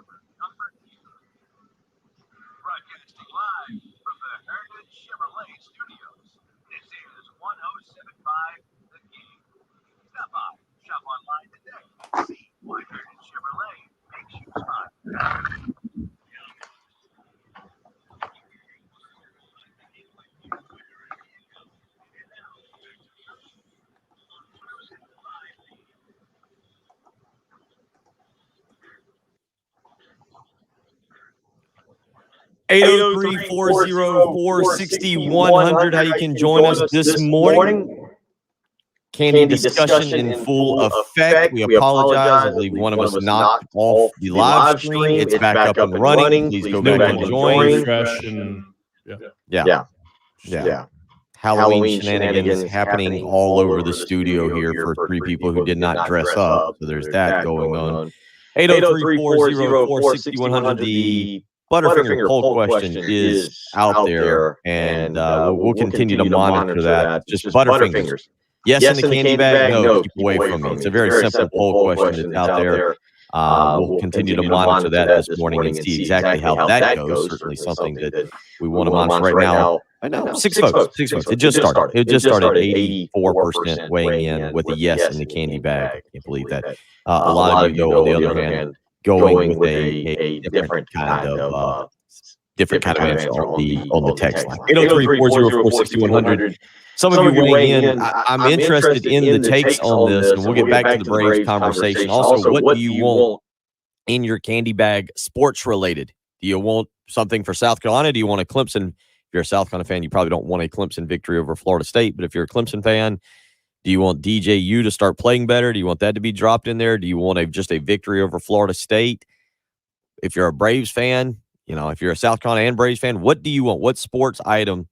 Broadcasting live from the Heritage Chevrolet Studios. This is 1075 The Game. Stop by, shop online today. See why Heritage Chevrolet makes you smile. 803-404-6100. How you can join us this morning. Candy discussion in full effect. We apologize. I believe one of us knocked off the live stream. It's back up and running. Please go back and join. Yeah. Halloween shenanigans happening all over the studio here for three people who did not dress up. So there's that going on. 803-404-6100. The Butterfinger poll question is out there, and we'll continue to monitor that. Just Butterfingers. Yes in the candy bag, no, keep away from me. It's a very simple poll question that's out there. We'll continue to monitor that this morning and see exactly how that goes. Certainly something that we want to monitor right now. I know, six votes. It just started. It just started 84% weighing in with a yes in the candy bag. I can't believe that. A lot of you go, on the other hand, going with a different kind of answer on the text line. 803-404-6100. Some of you weighing in. I'm interested in the takes on this, and we'll get back to the Braves conversation. Also, what do you want in your candy bag sports related? Do you want something for South Carolina? Do you want a Clemson? If you're a South Carolina fan, you probably don't want a Clemson victory over Florida State. But if you're a Clemson fan, do you want DJU to start playing better? Do you want that to be dropped in there? Do you want just a victory over Florida State? If you're a Braves fan, if you're a South Carolina and Braves fan, what do you want? What sports item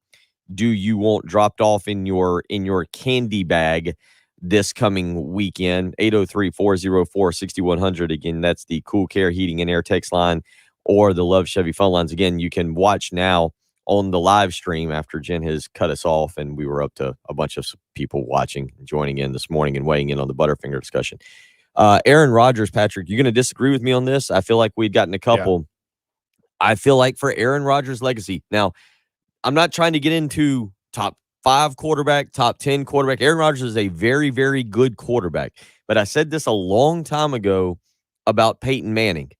do you want dropped off in your candy bag this coming weekend? 803-404-6100. Again, that's the Cool Care Heating and Air text line or the Love Chevy phone lines. Again, you can watch now on the live stream after Jen has cut us off, and we were up to a bunch of people watching and joining in this morning and weighing in on the Butterfinger discussion. Aaron Rodgers, Patrick, you're going to disagree with me on this? I feel like we'd gotten a couple. Yeah. I feel like for Aaron Rodgers' legacy, now, I'm not trying to get into top 5 quarterback, top 10 quarterback. Aaron Rodgers is a very, very good quarterback. But I said this a long time ago about Peyton Manning.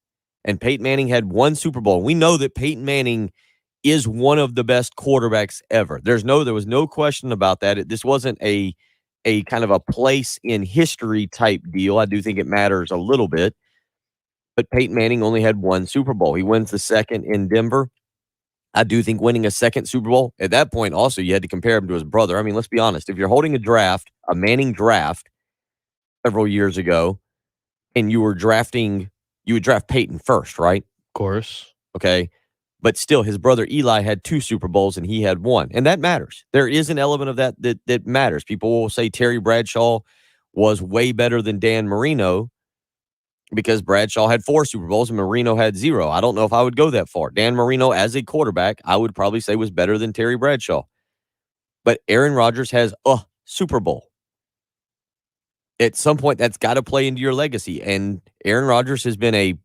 And Peyton Manning had 1 Super Bowl. We know that Peyton Manning is one of the best quarterbacks ever. There was no question about that. This wasn't a kind of a place in history type deal. I do think it matters a little bit. But Peyton Manning only had 1 Super Bowl. He wins the second in Denver. I do think winning a second Super Bowl, at that point also, you had to compare him to his brother. I mean, let's be honest. If you're holding a Manning draft several years ago, and you would draft Peyton first, right? Of course. Okay. But still, his brother Eli had 2 Super Bowls, and he had 1. And that matters. There is an element of that matters. People will say Terry Bradshaw was way better than Dan Marino, because Bradshaw had 4 Super Bowls and Marino had 0. I don't know if I would go that far. Dan Marino, as a quarterback, I would probably say was better than Terry Bradshaw. But Aaron Rodgers has a Super Bowl. At some point, that's got to play into your legacy. And Aaron Rodgers has been a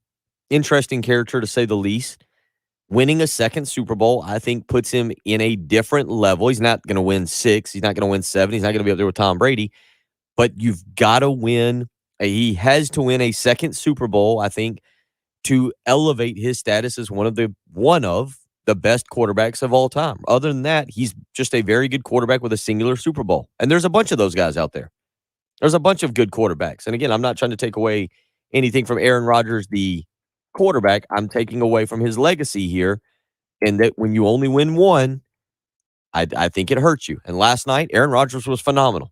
interesting character, to say the least. Winning a second Super Bowl, I think, puts him in a different level. He's not going to win 6. He's not going to win 7. He's not going to be up there with Tom Brady. But you've got to win. He has to win a second Super Bowl, I think, to elevate his status as one of the best quarterbacks of all time. Other than that, he's just a very good quarterback with a singular Super Bowl. And there's a bunch of those guys out there. There's a bunch of good quarterbacks. And again, I'm not trying to take away anything from Aaron Rodgers, the quarterback. I'm taking away from his legacy here. And that when you only win 1, I think it hurts you. And last night, Aaron Rodgers was phenomenal.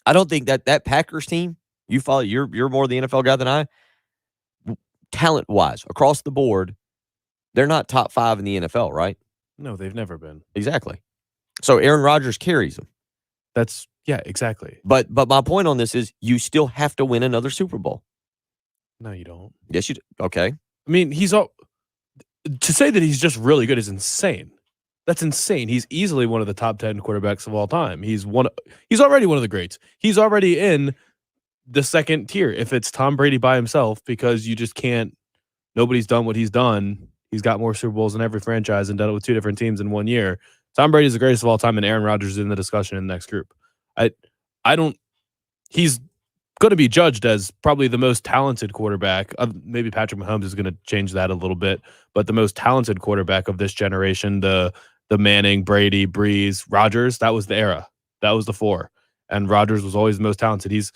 I don't think that Packers team, you're more the NFL guy than I. Talent-wise, across the board, they're not top 5 in the NFL, right? No, they've never been. Exactly. So Aaron Rodgers carries them. Yeah, exactly. But my point on this is you still have to win another Super Bowl. No, you don't. Yes, you do. Okay. I mean, to say that he's just really good is insane. That's insane. He's easily one of the top 10 quarterbacks of all time. He's already one of the greats. He's already in the second tier if it's Tom Brady by himself, because you just can't Nobody's done what he's done. He's got more Super Bowls than every franchise and done it with 2 different teams in 1 year. Tom Brady's the greatest of all time, and Aaron Rodgers is in the discussion in the next group. I don't. He's going to be judged as probably the most talented quarterback. Maybe Patrick Mahomes is going to change that a little bit, but the most talented quarterback of this generation, the Manning, Brady, Breeze, Rodgers, that was the era. That was the 4. And Rodgers was always the most talented. He's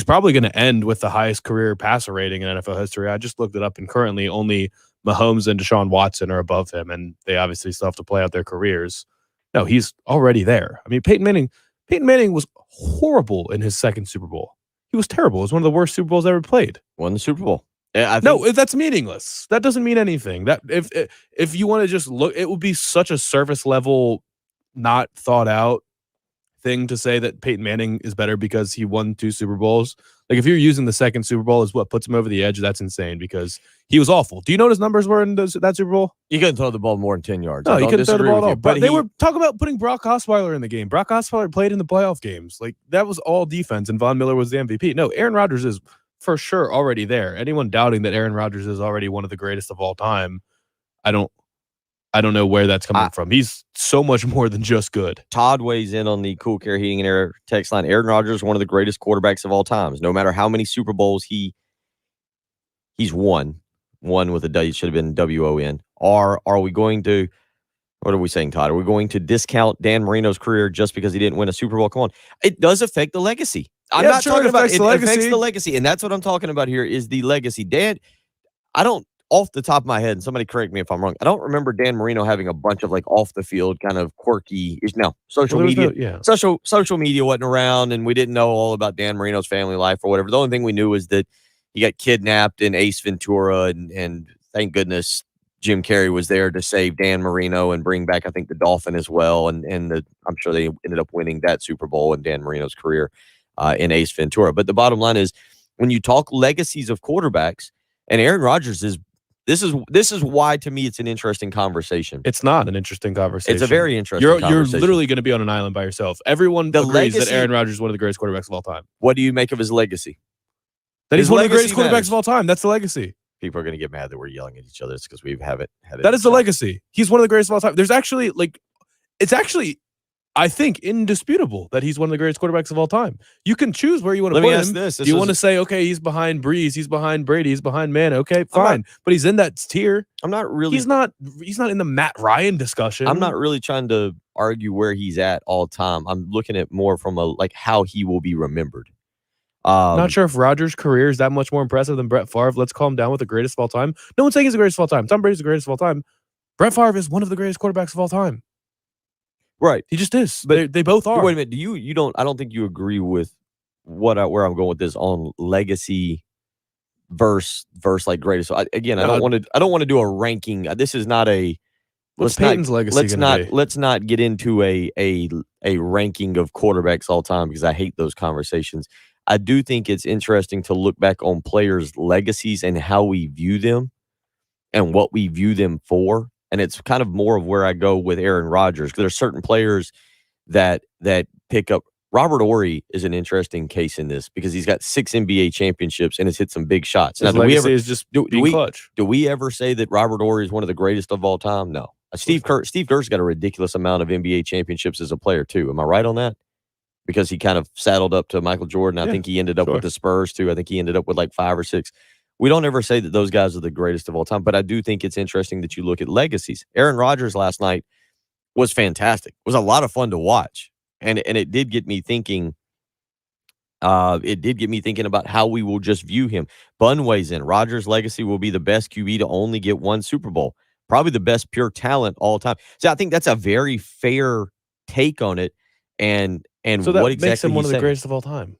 probably going to end with the highest career passer rating in NFL history. I just looked it up, and currently only Mahomes and Deshaun Watson are above him, and they obviously still have to play out their careers. No, he's already there. I mean, Peyton Manning was horrible in his second Super Bowl. He was terrible. It was one of the worst Super Bowls ever played. Won the Super Bowl. I think, No, that's meaningless. That doesn't mean anything. That if you want to just look, it would be such a surface level, not thought out thing to say that Peyton Manning is better because he won 2 Super Bowls. Like, if you're using the second Super Bowl as what puts him over the edge, that's insane because he was awful. Do you know what his numbers were in that Super Bowl? he couldn't throw the ball more than 10 yards. No, he couldn't throw the ball at all. But They were talking about putting Brock Osweiler in the game. Brock Osweiler played in the playoff games. Like, that was all defense, and Von Miller was the MVP. No, Aaron Rodgers is for sure already there. Anyone doubting that Aaron Rodgers is already one of the greatest of all time, I don't know where that's coming from. He's so much more than just good. Todd weighs in on the Cool Care Heating and Air text line. Aaron Rodgers is one of the greatest quarterbacks of all times. No matter how many Super Bowls he's won with a W, should have been WON. Are we going to, what are we saying, Todd? Are we going to discount Dan Marino's career just because he didn't win a Super Bowl? Come on. It does affect the legacy. I'm not talking about it. It affects the legacy. And that's what I'm talking about here is the legacy. Dan, I don't, off the top of my head, and somebody correct me if I'm wrong, I don't remember Dan Marino having a bunch of like off the field kind of quirky. No, social media wasn't around, and we didn't know all about Dan Marino's family life or whatever. The only thing we knew was that he got kidnapped in Ace Ventura, and thank goodness Jim Carrey was there to save Dan Marino and bring back, I think, the Dolphin as well. And I'm sure they ended up winning that Super Bowl in Dan Marino's career in Ace Ventura. But the bottom line is, when you talk legacies of quarterbacks, and Aaron Rodgers is. This is why, to me, it's an interesting conversation. It's not an interesting conversation. It's a very interesting conversation. You're literally going to be on an island by yourself. Everyone agrees that Aaron Rodgers is one of the greatest quarterbacks of all time. What do you make of his legacy? That he's one of the greatest quarterbacks of all time. That's the legacy. People are going to get mad that we're yelling at each other. It's because we haven't had it. That is the legacy. He's one of the greatest of all time. There's actually, it's actually, I think, indisputable that he's one of the greatest quarterbacks of all time. You can choose where you want to put him. Do you want to say, okay, he's behind Breeze, he's behind Brady, he's behind Manning? Okay, fine. But he's in that tier. I'm not really. He's not in the Matt Ryan discussion. I'm not really trying to argue where he's at all the time. I'm looking at more from how he will be remembered. Not sure if Rodgers' career is that much more impressive than Brett Favre. Let's calm down with the greatest of all time. No one's saying he's the greatest of all time. Tom Brady's the greatest of all time. Brett Favre is one of the greatest quarterbacks of all time. Right. He just is. But they both are. Wait a minute. I don't think you agree with where I'm going with this on legacy versus like greatest. I don't want to do a ranking. This is not a what's Peyton's legacy. Let's not get into a ranking of quarterbacks all time because I hate those conversations. I do think it's interesting to look back on players' legacies and how we view them and what we view them for. And it's kind of more of where I go with Aaron Rodgers, because there's certain players that pick up. Robert Horry is an interesting case in this because he's got 6 NBA championships and has hit some big shots. His legacy is just being clutch. Do we ever say that Robert Horry is one of the greatest of all time? No. Steve Kerr's got a ridiculous amount of NBA championships as a player too. Am I right on that? Because he kind of saddled up to Michael Jordan. I think he ended up with the Spurs too. I think he ended up with like 5 or 6. We don't ever say that those guys are the greatest of all time, but I do think it's interesting that you look at legacies. Aaron Rodgers last night was fantastic. It was a lot of fun to watch. And it did get me thinking. It did get me thinking about how we will just view him. Bun weighs in. Rodgers' legacy will be the best QB to only get 1 Super Bowl. Probably the best pure talent all time. So I think that's a very fair take on it. And so that what exactly makes him one of the greatest of all time.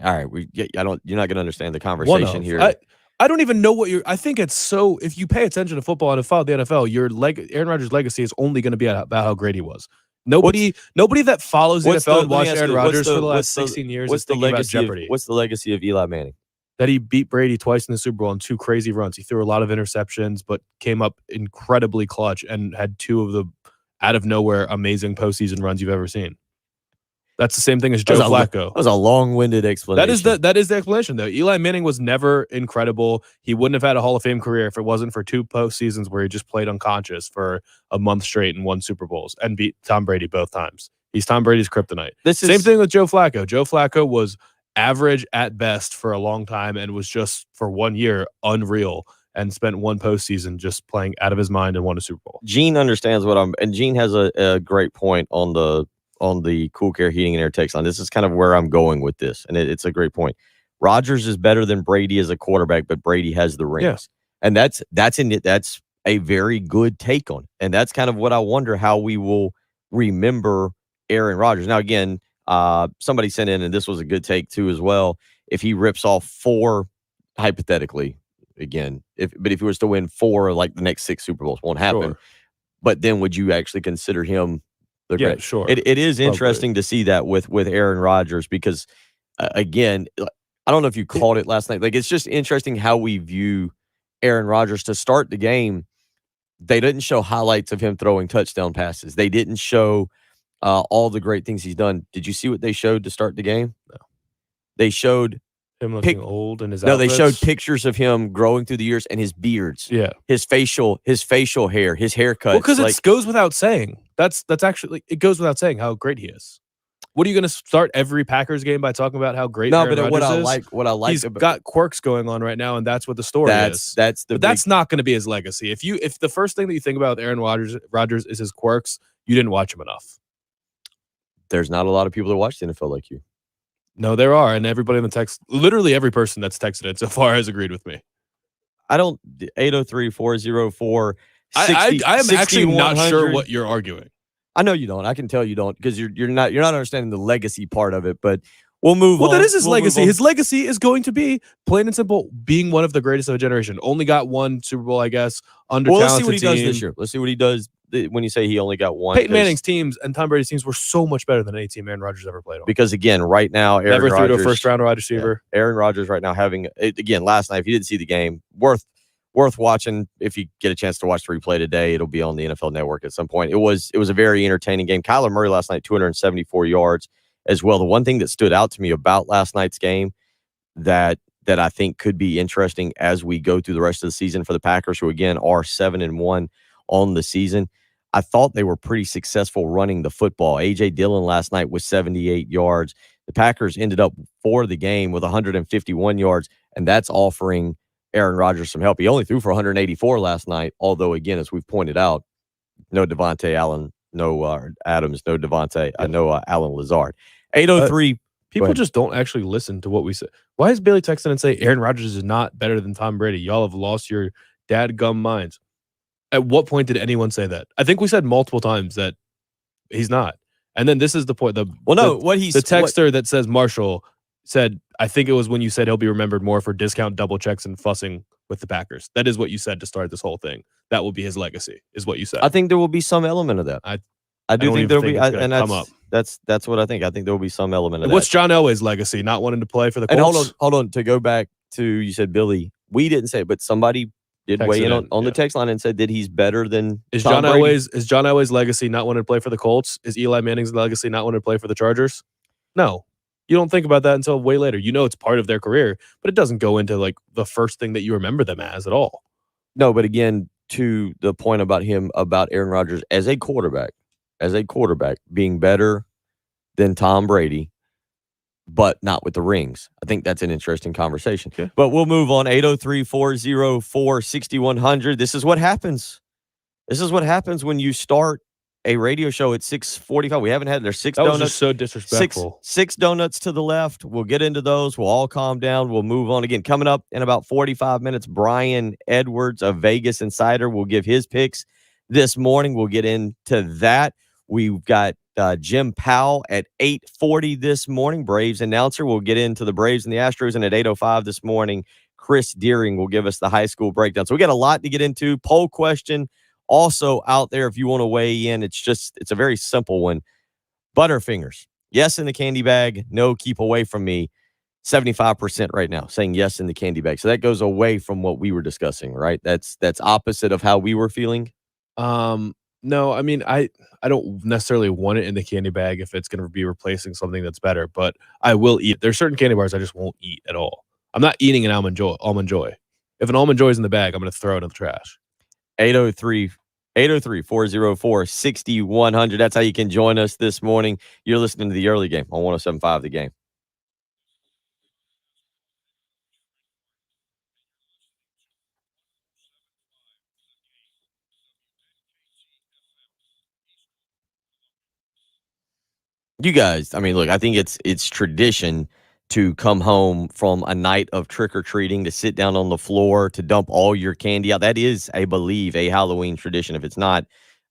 All right, you're not going to understand the conversation here. I don't even know what I think it's so. If you pay attention to football and have followed the NFL, Aaron Rodgers' legacy is only going to be about how great he was. Nobody that follows the NFL and watched Aaron Rodgers for the last 16 years is thinking about Jeopardy. What's the legacy of Eli Manning? That he beat Brady twice in the Super Bowl in 2 crazy runs. He threw a lot of interceptions, but came up incredibly clutch and had 2 of the out of nowhere amazing postseason runs you've ever seen. That's the same thing as That Joe was a- Flacco. That was a long-winded explanation. That is the explanation, though. Eli Manning was never incredible. He wouldn't have had a Hall of Fame career if it wasn't for 2 postseasons where he just played unconscious for a month straight and won Super Bowls and beat Tom Brady both times. He's Tom Brady's kryptonite. Same thing with Joe Flacco. Joe Flacco was average at best for a long time and was just for 1 year unreal and spent 1 postseason just playing out of his mind and won a Super Bowl. Gene understands and Gene has a great point on the Cool Care Heating and Air text line. This is kind of where I'm going with this, and it's a great point. Rodgers is better than Brady as a quarterback, but Brady has the rings, Yeah. and that's a very good take on it. And that's kind of what I wonder how we will remember Aaron Rodgers. Now, again, somebody sent in, and this was a good take too as well. If he rips off 4, hypothetically, again, if he was to win 4, like the next 6 Super Bowls, won't happen. Sure. But then, would you actually consider him the Yeah, great? sure. It is interesting to see that with Aaron Rodgers because, again, I don't know if you called it last night. Like, it's just interesting how we view Aaron Rodgers. To start the game, they didn't show highlights of him throwing touchdown passes. They didn't show all the great things he's done. Did you see what they showed to start the game? No. They showed Him looking old in his no. outfits. They showed pictures of him growing through the years and his beards, Yeah. his facial hair, his haircut. Well, because it goes without saying. That's actually it goes without saying how great he is. What are you going to start every Packers game by talking about how great? no, Aaron but Rodgers is? what I like, He's got quirks going on right now, and that's what the story is. that's But that's not going to be his legacy. If the first thing that you think about with Aaron Rodgers is his quirks, you didn't watch him enough. There's not a lot of people that watch the NFL like you. No, there are, and everybody in the text, literally every person that's texted it so far has agreed with me. I don't 803-404. I am actually not sure 6100. what you're arguing. I know you don't. I can tell you don't because you're not understanding the legacy part of it. But we'll move on. Well, that is his We'll move legacy. on. His legacy is going to be plain and simple being one of the greatest of a generation. Only got 1 Super Bowl, I guess. Under Well, let's see what he does team. this year. Let's see what he does when you say he only got 1. Peyton Manning's teams and Tom Brady's teams were so much better than any team Aaron Rodgers ever played on. Because again, right now, Aaron Never threw to a Rodgers, first-round wide receiver. Aaron Rodgers right now having again last night. If you didn't see the game, worth watching. If you get a chance to watch the replay today, it'll be on the NFL Network at some point. It was a very entertaining game. Kyler Murray last night, 274 yards as well. The one thing that stood out to me about last night's game that I think could be interesting as we go through the rest of the season for the Packers, who again are 7-1 on the season. I thought they were pretty successful running the football. A.J. Dillon last night was 78 yards. The Packers ended up for the game with 151 yards, and that's offering Aaron Rodgers some help. He only threw for 184 last night, although, again, as we've pointed out, no Devontae Allen, no Adams, no Devontae, no Alan Lazard. 803. People just don't actually listen to what we say. Why is Bailey texting and say Aaron Rodgers is not better than Tom Brady? Y'all have lost your dadgum minds. At what point did anyone say that? I think we said multiple times that he's not. And then this is the point. The texter that says Marshall said, I think it was when you said he'll be remembered more for discount double checks and fussing with the Packers. That is what you said to start this whole thing. That will be his legacy, is what you said. I think there will be some element of that. I do think there'll be, and that's what I think. I think there will be some element of that. What's John Elway's legacy? Not wanting to play for the Colts? And hold on. To go back to, you said Billy, we didn't say it, but somebody did weigh in on the text line and said that he's better than Tom Brady. Is John Elway's legacy not wanting to play for the Colts? Is Eli Manning's legacy not wanting to play for the Chargers? No. You don't think about that until way later. You know it's part of their career, but it doesn't go into like the first thing that you remember them as at all. No, but again, to the point about Aaron Rodgers as a quarterback being better than Tom Brady, but not with the rings. I think that's an interesting conversation. Okay. But we'll move on. 803-404-6100. This is what happens. This is what happens when you start a radio show at 6:45. We haven't had there's 6 that donuts. Was just so disrespectful. Six donuts to the left. We'll get into those. We'll all calm down. We'll move on. Again, coming up in about 45 minutes, Brian Edwards of Vegas Insider will give his picks this morning. We'll get into that. We've got Jim Powell at 8:40 this morning, Braves announcer. We'll get into the Braves and the Astros. And at 8:05 this morning, Chris Deering will give us the high school breakdown. So we got a lot to get into. Poll question also out there if you want to weigh in. It's a very simple one. Butterfingers, yes in the candy bag, no, keep away from me. 75% right now saying yes in the candy bag. So that goes away from what we were discussing, right? That's opposite of how we were feeling. No, I mean, I don't necessarily want it in the candy bag if it's gonna be replacing something that's better, but I will eat. There's certain candy bars I just won't eat at all. I'm not eating an Almond Joy. If an Almond Joy is in the bag, I'm gonna throw it in the trash. 803 803-404-6100. That's how you can join us this morning. You're listening to the early game on 107.5 The Game. You guys, I mean, look, I think it's tradition to come home from a night of trick or treating, to sit down on the floor, to dump all your candy out. That is, I believe, a Halloween tradition. If it's not,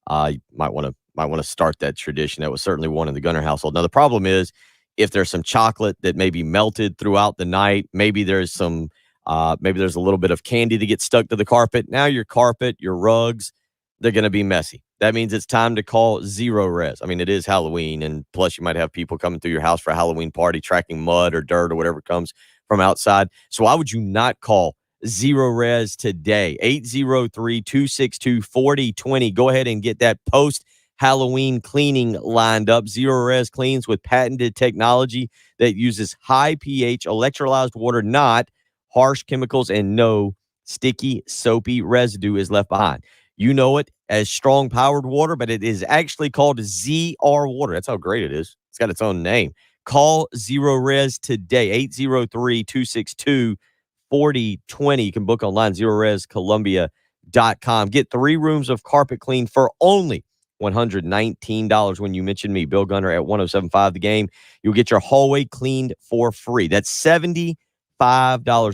you might want to start that tradition. That was certainly one in the Gunner household. Now the problem is, if there's some chocolate that maybe melted throughout the night, maybe there's a little bit of candy that gets stuck to the carpet. Now your carpet, your rugs, they're going to be messy. That means it's time to call Zero Res. I mean, it is Halloween, and plus you might have people coming through your house for a Halloween party, tracking mud or dirt or whatever comes from outside. So why would you not call Zero Res today? 803-262-4020. Go ahead and get that post-Halloween cleaning lined up. Zero Res cleans with patented technology that uses high pH electrolyzed water, not harsh chemicals, and no sticky, soapy residue is left behind. You know it as strong powered water, but it is actually called ZR water. That's how great it is. It's got its own name. Call Zero Res today, 803-262-4020. You can book online, ZeroResColumbia.com. Get 3 rooms of carpet clean for only $119 when you mention me, Bill Gunner, at 107.5 The Game. You'll get your hallway cleaned for free. That's $75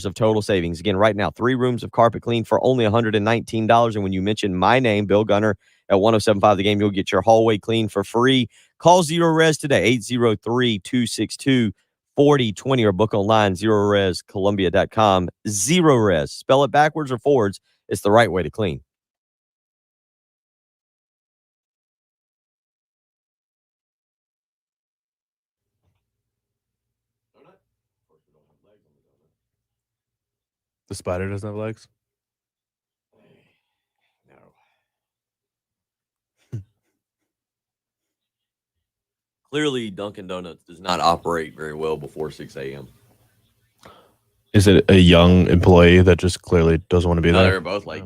of total savings. Again, right now, 3 rooms of carpet clean for only $119. And when you mention my name, Bill Gunner, at 107.5 The Game, you'll get your hallway clean for free. Call Zero Res today, 803-262-4020, or book online, ZeroResColumbia.com. Zero Res. Spell it backwards or forwards. It's the right way to clean. The spider doesn't have legs? No. Clearly, Dunkin' Donuts does not operate very well before 6 a.m. Is it a young employee that just clearly doesn't want to be No, there? they were both like,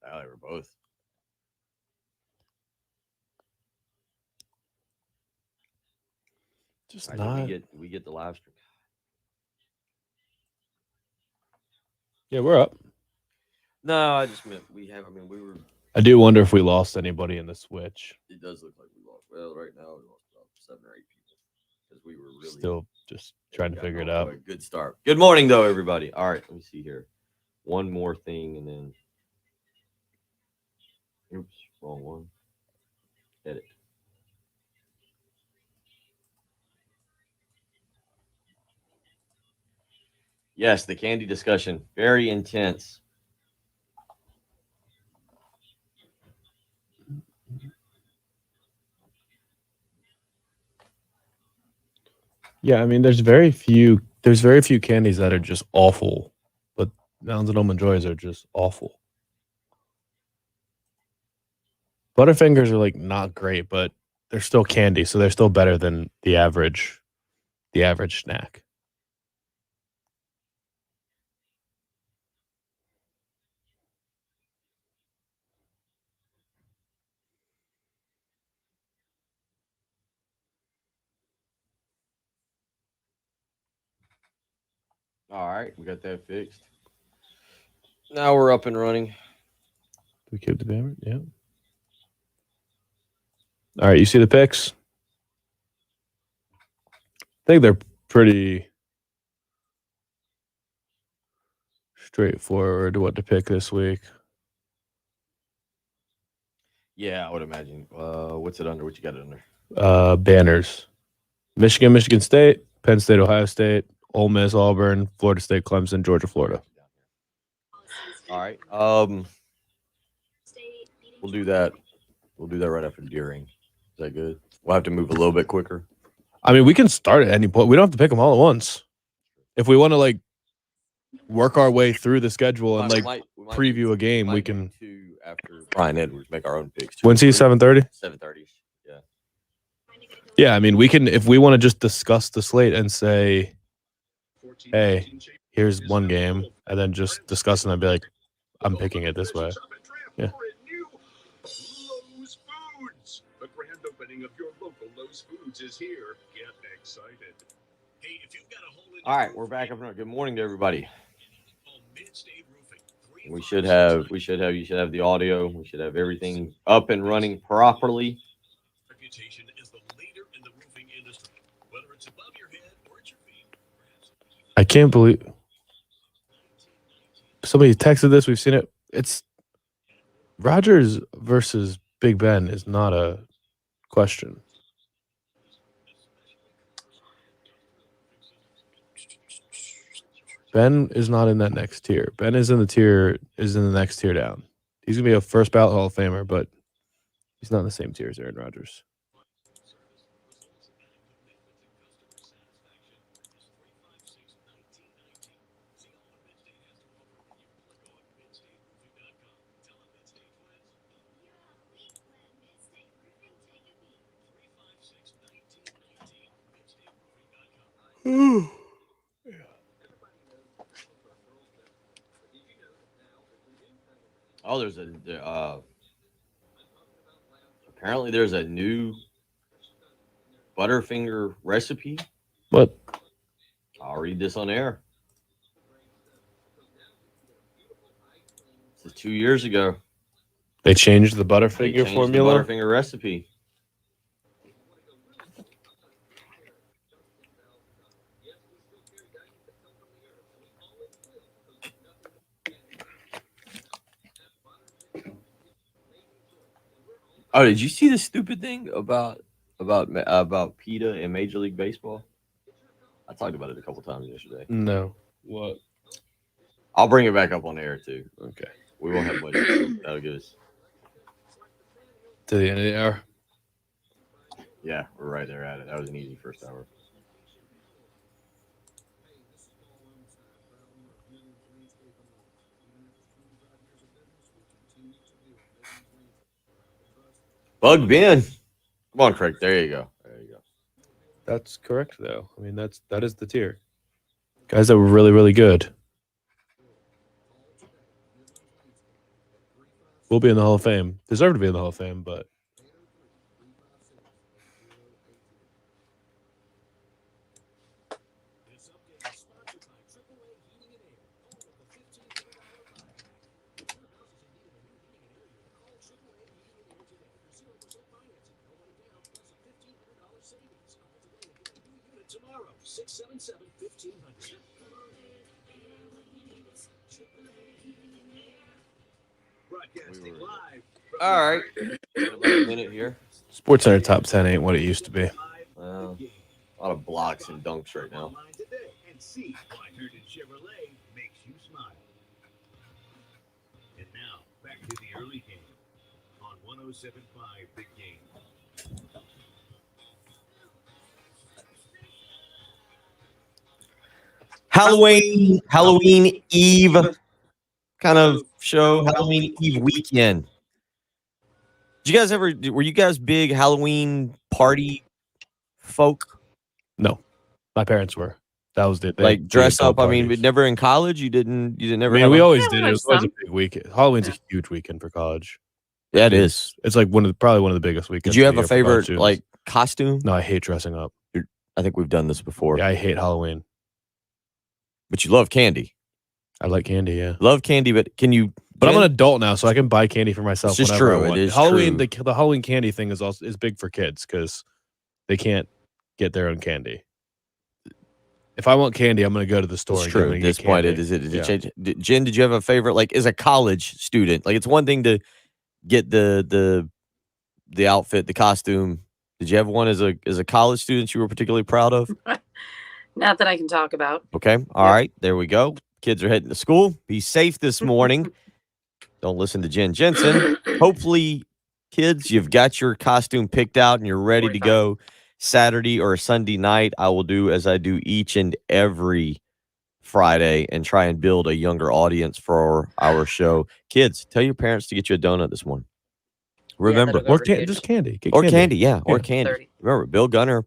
they were both. Just All not. right, we get the live stream. Yeah, we're up. No, I just meant we were. I do wonder if we lost anybody in the switch. It does look like we lost. Well, right now we lost about 7 or 8 people because we were really Still just trying to figure it out. A good start. Good morning, though, everybody. All right, let me see here. One more thing, and then. Oops, wrong one. Edit. Yes, the candy discussion, very intense. Yeah, I mean, there's very few candies that are just awful, but Mounds and Almond Joys are just awful. Butterfingers are like not great, but they're still candy, so they're still better than the average snack. All right, we got that fixed. Now we're up and running. We keep the banner, yeah. All right, you see the picks? I think they're pretty straightforward what to pick this week. Yeah, I would imagine. What's it under? What you got it under? Banners. Michigan, Michigan State, Penn State, Ohio State, Ole Miss, Auburn, Florida State, Clemson, Georgia, Florida. All right. We'll do that. We'll do that right after Deering. Is that good? We'll have to move a little bit quicker. I mean, we can start at any point. We don't have to pick them all at once. If we want to like work our way through the schedule and like preview a game, we can. 2 after Brian Edwards make our own picks. When's he 7:30? 7:30. Yeah. Yeah, I mean, we can if we want to just discuss the slate and say, hey, here's one game, and then just discuss it and be like, I'm picking it this way. Yeah. Lowe's Foods. The grand opening of your local Lowe's Foods is here. Get excited. Hey, if you've got a hole in All right, we're back up front. Good morning to everybody. You should have the audio. We should have everything up and running properly. Reputation is the leader in the roofing industry. Whether it's above your head or at your feet. I can't believe somebody texted this. We've seen it. It's Rodgers versus Big Ben is not a question. Ben is not in that next tier. Ben is in the next tier down. He's gonna be a first ballot Hall of Famer, but he's not in the same tier as Aaron Rodgers. Oh, apparently there's a new Butterfinger recipe. What? I'll read this on air. This is 2 years ago. They changed the They Butterfinger changed formula. the Butterfinger recipe. Oh, did you see the stupid thing about PETA and Major League Baseball? I talked about it a couple times yesterday. No. What? I'll bring it back up on air too. Okay. We won't have much. That'll give us. To the end of the hour. Yeah, we're right there at it. That was an easy first hour. Bug Ben. Come on, Craig. There you go. There you go. That's correct, though. I mean, that is the tier. Guys that were really, really good will be in the Hall of Fame. Deserve to be in the Hall of Fame, but Tomorrow, 677-1500. Broadcasting live. All right. About a minute here. SportsCenter top 10 ain't what it used to be. A lot of blocks and dunks right now. Online today and see why Herndon Chevrolet makes you smile. And now, back to the early game on 107.5 The Game. Halloween Eve kind of show, Halloween Eve weekend. Were you guys big Halloween party folk? No, my parents were. That was the Like dress up. I mean, but never in college. You didn't ever. I mean, have we a- always Yeah, did. we It was had always a some. big weekend. Halloween's a huge weekend for college. Yeah, it is. It's like probably one of the biggest weekends. Did you of have the a year for college favorite students. like costume? No, I hate dressing up. I think we've done this before. Yeah, I hate Halloween. But you love candy. I like candy. Yeah. Love candy, but can you? But I'm Jen? an adult now, so I can buy candy for myself. This is whenever I true. It want. is Halloween. true. The Halloween candy thing is big for kids because they can't get their own candy. If I want candy, I'm going to go to the store. It's and true. get At this point, it Yeah. change. Jen, did you have a favorite? Like, as a college student, like it's one thing to get the outfit, the costume. Did you have one as a college student you were particularly proud of? Not that I can talk about. Okay. All right. There we go. Kids are heading to school. Be safe this morning. Don't listen to Jen Jensen. Hopefully, kids, you've got your costume picked out and you're ready to go Saturday or Sunday night. I will do as I do each and every Friday and try and build a younger audience for our show. Kids, tell your parents to get you a donut this morning. Remember, that'll go over huge. Just candy. Get or candy, yeah, or Yeah. candy. 30. Remember, Bill Gunner.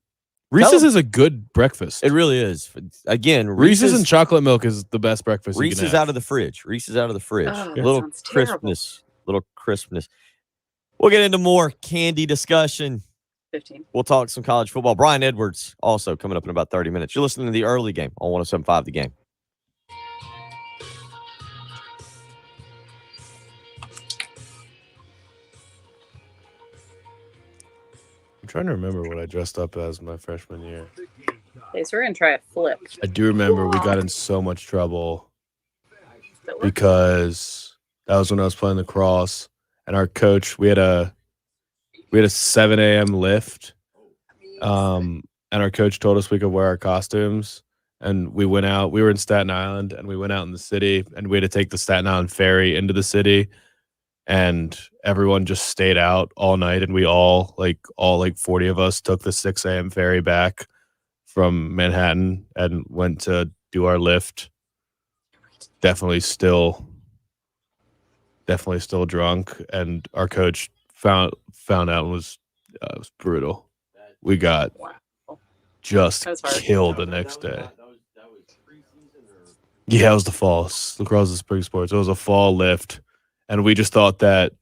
Reese's them. is a good breakfast. It really is. Again, Reese's and chocolate milk is the best breakfast. you can Reese's have. out of the fridge. Reese's out of the fridge. Oh, that Little sounds terrible. crispness. Little crispness. We'll get into more candy discussion. 15. We'll talk some college football. Brian Edwards also coming up in about 30 minutes. You're listening to the early game on 107.5 The Game. I'm trying to remember what I dressed up as my freshman year. Okay, so we're gonna try a flip. I do remember we got in so much trouble That works. because that was when I was playing lacrosse, and our coach we had a 7 a.m. lift, and our coach told us we could wear our costumes, and we went out. We were in Staten Island, and we went out in the city, and we had to take the Staten Island ferry into the city, and everyone just stayed out all night, and we all 40 of us took the 6 a.m. ferry back from Manhattan and went to do our lift. Definitely still drunk, and our coach found out and was it was brutal. We got Wow. just That was hard. killed the next day. Yeah, it was the fall. Lacrosse is spring sports. It was a fall lift, and we just thought that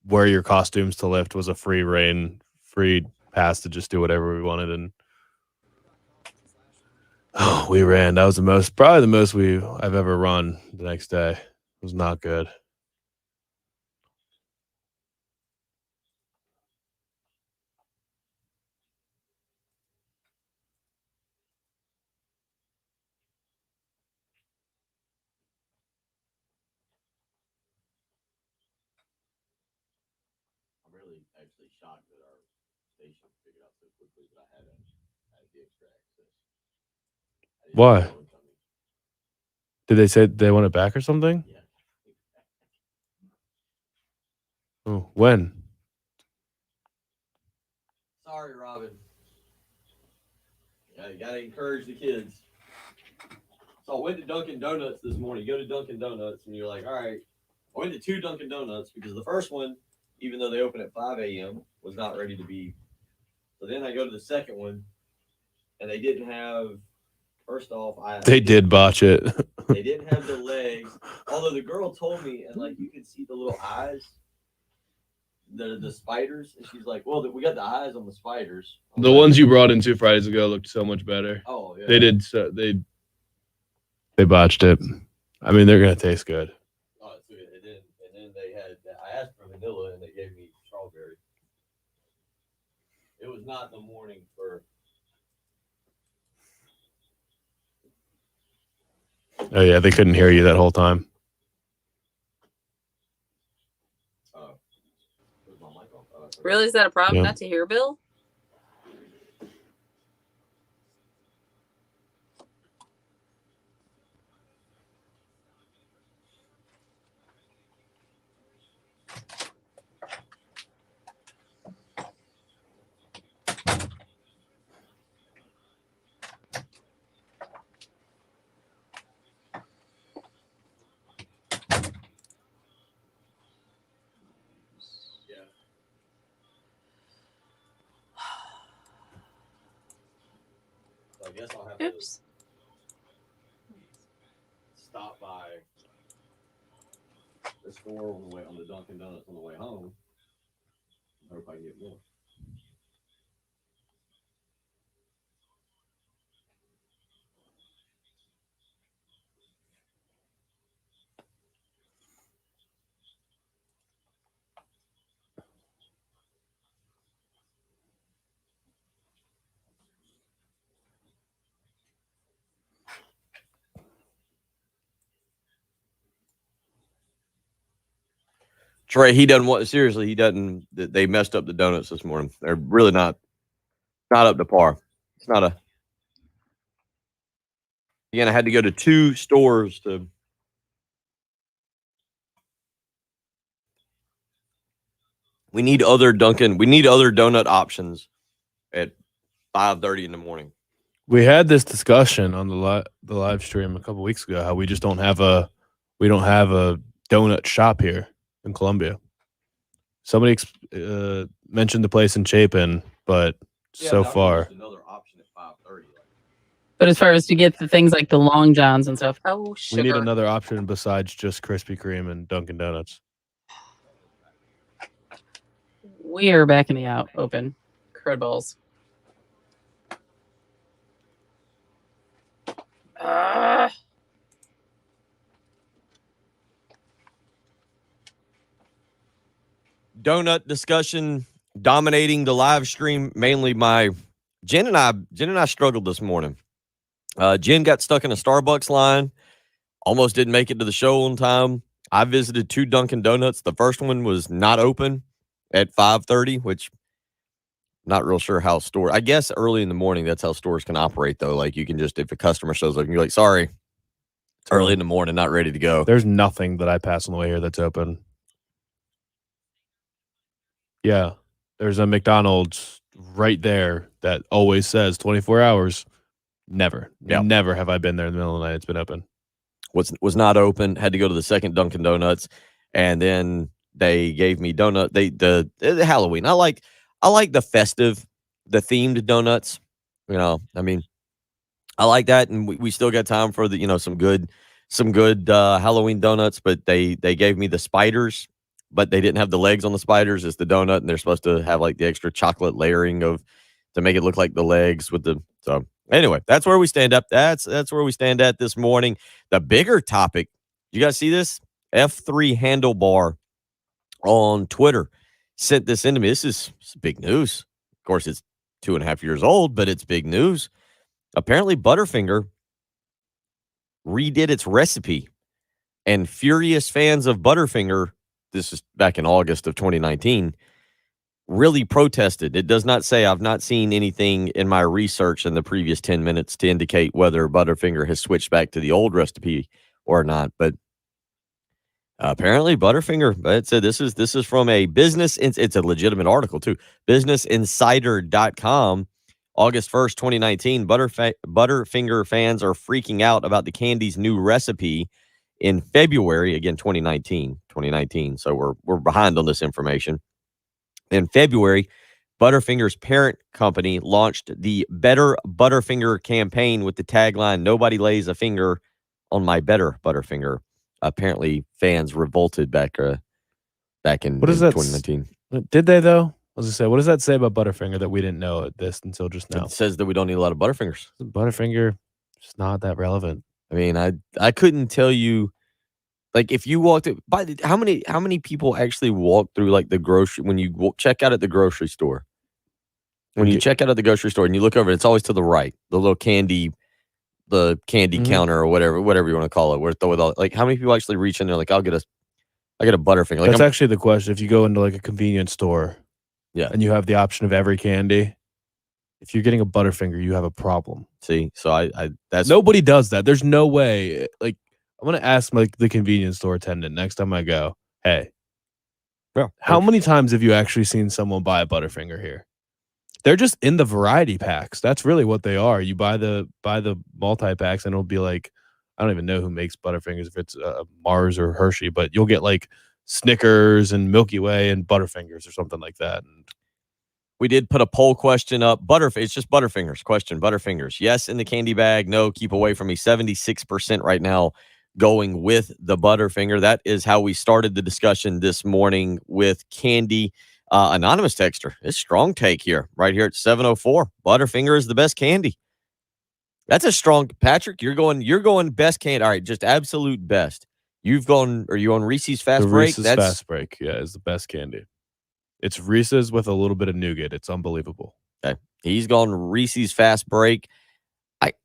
wear your costumes to lift was a free pass to just do whatever we wanted, and we ran. That was probably the most I've ever run the next day. It was not good. I'm really actually shocked that our station figured out so quickly that I had the extra access. Why? Did they say they want it back or something? Yeah. Oh, when? Sorry, Robin. Yeah, you gotta encourage the kids. So I went to Dunkin' Donuts this morning. You go to Dunkin' Donuts and you're like, all right. I went to 2 Dunkin' Donuts because the first one, even though they open at 5 a.m., was not ready to be. So then I go to the second one, and they didn't have. First off, They did botch it. They didn't have the legs. Although the girl told me, and like you could see the little eyes, the spiders, and she's like, "Well, we got the eyes on the spiders." The ones you brought in 2 Fridays ago looked so much better. Oh yeah. They did. So they botched it. I mean, they're gonna taste good. Oh, it's good. And then they had. I asked for vanilla, and they gave me strawberry. It was not the morning for. Oh yeah, they couldn't hear you that whole time. Where's my mic on? Really, is that a problem? Yeah. Not to hear, Bill? So I guess I'll have to Oops. stop by the store on the Dunkin' Donuts on the way home. I hope I can get more. Trey, he doesn't want seriously. He doesn't. They messed up the donuts this morning. They're really not up to par. It's not a. Again, I had to go to 2 stores to. We need other Dunkin'. We need other donut options at 5:30 in the morning. We had this discussion on the live stream a couple weeks ago how we just don't have a donut shop here in Columbia. Somebody mentioned the place in Chapin, but so far another option at 5:30. But as far as to get the things like the Long Johns and stuff, oh, we sugar. need another option besides just Krispy Kreme and Dunkin' Donuts. We are back in the open. Crud balls. Donut discussion dominating the live stream. Mainly Jen and I struggled this morning. Jen got stuck in a Starbucks line, almost didn't make it to the show on time. I visited 2 Dunkin' Donuts. The first one was not open at 5:30, which not real sure how store. I guess early in the morning, that's how stores can operate, though. Like you can just, if a customer shows up, you're like, sorry, it's early in the morning, not ready to go. There's nothing that I pass on the way here that's open. Yeah, there's a McDonald's right there that always says 24 hours. Never have I been there in the middle of the night. It's been open. Was not open. Had to go to the second Dunkin' Donuts, and then they gave me donut. The Halloween. I like the festive, the themed donuts. You know, I mean, I like that, and we still got time for the some good Halloween donuts. But they gave me the spiders, but they didn't have the legs on the spiders. It's the donut, and they're supposed to have like the extra chocolate layering to make it look like the legs with the so. Anyway, that's where we stand up. That's where we stand at this morning. The bigger topic, you guys see this? F3 Handlebar on Twitter sent this into me. This is big news. Of course, it's 2.5 years old, but it's big news. Apparently, Butterfinger redid its recipe, and furious fans of Butterfinger, this is back in August of 2019, really protested. It does not say, I've not seen anything in my research in the previous 10 minutes to indicate whether Butterfinger has switched back to the old recipe or not. But apparently Butterfinger, it said this is from a business. It's a legitimate article too. BusinessInsider.com, August 1st, 2019. Butterfinger fans are freaking out about the candy's new recipe in February, again, 2019. So we're behind on this information. In February, Butterfinger's parent company launched the Better Butterfinger campaign with the tagline, "Nobody lays a finger on my better Butterfinger." Apparently, fans revolted back in 2019. Did they, though? I was going to say, what does that say about Butterfinger that we didn't know this until just now? It says that we don't need a lot of Butterfingers. Butterfinger is not that relevant. I mean, I couldn't tell you. Like if you walked how many people actually walk through like the grocery when you check out at the grocery store? When you check out at the grocery store and you look over, it's always to the right, the little candy counter or whatever you want to call it. Where with all like how many people actually reach in there like I get a Butterfinger? Like that's actually the question. If you go into like a convenience store, and you have the option of every candy, if you're getting a Butterfinger, you have a problem. See, so that's nobody does that. There's no way. Like I'm gonna ask like the convenience store attendant next time I go, hey, how many times have you actually seen someone buy a Butterfinger here? They're just in the variety packs. That's really what they are. You buy the multi-packs and it'll be like, I don't even know who makes Butterfingers, if it's Mars or Hershey, but you'll get like Snickers and Milky Way and Butterfingers or something like that. And we did put a poll question up. It's just Butterfingers. Question, Butterfingers. Yes, in the candy bag. No, keep away from me. 76% right now going with the Butterfinger. That is how we started the discussion this morning with candy. Anonymous texter. It's strong take here, right here at 704. Butterfinger is the best candy. That's a strong Patrick. You're going best candy. All right, just absolute best. Are you on Reese's Fast Break? Reese's Fast Break, yeah, is the best candy. It's Reese's with a little bit of nougat. It's unbelievable. Okay. He's gone Reese's Fast Break.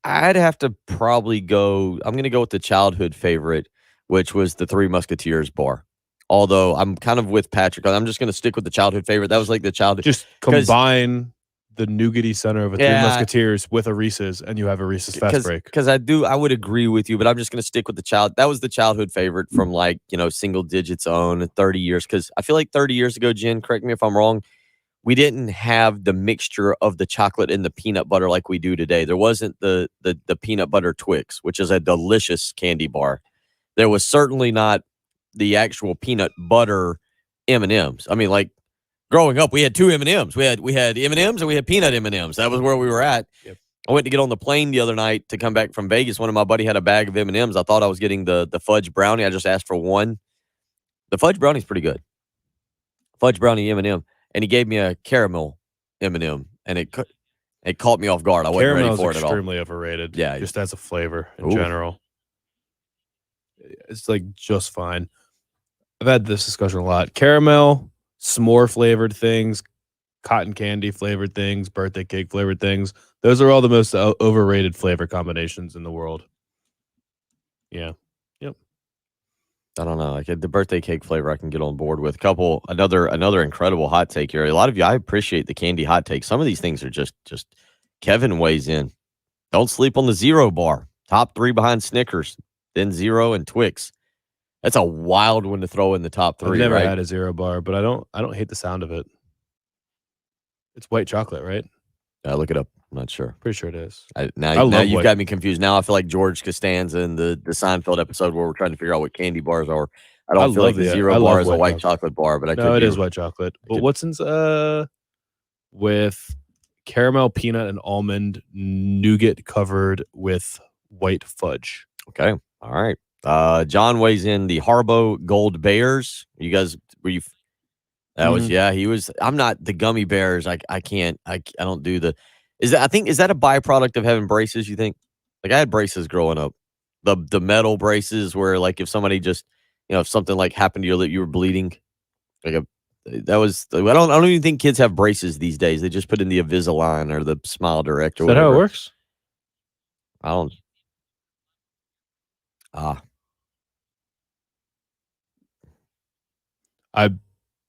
I'd have to probably go. I'm going to go with the childhood favorite, which was the Three Musketeers bar. Although I'm kind of with Patrick. I'm just going to stick with the childhood favorite. That was like the childhood. Just combine the nougaty center of a Three Musketeers with a Reese's, and you have a Reese's Fast Break. Because I would agree with you, but I'm just going to stick with the child. That was the childhood favorite from like, single digits own 30 years. Because I feel like 30 years ago, Jen, correct me if I'm wrong, we didn't have the mixture of the chocolate and the peanut butter like we do today. There wasn't the peanut butter Twix, which is a delicious candy bar. There was certainly not the actual peanut butter M&Ms. I mean, like growing up, we had two M&Ms. We had M&Ms and we had peanut M&Ms. That was where we were at. Yep. I went to get on the plane the other night to come back from Vegas. One of my buddy had a bag of M&Ms. I thought I was getting the fudge brownie. I just asked for one. The fudge brownie's pretty good. Fudge brownie M&M. And he gave me a caramel M&M, and it caught me off guard. I wasn't ready for it at all. Extremely overrated. Yeah. Just as a flavor in Ooh. general. It's like just fine. I've had this discussion a lot. Caramel, s'more flavored things, cotton candy flavored things, birthday cake flavored things. Those are all the most overrated flavor combinations in the world. Yeah. I don't know. Like the birthday cake flavor I can get on board with. Another incredible hot take here. A lot of you, I appreciate the candy hot take. Some of these things are just Kevin weighs in. Don't sleep on the Zero bar. Top 3 behind Snickers, then Zero and Twix. That's a wild one to throw in the top 3. I've never right? had a Zero bar, but I don't hate the sound of it. It's white chocolate, right? Look it up. I'm not sure. Pretty sure it is. Now you've got me confused. Now I feel like George Costanza in the Seinfeld episode where we're trying to figure out what candy bars are. I don't feel like the Zero bar is a white chocolate bar, but it is white chocolate. But what's in with caramel, peanut, and almond nougat covered with white fudge? Okay, all right. John weighs in the Haribo Gold Bears. You guys, were you? That was he was. I'm not the gummy bears. I can't. I don't do the. Is that a byproduct of having braces? You think? Like I had braces growing up, the metal braces where like if somebody just if something like happened to your lip, you were bleeding. Like that was. I don't even think kids have braces these days. They just put in the Invisalign or the Smile Direct. Or Is that how it works? I don't. I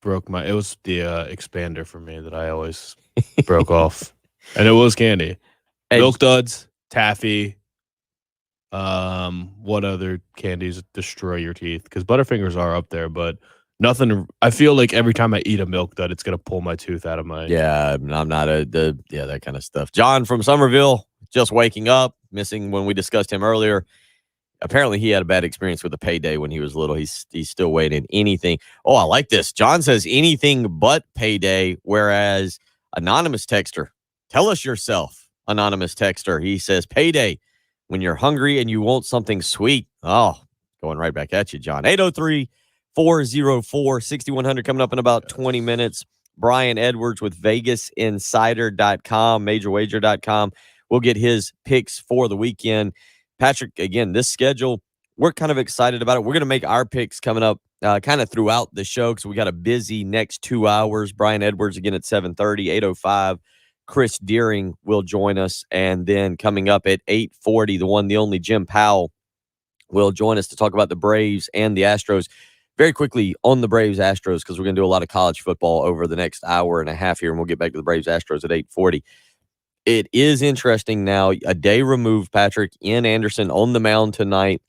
broke it was the expander for me that I always broke off. And it was candy. Milk Duds, taffy. What other candies destroy your teeth? Because Butterfingers are up there, but nothing. I feel like every time I eat a Milk Dud, it's gonna pull my tooth out of my. Yeah, I'm not that kind of stuff. John from Somerville, just waking up, missing when we discussed him earlier. Apparently, he had a bad experience with a payday when he was little. He's still waiting. Anything. Oh, I like this. John says anything but payday, whereas anonymous texter. Tell us yourself, anonymous texter. He says payday when you're hungry and you want something sweet. Oh, going right back at you, John. 803-404-6100 coming up in about 20 minutes. Brian Edwards with VegasInsider.com, MajorWager.com. We'll get his picks for the weekend. Patrick, again, this schedule, we're kind of excited about it. We're going to make our picks coming up kind of throughout the show because we got a busy next 2 hours. Brian Edwards again at 7:30, 8:05. Chris Deering will join us. And then coming up at 8:40, the one, the only Jim Powell will join us to talk about the Braves and the Astros. Very quickly on the Braves Astros, because we're going to do a lot of college football over the next hour and a half here, and we'll get back to the Braves Astros at 8:40. It is interesting now, a day removed, Patrick, in Anderson on the mound tonight.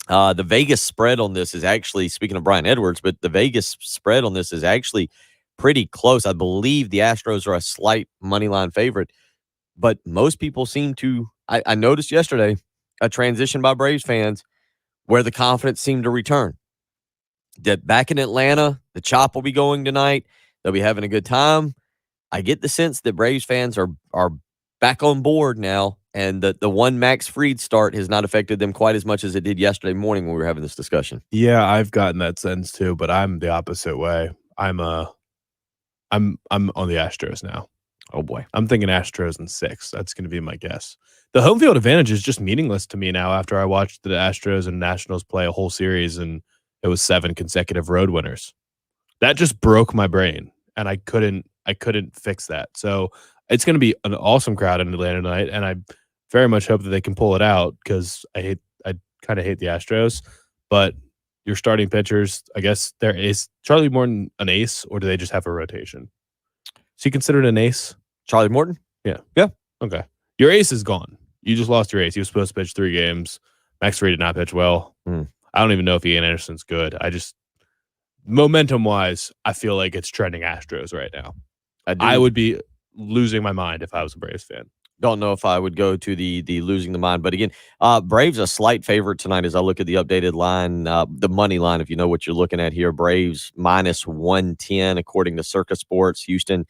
The Vegas spread on this is actually, speaking of Brian Edwards, but the Vegas spread on this is actually pretty close. I believe the Astros are a slight money line favorite, but most people seem to, I noticed yesterday, a transition by Braves fans where the confidence seemed to return. That back in Atlanta, the Chop will be going tonight. They'll be having a good time. I get the sense that Braves fans are back on board now, and that the one Max Fried start has not affected them quite as much as it did yesterday morning when we were having this discussion. Yeah, I've gotten that sense too, but I'm the opposite way. I'm on the Astros now. Oh boy, I'm thinking Astros in 6. That's going to be my guess. The home field advantage is just meaningless to me now after I watched the Astros and Nationals play a whole series and it was 7 consecutive road winners. That just broke my brain, and I couldn't fix that. So it's going to be an awesome crowd in Atlanta tonight, and I very much hope that they can pull it out because I kind of hate the Astros. But your starting pitchers, I guess there is Charlie Morton an ace, or do they just have a rotation? Is he considered an ace? Charlie Morton? Yeah. Okay. Your ace is gone. You just lost your ace. He was supposed to pitch 3 games. Max Fried did not pitch well. I don't even know if Ian Anderson's good. Momentum-wise, I feel like it's trending Astros right now. I would be losing my mind if I was a Braves fan. Don't know if I would go to the losing the mind, but again, Braves a slight favorite tonight as I look at the updated line, the money line. If you know what you're looking at here, Braves minus 110 according to Circa Sports. Houston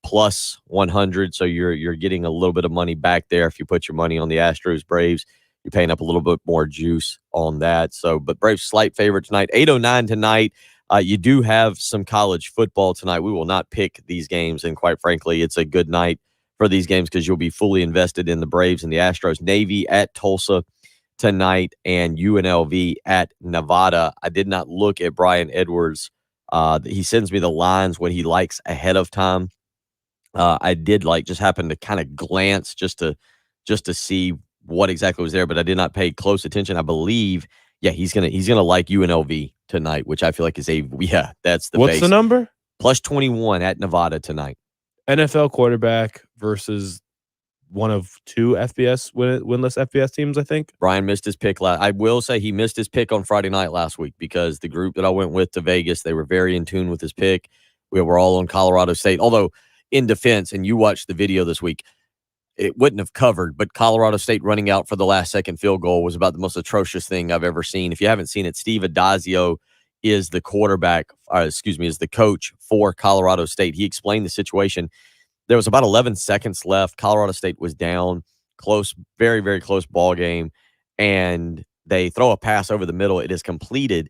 plus 100, so you're getting a little bit of money back there if you put your money on the Astros. Braves, you're paying up a little bit more juice on that. So, but Braves slight favorite tonight, 8:09 tonight. You do have some college football tonight. We will not pick these games, and quite frankly, it's a good night for these games because you'll be fully invested in the Braves and the Astros. Navy at Tulsa tonight and UNLV at Nevada. I did not look at Brian Edwards. He sends me the lines what he likes ahead of time. I did just happen to kind of glance just to see what exactly was there, but I did not pay close attention. I believe, he's gonna like UNLV tonight, which I feel like is that's the What's base. the number? Plus 21 at Nevada tonight. NFL quarterback versus one of two FBS winless FBS teams, I think. Brian missed his pick. I will say he missed his pick on Friday night last week because the group that I went with to Vegas, they were very in tune with his pick. We were all on Colorado State. Although, in defense, and you watched the video this week, it wouldn't have covered, but Colorado State running out for the last second field goal was about the most atrocious thing I've ever seen. If you haven't seen it, Steve Adazio is the is the coach for Colorado State. He explained the situation. There was about 11 seconds left. Colorado State was down, close, very, very close ball game, and they throw a pass over the middle. It is completed.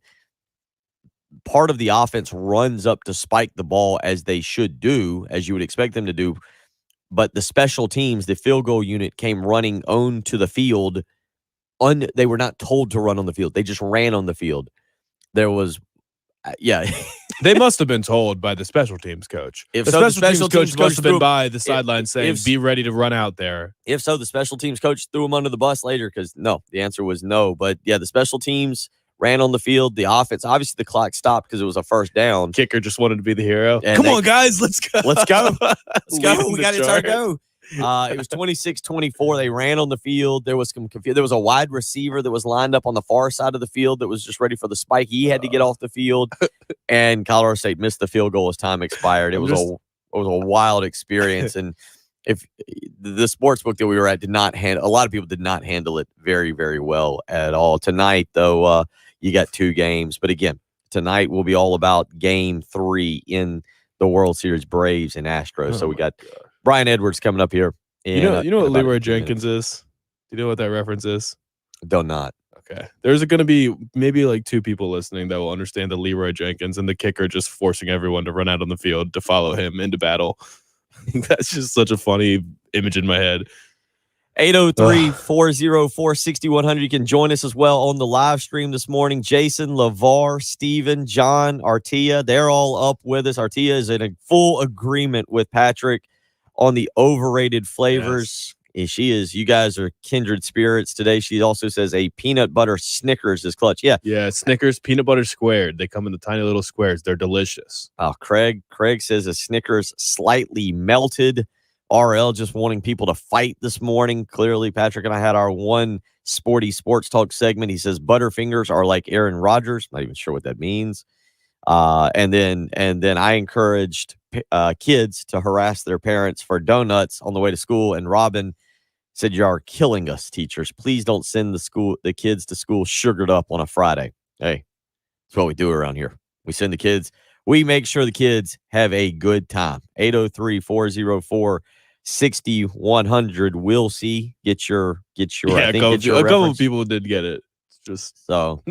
Part of the offense runs up to spike the ball as they should do, as you would expect them to do. But the special teams, the field goal unit, came running onto the field. They were not told to run on the field. They just ran on the field. There was, They must have been told by the special teams coach. If The so, the special teams coach must have been by the sideline saying, if- be ready to run out there. If so, the special teams coach threw him under the bus later because no, the answer was no. But the special teams ran on the field. The offense, obviously, the clock stopped because it was a first down. Kicker just wanted to be the hero. And Come on, guys, let's go. Let's go. Let's go. Leading We the got it. Our charge. go. It was 26-24. They ran on the field. There was some confusion. There was a wide receiver that was lined up on the far side of the field that was just ready for the spike. He had to get off the field, and Colorado State missed the field goal as time expired. It was a wild experience, and if the sports book that we were at did not handle, a lot of people did not handle it very, very well at all. Tonight, though, you got two games, but again, tonight will be all about Game 3 in the World Series, Braves and Astros. So we got Brian Edwards coming up here. You know what about Leroy 15 Jenkins is? Do you know what that reference is? Do not. Okay. There's going to be maybe like two people listening that will understand the Leroy Jenkins and the kicker just forcing everyone to run out on the field to follow him into battle. That's just such a funny image in my head. 803-404-6100. You can join us as well on the live stream this morning. Jason, LeVar, Steven, John, Artia, they're all up with us. Artia is in a full agreement with Patrick on the overrated flavors. Yes. She is. You guys are kindred spirits today. She also says a peanut butter Snickers is clutch. Yeah. Yeah, Snickers peanut butter squared. They come in the tiny little squares. They're delicious. Oh, Craig says a Snickers slightly melted. RL just wanting people to fight this morning. Clearly, Patrick and I had our one sporty sports talk segment. He says Butterfingers are like Aaron Rodgers. Not even sure what that means. And then I encouraged kids to harass their parents for donuts on the way to school. And Robin said, "You are killing us, teachers. Please don't send the kids to school sugared up on a Friday." Hey, that's what we do around here. We send the kids. We make sure the kids have a good time. 803-404-6100. We'll see. Get your. Yeah, a couple of people did get it. It's just so.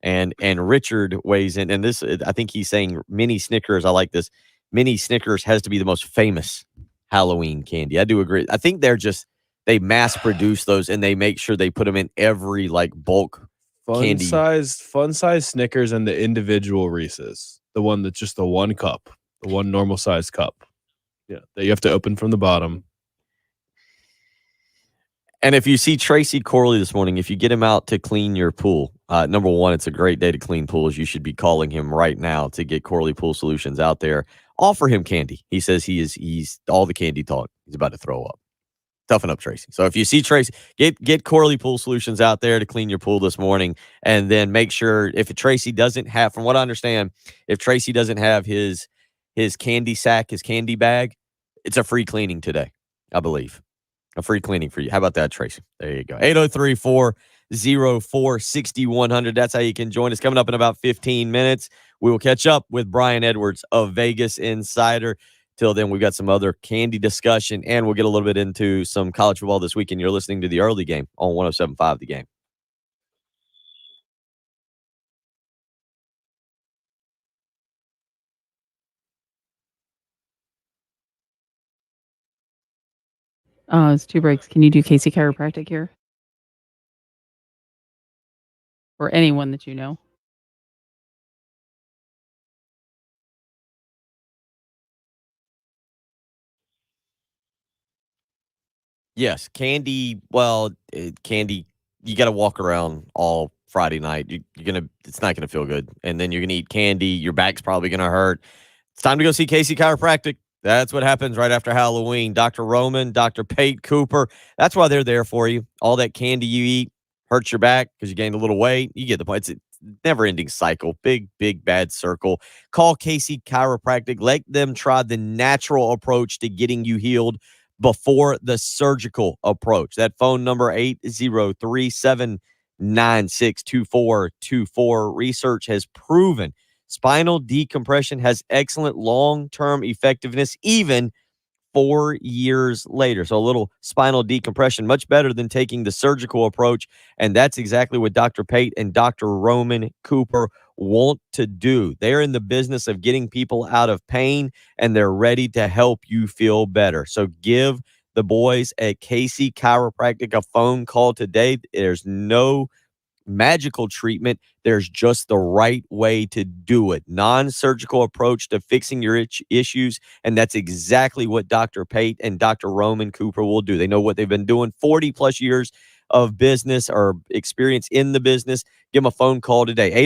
And Richard weighs in, and this, I think he's saying mini Snickers. I like this. Mini Snickers has to be the most famous Halloween candy. I do agree. I think they mass produce those and they make sure they put them in every bulk candy. Fun size Snickers and the individual Reese's. The one that's just the one cup, the one normal size cup. Yeah, that you have to open from the bottom. And if you see Tracy Corley this morning, if you get him out to clean your pool, number one, it's a great day to clean pools. You should be calling him right now to get Corley Pool Solutions out there. Offer him candy. He says he's all the candy talk. He's about to throw up. Toughen up, Tracy. So if you see Tracy, get Corley Pool Solutions out there to clean your pool this morning, and then make sure if Tracy doesn't have, from what I understand, if Tracy doesn't have his candy sack, his candy bag, It's a free cleaning today, I believe. A free cleaning for you. How about that, Tracy? There you go. 803-404-6100. That's how you can join us. Coming up in about 15 minutes, we will catch up with Brian Edwards of Vegas Insider. Till then, we've got some other candy discussion, and we'll get a little bit into some college football this weekend. You're listening to the early game on 107.5 The Game. It's 2 breaks. Can you do Casey Chiropractic here? Or anyone that you know? Yes, candy. Well, candy. You got to walk around all Friday night. It's not gonna feel good, and then you're gonna eat candy. Your back's probably gonna hurt. It's time to go see Casey Chiropractic. That's what happens right after Halloween. Dr. Roman, Dr. Pate Cooper. That's why they're there for you. All that candy you eat hurts your back because you gained a little weight. You get the point. It's a never-ending cycle. Big, big, bad circle. Call Casey Chiropractic. Let them try the natural approach to getting you healed before the surgical approach. That phone number, 803-796-2424. Research has proven spinal decompression has excellent long-term effectiveness, even 4 years later. So a little spinal decompression, much better than taking the surgical approach. And that's exactly what Dr. Pate and Dr. Roman Cooper want to do. They're in the business of getting people out of pain, and they're ready to help you feel better. So give the boys at Casey Chiropractic a phone call today. There's no magical treatment. There's just the right way to do it. Non-surgical approach to fixing your issues. And that's exactly what Dr. Pate and Dr. Roman Cooper will do. They know what they've been doing, 40 plus years of business or experience in the business. Give them a phone call today,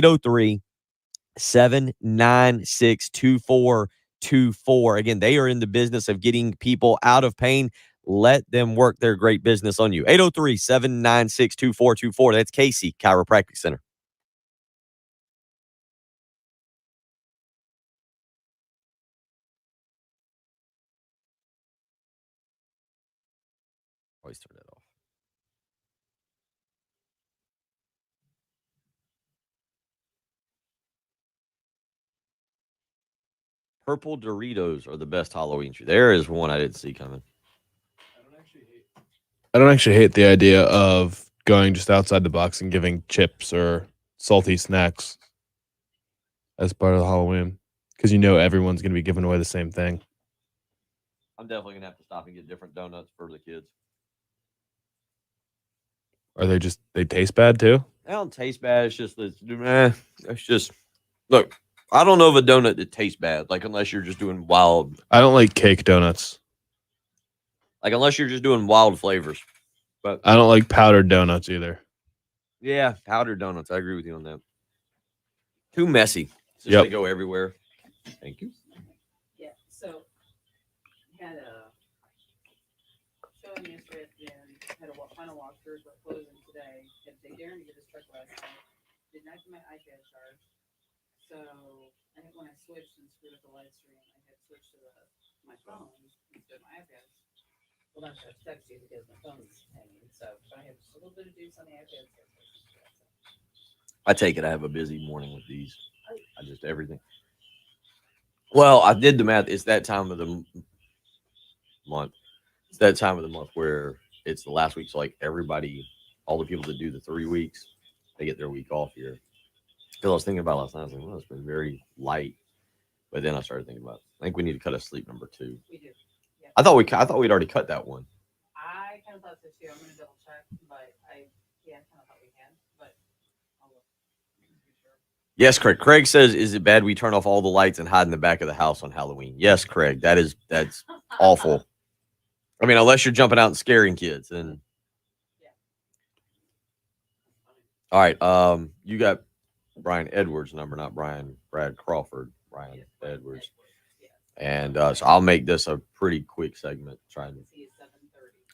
803-796-2424. Again, they are in the business of getting people out of pain. Let them work their great business on you. 803-796-2424. That's Casey Chiropractic Center. Always turn that off. Purple Doritos are the best Halloween treat. There is one I didn't see coming. I don't actually hate the idea of going just outside the box and giving chips or salty snacks as part of Halloween, because you know everyone's going to be giving away the same thing. I'm definitely going to have to stop and get different donuts for the kids. Are they taste bad too? They don't taste bad. It's just, it's just, look, I don't know of a donut that tastes bad, like unless you're just doing wild. I don't like cake donuts. Like unless you're just doing wild flavors. But I don't like powdered donuts either. yeah, powdered donuts. I agree with you on that. Too messy. Just Yep. They go everywhere. Thank you. Yeah, so had a showing yesterday afternoon, had a final walkthrough, but closing today. Had to take Darren to get his truck last night. Did not get my iPad charged. So I think when I switched and screwed up the live stream, I had switched to my phone instead of my iPad. Well, that's what I text you because my phone's hanging. So I have just a little bit of juice on the iPad. I take it I have a busy morning with these. I just everything. Well, I did the math. It's that time of the month. It's that time of the month where it's the last week. So like everybody, all the people that do the 3 weeks, they get their week off here. Because I was thinking about it last night. I was like, well, it's been very light. But then I started thinking about, I think we need to cut a sleep number 2. We do. Yeah. I thought we'd already cut that one. I kind of thought so too. I'm going to double check, but I kind of thought we had, but I'll look. Yes, Craig. Craig says, is it bad we turn off all the lights and hide in the back of the house on Halloween? Yes, Craig. That's awful. I mean, unless you're jumping out and scaring kids. And all right. You got Brian Edwards' number, not Brad Crawford. Brian Edwards. And so I'll make this a pretty quick segment. Trying to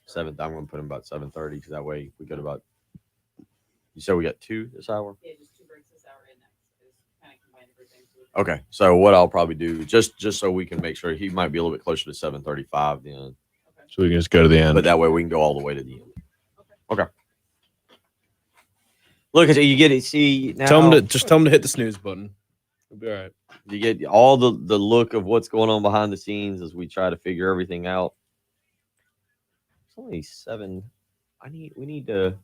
7th. I'm going to put him about 7:30 because that way we got about. You said we got 2 this hour. Yeah, just 2 breaks this hour and next. Just kind of combine everything. So Okay, so what I'll probably do, just so we can make sure he might be a little bit closer to 7:35 then, So we can just go to the end. but that way we can go all the way to the end. Okay. Look at you get it. See now, tell him to hit the snooze button. It'll be all right. you get all the look of what's going on behind the scenes as we try to figure everything out. It's only 7. We need to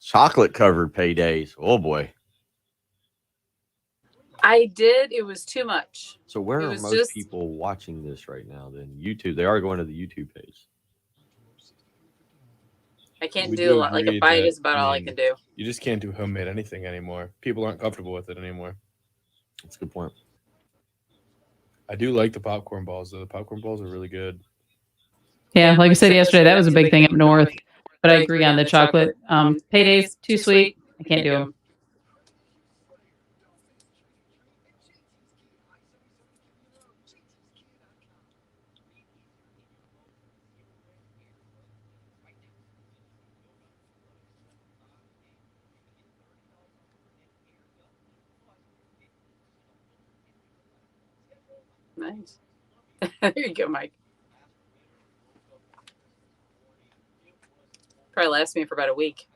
chocolate covered paydays. Oh boy. I did. It was too much. So where It are was most just- people watching this right now? Then YouTube. They are going to the YouTube page. I can't We do do a lot. Like agree a bite that, is about all I mean, can do. You just can't do homemade anything anymore. People aren't comfortable with it anymore. That's a good point. I do like the popcorn balls though. The popcorn balls are really good. Yeah, like I said yesterday, that was a big thing up north. But I agree on the chocolate. Paydays, too sweet. I can't do them. Nice. There you go, Mike. Probably lasts me for about a week.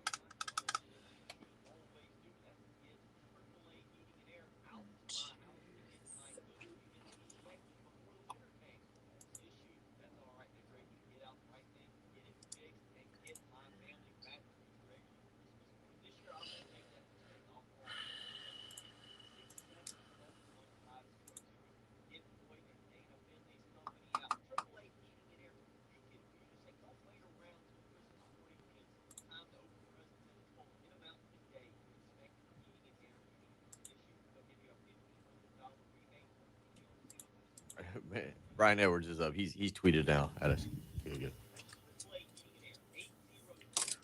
Man, Brian Edwards is up. He's tweeted now at us. Good.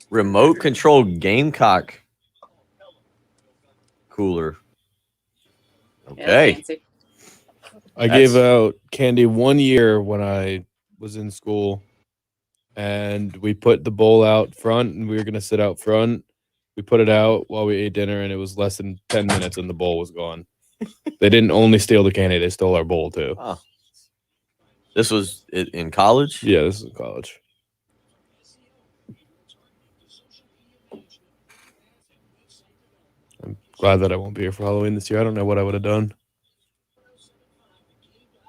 Remote control Gamecock cooler. Yeah, Okay. fancy. I gave out candy 1 year when I was in school, and we put the bowl out front, and we were gonna sit out front. We put it out while we ate dinner, and it was less than 10 minutes, and the bowl was gone. They didn't only steal the candy; they stole our bowl too. Oh. This was in college? Yeah, this is in college. I'm glad that I won't be here for Halloween this year. I don't know what I would have done.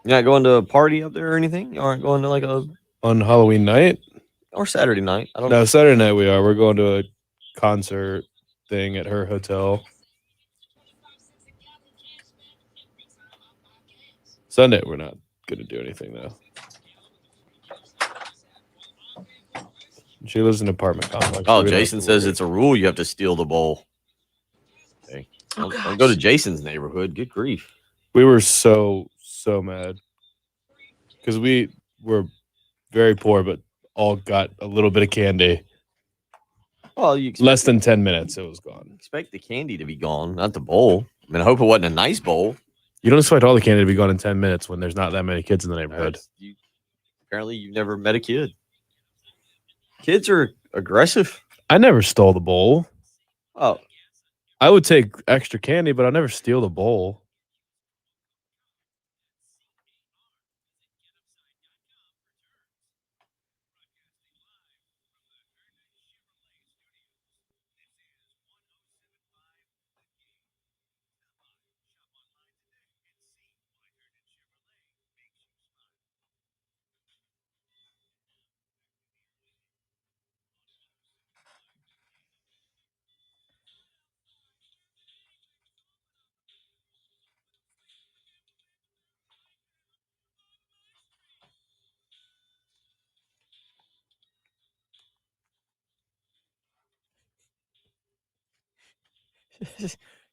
You're not going to a party up there or anything? You aren't going to like a On Halloween night? or Saturday night? I don't No, know. Saturday night we are. We're going to a concert thing at her hotel. Sunday we're not gonna do anything though. She lives in an apartment complex. so Oh, we don't have Jason to says worry. it's a rule you have to steal the bowl. Okay. Oh, Don't go to gosh. Jason's neighborhood. Good grief. We were so mad because we were very poor, but all got a little bit of candy. Well, you Less than 10 minutes, it was gone. expect the candy to be gone, not the bowl. I mean, I hope it wasn't a nice bowl. You don't expect all the candy to be gone in 10 minutes when there's not that many kids in the neighborhood. Apparently, you've never met a kid. Kids are aggressive. I never stole the bowl. Oh, I would take extra candy, but I never steal the bowl.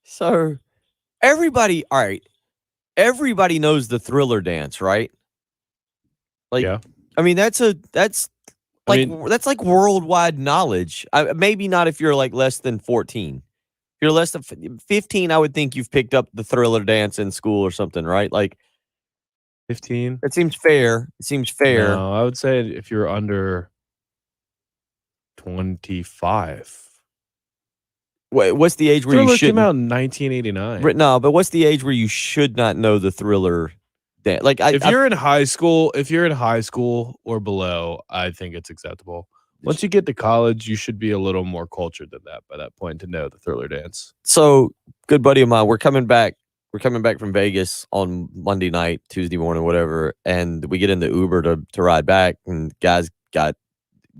so everybody, all right. Everybody knows the Thriller dance, right? Like, Yeah. I mean, that's I like mean- that's like worldwide knowledge. Maybe not if you're like less than 14. If you're less than 15, I would think you've picked up the Thriller dance in school or something, right? Like 15? it seems fair. It seems fair. No, I would say if you're under 25. What's the age where Thriller you should came out in 1989. No, but what's the age where you should not know the Thriller dance? Like If you're in high school or below, I think it's acceptable. Once you get to college, you should be a little more cultured than that by that point to know the Thriller dance. So, good buddy of mine, we're coming back from Vegas on Monday night, Tuesday morning, whatever, and we get in the Uber to ride back, and guys got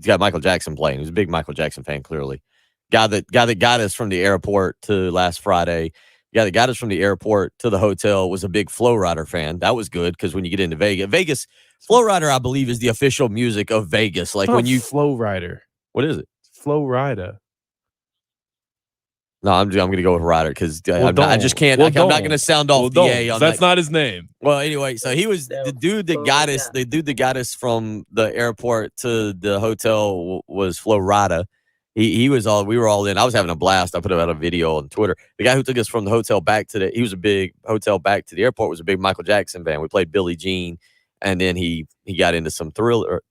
Michael Jackson playing. He was a big Michael Jackson fan, clearly. Guy that got us from the airport to last Friday. Guy that got us from the airport to the hotel was a big Flow Rider fan. That was good because when you get into Vegas, Flow Rider, I believe, is the official music of Vegas. Like when you Flow Rider, what is it? Flow Rider. No, I'm going to go with Ryder because Well, I just can't. Well, I'm not going to sound off the A on That's that. not his name. Well, anyway, so he was the dude that got us. The dude that got us from the airport to the hotel was Flo Rida. He was all. We were all in. I was having a blast. I put out a video on Twitter. The guy who took us from the hotel back to he was a big hotel back to the airport. Was a big Michael Jackson fan. We played Billie Jean, and then he got into some Thriller.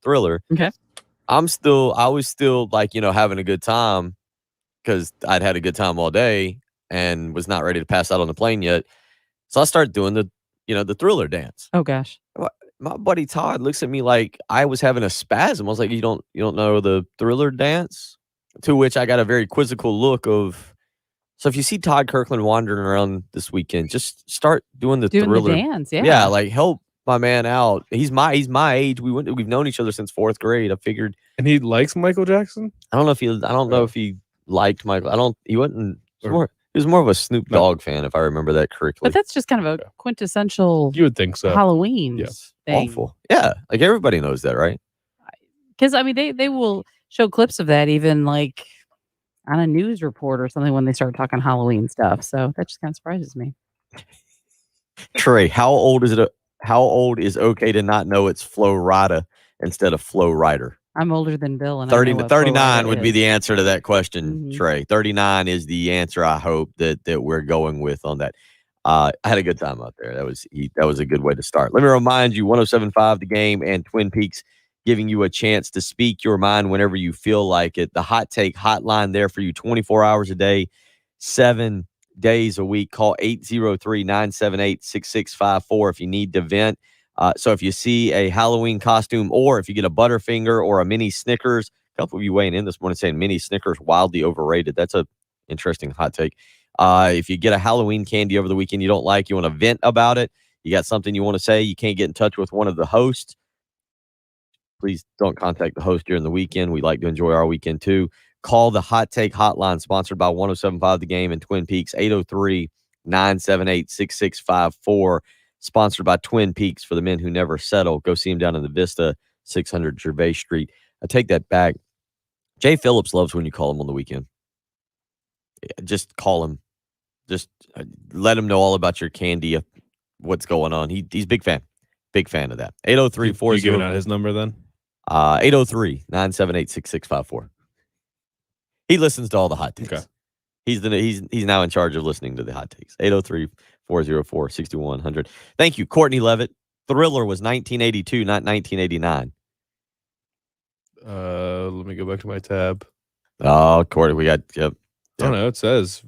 Okay. I was still like having a good time because I'd had a good time all day and was not ready to pass out on the plane yet. So I started doing the Thriller dance. Oh gosh. My buddy Todd looks at me like I was having a spasm. I was like, you don't know the Thriller dance? To which I got a very quizzical look of. So if you see Todd Kirkland wandering around this weekend, just start doing the Thriller dance. Yeah. Yeah, like help my man out. He's my age. We've known each other since 4th grade. I figured. And he likes Michael Jackson. I don't know if he liked Michael. He wasn't. He was more of a Snoop Dogg fan, if I remember that correctly. But that's just kind of a quintessential You would think so. Halloween thing. Awful. Yeah, like everybody knows that, right? Because I mean, they will show clips of that even like on a news report or something when they start talking Halloween stuff. So that just kind of surprises me. Trey, how old is it? How old is okay to not know it's Flo Rida instead of Flow Rider? I'm older than Bill, and 30 I know to what Flo 39 Rida would be is. the answer to that question, Mhm. Trey. 39 is the answer. I hope that we're going with on that. I had a good time out there. That was a good way to start. Let me remind you, 107.5 The Game and Twin Peaks giving you a chance to speak your mind whenever you feel like it. The Hot Take hotline there for you 24 hours a day, 7 days a week. Call 803-978-6654 if you need to vent. So if you see a Halloween costume or if you get a Butterfinger or a mini Snickers, a couple of you weighing in this morning saying mini Snickers wildly overrated. That's a interesting hot take. If you get a Halloween candy over the weekend you don't like, you want to vent about it, you got something you want to say, you can't get in touch with one of the hosts, please don't contact the host during the weekend. We like to enjoy our weekend too. Call the Hot Take hotline sponsored by 107.5 The Game in Twin Peaks, 803-978-6654. Sponsored by Twin Peaks for the men who never settle. Go see him down in the Vista, 600 Gervais Street. I take that back. Jay Phillips loves when you call him on the weekend. Just call him. Just let him know all about your candy, what's going on. He's big fan. Big fan of that. 803-4. You giving out his number then? 803-978-6654. He listens to all the hot takes. Okay. He's now in charge of listening to the hot takes. 803-404-6100. Thank you, Courtney Levitt. Thriller was 1982, not 1989. Let me go back to my tab. Oh, Courtney, we got yep. I don't know. It says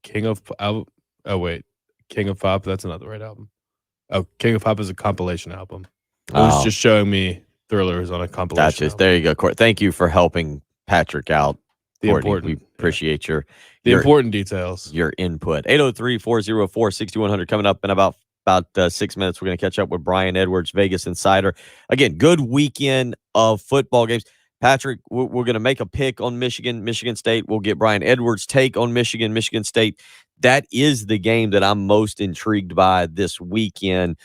King of Pop. Oh wait, King of Pop. That's not the right album. Oh, King of Pop is a compilation album. It was just showing me Thriller is on a compilation. That's just there you go, Courtney. Thank you for helping Patrick out. The Courtney. important, We appreciate your important details. Your input. 803-404-6100 coming up in about 6 minutes. We're going to catch up with Brian Edwards, Vegas Insider. Again, good weekend of football games. Patrick, we're going to make a pick on Michigan State. We'll get Brian Edwards' take on Michigan State. That is the game that I'm most intrigued by this weekend.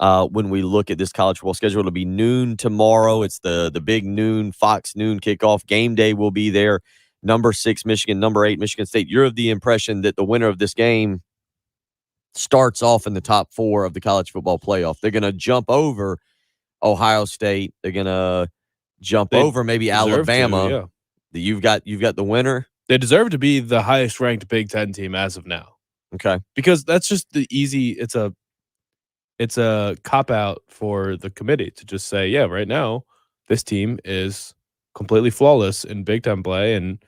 When we look at this college football schedule, it'll be noon tomorrow. It's the big noon, Fox noon kickoff. Game day will be there. Number 6, Michigan. Number 8, Michigan State. You're of the impression that the winner of this game starts off in the top 4 of the college football playoff. They're going to jump over Ohio State. They're going to jump over maybe Alabama. You've got the winner. They deserve to be the highest ranked Big Ten team as of now. Okay, because that's just the easy. It's a cop out for the committee to just say, yeah, right now this team is completely flawless in Big Ten play, and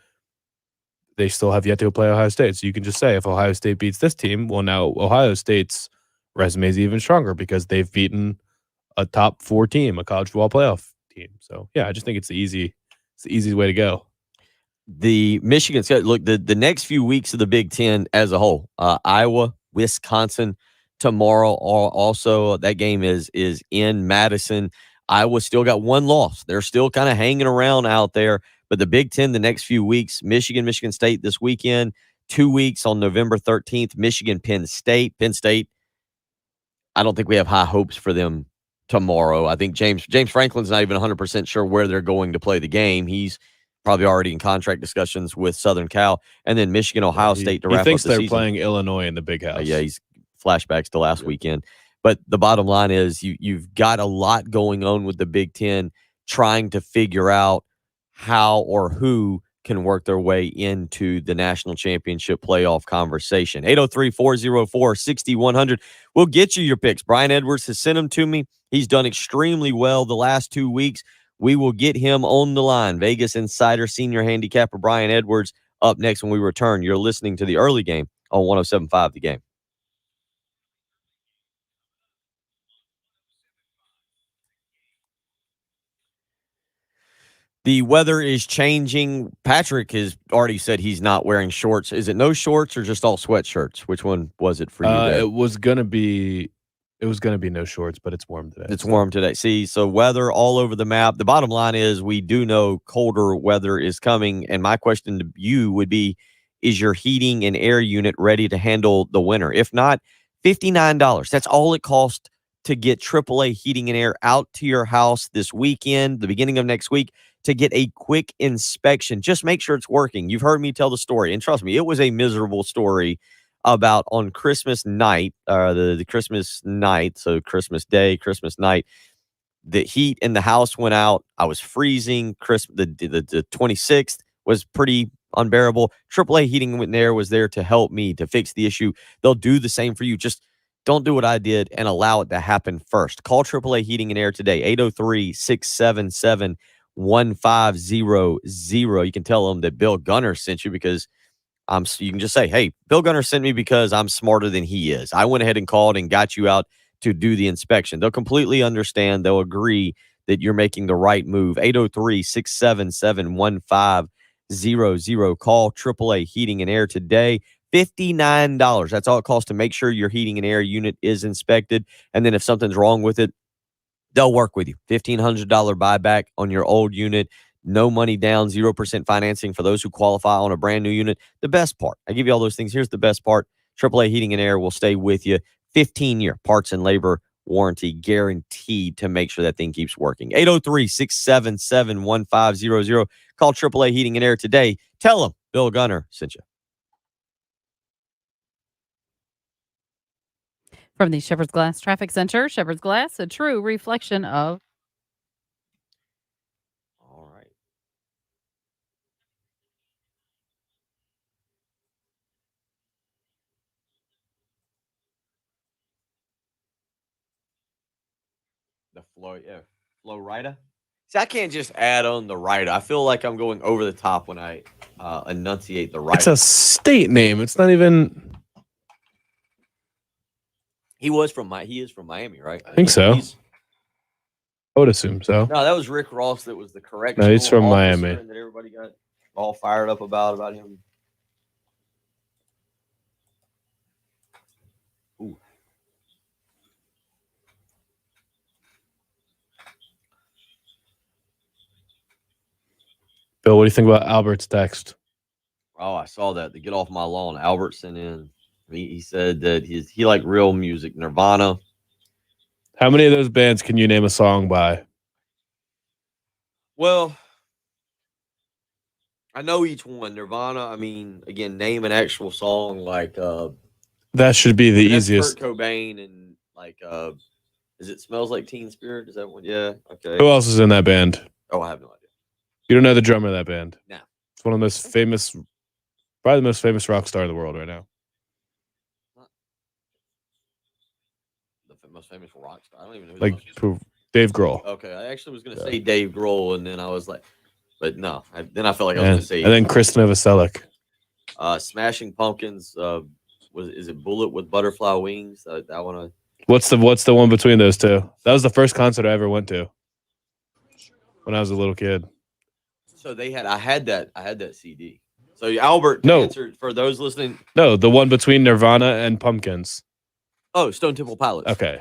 they still have yet to play Ohio State. So you can just say if Ohio State beats this team, well, now Ohio State's resume is even stronger because they've beaten a top 4 team, a college football playoff team. So yeah, I just think it's the easy way to go. The Michigan schedule, look, the next few weeks of the Big Ten as a whole, Iowa, Wisconsin tomorrow. Also, that game is in Madison. Iowa still got 1 loss. They're still kind of hanging around out there. But the Big Ten, the next few weeks, Michigan State this weekend, 2 weeks on November 13th, Michigan, Penn State. Penn State, I don't think we have high hopes for them tomorrow. I think James Franklin's not even 100% sure where they're going to play the game. He's probably already in contract discussions with Southern Cal. And then Michigan, Ohio State to wrap up the season. He thinks they're season. playing Illinois in the Big House. Yeah, he's flashbacks to last weekend. But the bottom line is you've got a lot going on with the Big Ten trying to figure out how or who can work their way into the national championship playoff conversation. 803-404-6100. We'll get you your picks. Brian Edwards has sent them to me. He's done extremely well the last 2 weeks. We will get him on the line. Vegas Insider senior handicapper Brian Edwards up next when we return. You're listening to the early game on 107.5 The Game. The weather is changing. Patrick has already said he's not wearing shorts. Is it no shorts or just all sweatshirts? Which one was it for you? It was gonna be no shorts, but it's warm today. It's warm today. See, so weather all over the map. The bottom line is we do know colder weather is coming. And my question to you would be, is your heating and air unit ready to handle the winter? If not, $59. That's all it costs to get AAA heating and air out to your house this weekend, the beginning of next week, to get a quick inspection. Just make sure it's working. You've heard me tell the story, and trust me, it was a miserable story about on Christmas night, the Christmas night, so Christmas Day, Christmas night, the heat in the house went out. I was freezing. The 26th was pretty unbearable. AAA Heating and Air was there to help me to fix the issue. They'll do the same for you. Just don't do what I did and allow it to happen first. Call AAA Heating and Air today, 803-677-1500. You can tell them that Bill Gunner sent you because you can just say, hey, Bill Gunner sent me because I'm smarter than he is. I went ahead and called and got you out to do the inspection. They'll completely understand. They'll agree that you're making the right move. 803-677-1500. Call AAA Heating and Air today. $59. That's all it costs to make sure your heating and air unit is inspected. And then if something's wrong with it, they'll work with you. $1,500 buyback on your old unit. No money down, 0% financing for those who qualify on a brand new unit. The best part, I give you all those things. Here's the best part. AAA Heating and Air will stay with you. 15-year parts and labor warranty guaranteed to make sure that thing keeps working. 803-677-1500. Call AAA Heating and Air today. Tell them Bill Gunner sent you. From the Shepherd's Glass Traffic Center, Shepherd's Glass, a true reflection of. All right. The Flow Rida. See, I can't just add on the Rida. I feel like I'm going over the top when I enunciate the Rida. It's a state name. It's not even. He is from Miami, right? I think so. I would assume so. No, that was Rick Ross that was the correct. No, he's from Miami. That everybody got all fired up about him. Ooh. Bill, what do you think about Albert's text? Oh, I saw that. The Get Off My Lawn. Albert sent in. He said that he liked real music, Nirvana. How many of those bands can you name a song by? Well, I know each one. Nirvana, I mean, again, name an actual song like that should be the easiest. Kurt Cobain and like is it Smells Like Teen Spirit? Is that one? Yeah. Okay. Who else is in that band? Oh, I have no idea. You don't know the drummer of that band? No. It's one of the most famous, probably the most famous rock star in the world right now. The most famous rock star. I don't even know who like Dave Grohl. Okay, I actually was going to say Dave Grohl, and then I was like, but no. Then I felt like I was going to say. And then Chris Novoselic. Smashing Pumpkins. Is it Bullet with Butterfly Wings? That one. What's the one between those two? That was the first concert I ever went to when I was a little kid. So I had that CD. So Albert, to No. answer for those listening. No, the one between Nirvana and Pumpkins. Oh, Stone Temple Pilots. Okay.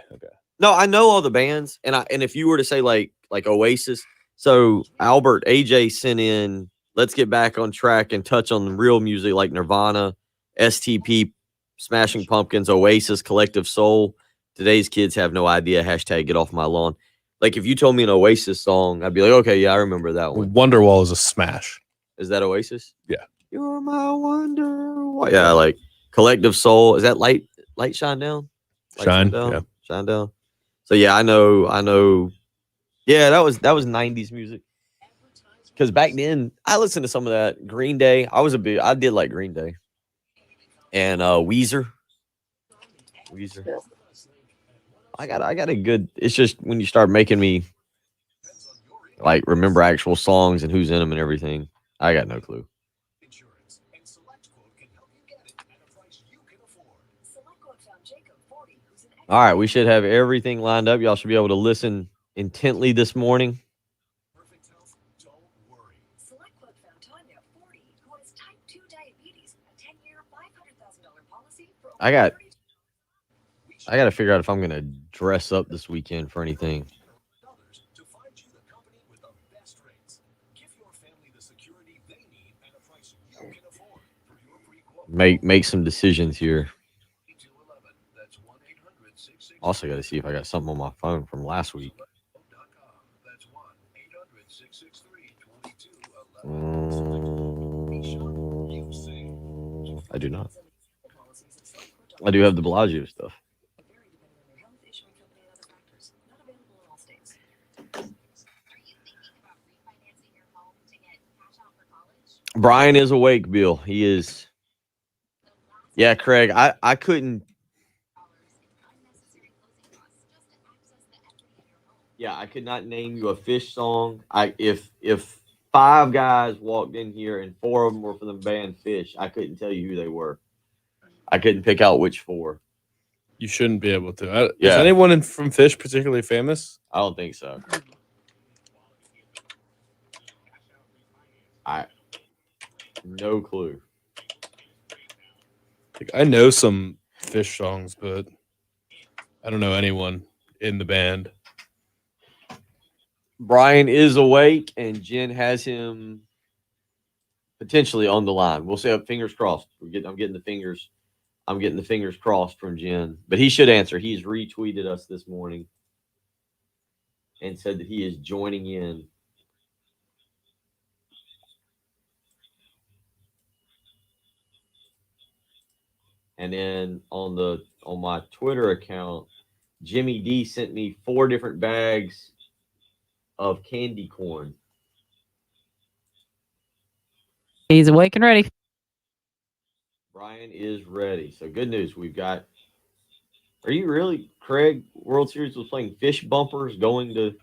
No, I know all the bands, and if you were to say like Oasis, so Albert AJ sent in. Let's get back on track and touch on the real music like Nirvana, STP, Smashing Pumpkins, Oasis, Collective Soul. Today's kids have no idea. Hashtag get off my lawn. Like if you told me an Oasis song, I'd be like, okay, yeah, I remember that one. Wonderwall is a smash. Is that Oasis? Yeah. You're my Wonderwall. Yeah, like Collective Soul. Is that Light Shine Down? Light Shine, Down? yeah. Shine Down. So yeah, I know. Yeah, that was 90s music. Because back then, I listened to some of that. Green Day. I did like Green Day. And Weezer. I got a good. It's just when you start making me like remember actual songs and who's in them and everything. I got no clue. All right, we should have everything lined up. Y'all should be able to listen intently this morning. I got to figure out if I'm gonna dress up this weekend for anything. Make some decisions here. Also got to see if I got something on my phone from last week. I do not. I do have the Bellagio stuff. Brian is awake, Bill. He is. Yeah, Craig, I couldn't. Yeah, I could not name you a Fish song. If 5 guys walked in here and 4 of them were from the band Fish, I couldn't tell you who they were. I couldn't pick out which 4. You shouldn't be able to. Yeah. Is anyone from Fish particularly famous? I don't think so. No clue. Like, I know some Fish songs, but I don't know anyone in the band. Brian is awake, and Jen has him potentially on the line. We'll see. Fingers crossed. I'm getting the fingers crossed from Jen, but he should answer. He's retweeted us this morning and said that he is joining in. And then on my Twitter account, Jimmy D sent me 4 different bags of candy corn. He's awake and ready. Brian is ready. So good news. We've got. Are you really, Craig? World Series was playing Fish bumpers going to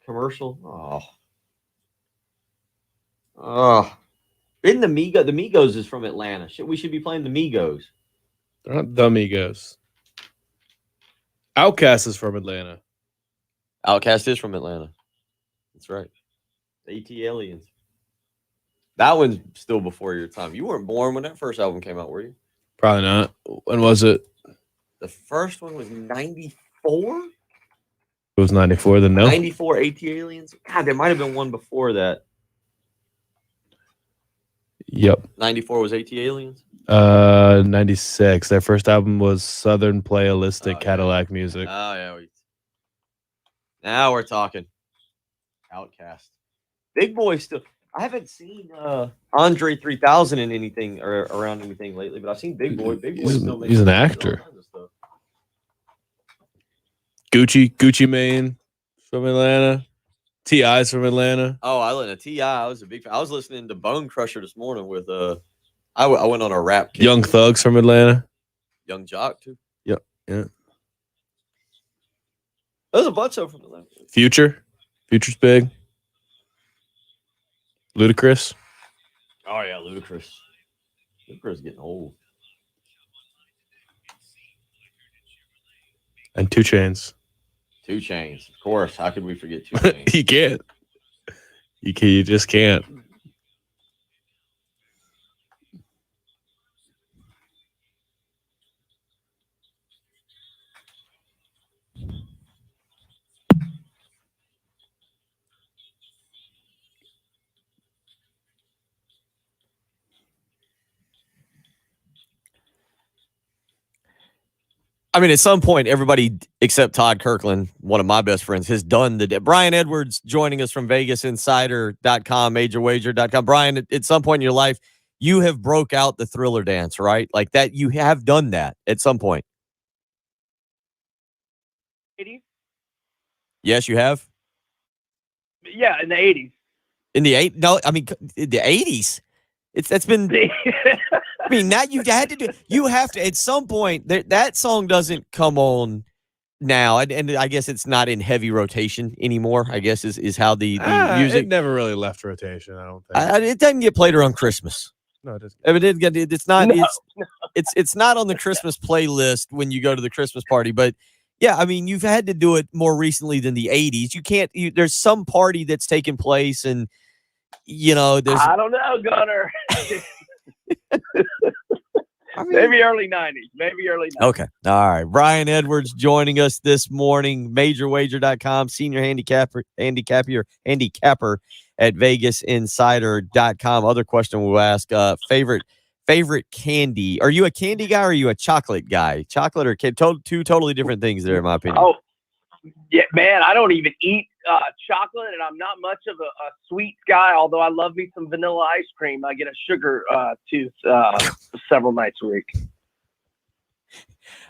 commercial. Oh. Isn't the Migos is from Atlanta? We should be playing the Migos. They're not the Migos. Outkast is from Atlanta. Outkast is from Atlanta. That's right. The AT Aliens. That one's still before your time. You weren't born when that first album came out, were you? Probably not. When was it? The first one was 94? It was 94, then no. 94 AT Aliens? God, there might have been one before that. Yep. 94 was AT Aliens? 96. Their first album was Southern Playalistic Cadillac Music. Oh, yeah. Now we're talking. Outkast. Big Boy still. I haven't seen Andre 3000 in anything or around anything lately, but I've seen Big Boy. Big Boy still makes he's an all actor. kinds of stuff. Gucci Mane from Atlanta. T.I.'s from Atlanta. Oh, I listened to T.I. I was a big fan. I was listening to Bone Crusher this morning with I went on a rap kick. Young Thugs from Atlanta. Young Jock too. Yep. Yeah. There's a bunch of them from Atlanta. Future's big. Ludacris. Oh yeah, Ludacris. Liquor's getting old. And 2 Chainz. 2 Chainz, of course. How could we forget 2 Chainz? You can't. You just can't. I mean, at some point, everybody except Todd Kirkland, one of my best friends, has done the. Brian Edwards joining us from VegasInsider.com, MajorWager.com. Brian, at some point in your life, you have broke out the Thriller dance, right? Like that, you have done that at some point. 80s? Yes, you have. Yeah, in the 80s. In the no, I mean in the 80s. That's been. I mean, now you had to do. You have to at some point. That song doesn't come on now, and I guess it's not in heavy rotation anymore. I guess is how the music. It never really left rotation. I don't think. It doesn't get played around Christmas. No, it doesn't. I mean, it's not. No, It's not on the Christmas playlist when you go to the Christmas party. But yeah, I mean, you've had to do it more recently than the 80s. You can't. There's some party that's taken place, and there's. I don't know, Gunner. I mean, Maybe early 90s. Maybe early 90s. Okay. All right. Brian Edwards joining us this morning. MajorWager.com, senior handicapper at VegasInsider.com. Other question we'll ask, favorite candy. Are you a candy guy or are you a chocolate guy? Chocolate or candy? Two totally different things there, in my opinion. Oh, yeah, man, I don't even eat chocolate, and I'm not much of a sweet guy, although I love me some vanilla ice cream. I get a sugar tooth several nights a week.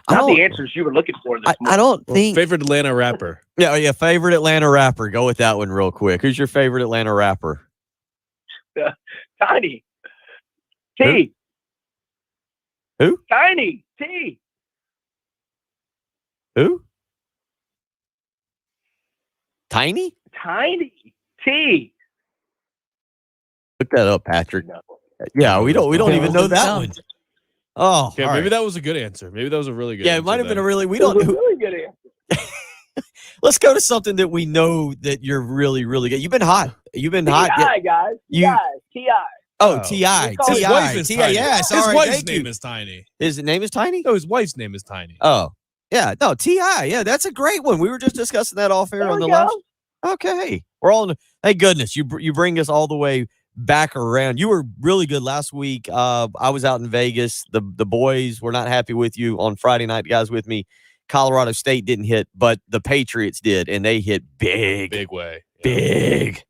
Not the answers you were looking for this morning. I don't think. Favorite Atlanta rapper. Yeah, favorite Atlanta rapper. Go with that one real quick. Who's your favorite Atlanta rapper? Tiny. T. Who? Tiny. T. Who? Tiny? Tiny. T. Look that up, Patrick. No. Yeah, we don't even know that one. Oh, Okay, maybe that was a good answer. Maybe that was a really good yeah, answer. it might have been then. a really. We It was don't. a really good answer. Let's go to something that we know that you're really, really good. You've been hot. You've been hot. T.I., guys. T.I. Oh, Oh. T.I. We call His wife is T.I. Tiny. Yes, His all right, wife's thank name you. is Tiny. His name is Tiny? No, his wife's name is Tiny. Oh, yeah. No, T.I. Yeah, that's a great one. We were just discussing that off air There on we the go. last. Okay. We're all. Thank goodness. You bring us all the way back around. You were really good last week. I was out in Vegas. The boys were not happy with you on Friday night. Guys with me. Colorado State didn't hit, but the Patriots did, and they hit big. Big way. Yeah. Big.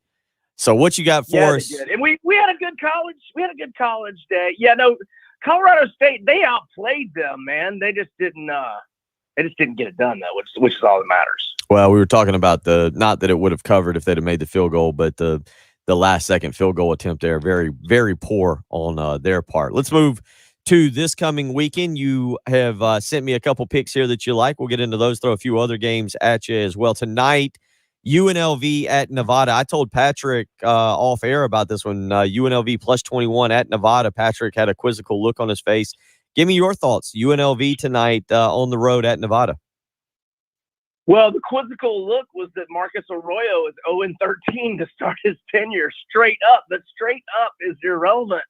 So what you got for us? They did. And we had a good college. We had a good college day. Yeah, no, Colorado State, they outplayed them, man. They just didn't get it done though, which is all that matters. Well, we were talking about not that it would have covered if they'd have made the field goal, but the last second field goal attempt there, very, very poor on their part. Let's move to this coming weekend. You have sent me a couple picks here that you like. We'll get into those, throw a few other games at you as well. Tonight, UNLV at Nevada. I told Patrick off air about this one. UNLV plus 21 at Nevada. Patrick had a quizzical look on his face. Give me your thoughts. UNLV tonight on the road at Nevada. Well, the quizzical look was that Marcus Arroyo is 0-13 to start his tenure straight up. But straight up is irrelevant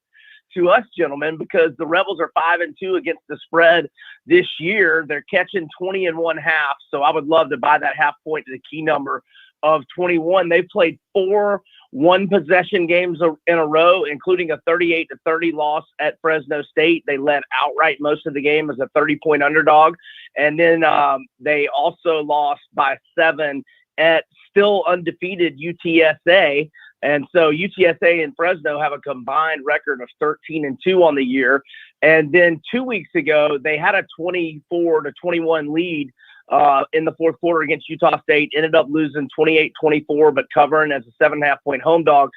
to us, gentlemen, because the Rebels are 5-2 against the spread this year. They're catching 20 1/2. So I would love to buy that half point to the key number of 21. They've played 4 one-possession games in a row, including a 38-30 loss at Fresno State. They led outright most of the game as a 30-point underdog. And then they also lost by 7 at still undefeated UTSA. And so UTSA and Fresno have a combined record of 13-2 on the year. And then 2 weeks ago, they had a 24-21 lead in the fourth quarter against Utah State, ended up losing 28-24, but covering as a 7.5-point home dog.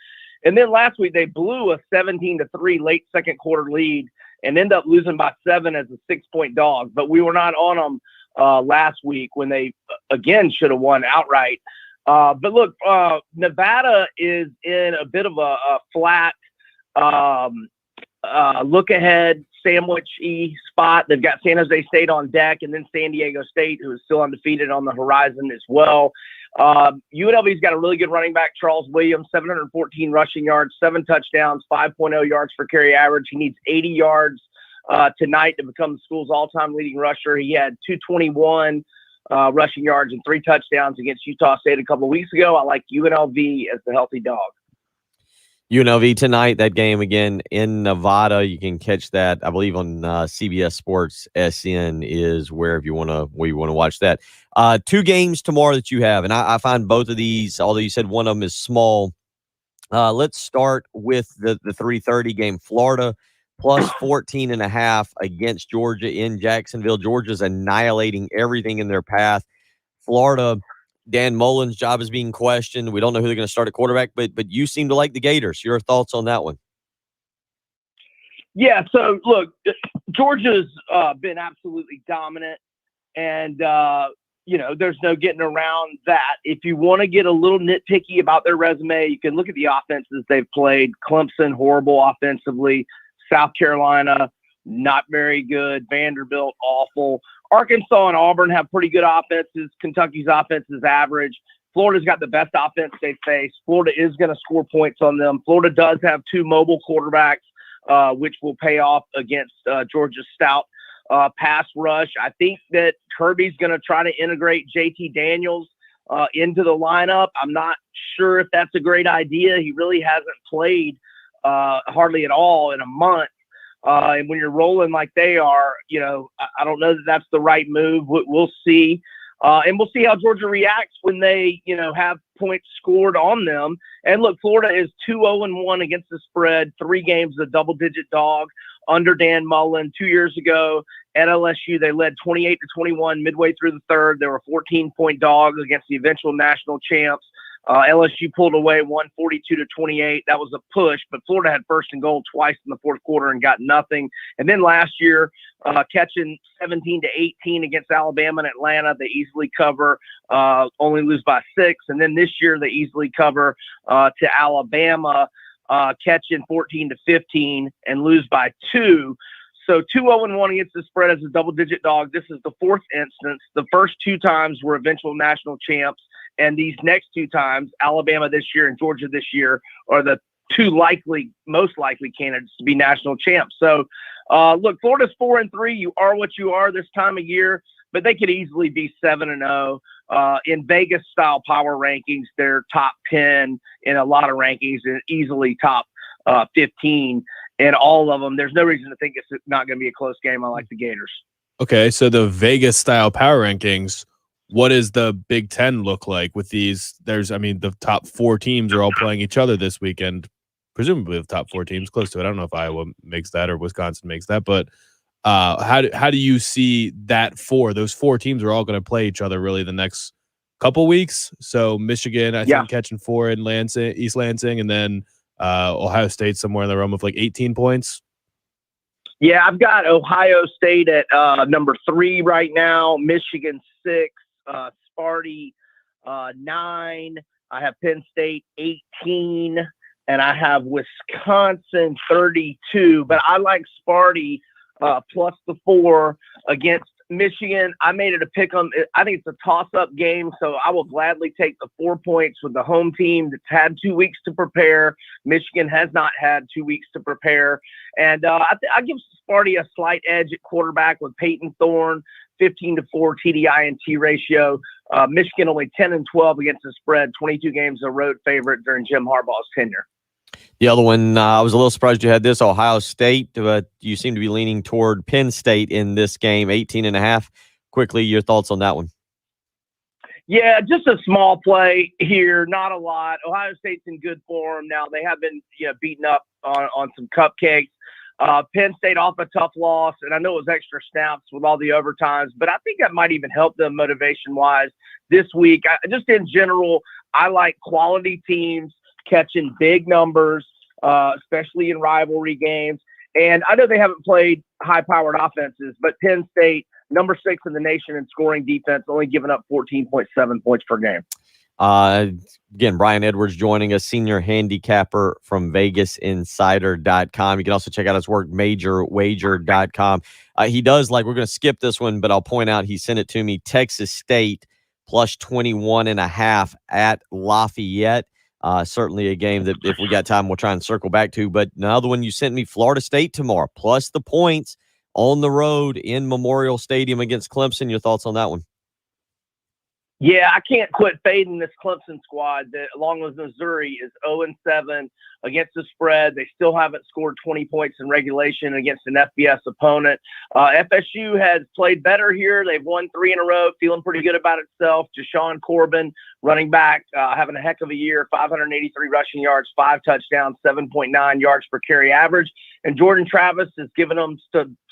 And then last week, they blew a 17-3 late second quarter lead and ended up losing by 7 as a 6-point dog. But we were not on them last week when they, again, should have won outright. But look, Nevada is in a bit of a flat look ahead sandwich-y spot. They've got San Jose State on deck, and then San Diego State, who is still undefeated, on the horizon as well. UNLV's got a really good running back, Charles Williams, 714 rushing yards, 7 touchdowns, 5.0 yards per carry average. He needs 80 yards tonight to become the school's all-time leading rusher. He had 221 rushing yards and 3 touchdowns against Utah State a couple of weeks ago. I like UNLV as the healthy dog. UNLV tonight, that game again in Nevada. You can catch that, I believe, on CBS Sports. SN is where you want to watch that. 2 games tomorrow that you have, and I find both of these, although you said one of them is small. Let's start with the 3:30 game. Florida plus 14.5 against Georgia in Jacksonville. Georgia's annihilating everything in their path. Florida, Dan Mullen's job is being questioned. We don't know who they're going to start at quarterback, but you seem to like the Gators. Your thoughts on that one? Yeah, so look, Georgia's been absolutely dominant, and there's no getting around that. If you want to get a little nitpicky about their resume, you can look at the offenses they've played. Clemson, horrible offensively. South Carolina, not very good. Vanderbilt, awful. Arkansas and Auburn have pretty good offenses. Kentucky's offense is average. Florida's got the best offense they face. Florida is going to score points on them. Florida does have 2 mobile quarterbacks, which will pay off against Georgia's stout pass rush. I think that Kirby's going to try to integrate JT Daniels into the lineup. I'm not sure if that's a great idea. He really hasn't played hardly at all in a month. And when you're rolling like they are, I don't know that that's the right move. We'll see. And we'll see how Georgia reacts when they, have points scored on them. And look, Florida is 2-0-1 against the spread, 3 games a double-digit dog under Dan Mullen. 2 years ago at LSU, they led 28-21 midway through the third. They were 14-point dogs against the eventual national champs. LSU pulled away 142-28. That was a push, but Florida had first and goal twice in the fourth quarter and got nothing. And then last year, catching 17-18 against Alabama and Atlanta, they easily cover, only lose by 6. And then this year, they easily cover to Alabama, catching 14-15 and lose by 2. So 2-0-1 against the spread as a double-digit dog. This is the 4th instance. The first 2 times were eventual national champs. And these next 2 times, Alabama this year and Georgia this year, are the 2 most likely candidates to be national champs. So, look, Florida's 4-3. You are what you are this time of year, but they could easily be 7-0. In Vegas-style power rankings, they're top 10 in a lot of rankings and easily top 15 in all of them. There's no reason to think it's not going to be a close game. I like the Gators. Okay, so the Vegas-style power rankings, what does the Big Ten look like with these? The top 4 teams are all playing each other this weekend. Presumably the top 4 teams, close to it. I don't know if Iowa makes that or Wisconsin makes that, but how do you see that those 4 teams are all going to play each other really the next couple weeks? So Michigan, I think, catching 4 in East Lansing, and then Ohio State somewhere in the realm of like 18 points. Yeah, I've got Ohio State at number 3 right now, Michigan 6. Sparty 9. I have Penn State 18, and I have Wisconsin 32. But I like Sparty plus the 4 against Michigan. I made it a pick 'em. I think it's a toss-up game, so I will gladly take the 4 points with the home team that's had 2 weeks to prepare. Michigan has not had 2 weeks to prepare, and I give Sparty a slight edge at quarterback with Peyton Thorne. 15-4 TDI&T ratio. Michigan only 10-12 against the spread. 22 games a road favorite during Jim Harbaugh's tenure. The other one, I was a little surprised you had this, Ohio State, but you seem to be leaning toward Penn State in this game, 18.5. Quickly, your thoughts on that one? Yeah, just a small play here, not a lot. Ohio State's in good form now. They have been beaten up on some cupcakes. Penn State off a tough loss, and I know it was extra snaps with all the overtimes, but I think that might even help them motivation-wise this week. Just in general, I like quality teams catching big numbers, especially in rivalry games. And I know they haven't played high-powered offenses, but Penn State, number 6 in the nation in scoring defense, only giving up 14.7 points per game. Again, Brian Edwards joining us, senior handicapper from VegasInsider.com. You can also check out his work, MajorWager.com. He does, like, we're going to skip this one, but I'll point out he sent it to me, Texas State plus 21.5 at Lafayette. Certainly a game that if we got time, we'll try and circle back to. But another one you sent me, Florida State tomorrow, plus the points on the road in Memorial Stadium against Clemson. Your thoughts on that one? Yeah, I can't quit fading this Clemson squad that, along with Missouri, is 0-7 against the spread. They still haven't scored 20 points in regulation against an FBS opponent. FSU has played better here. They've won 3 in a row, feeling pretty good about itself. Jashawn Corbin, running back, having a heck of a year, 583 rushing yards, 5 touchdowns, 7.9 yards per carry average. And Jordan Travis has given them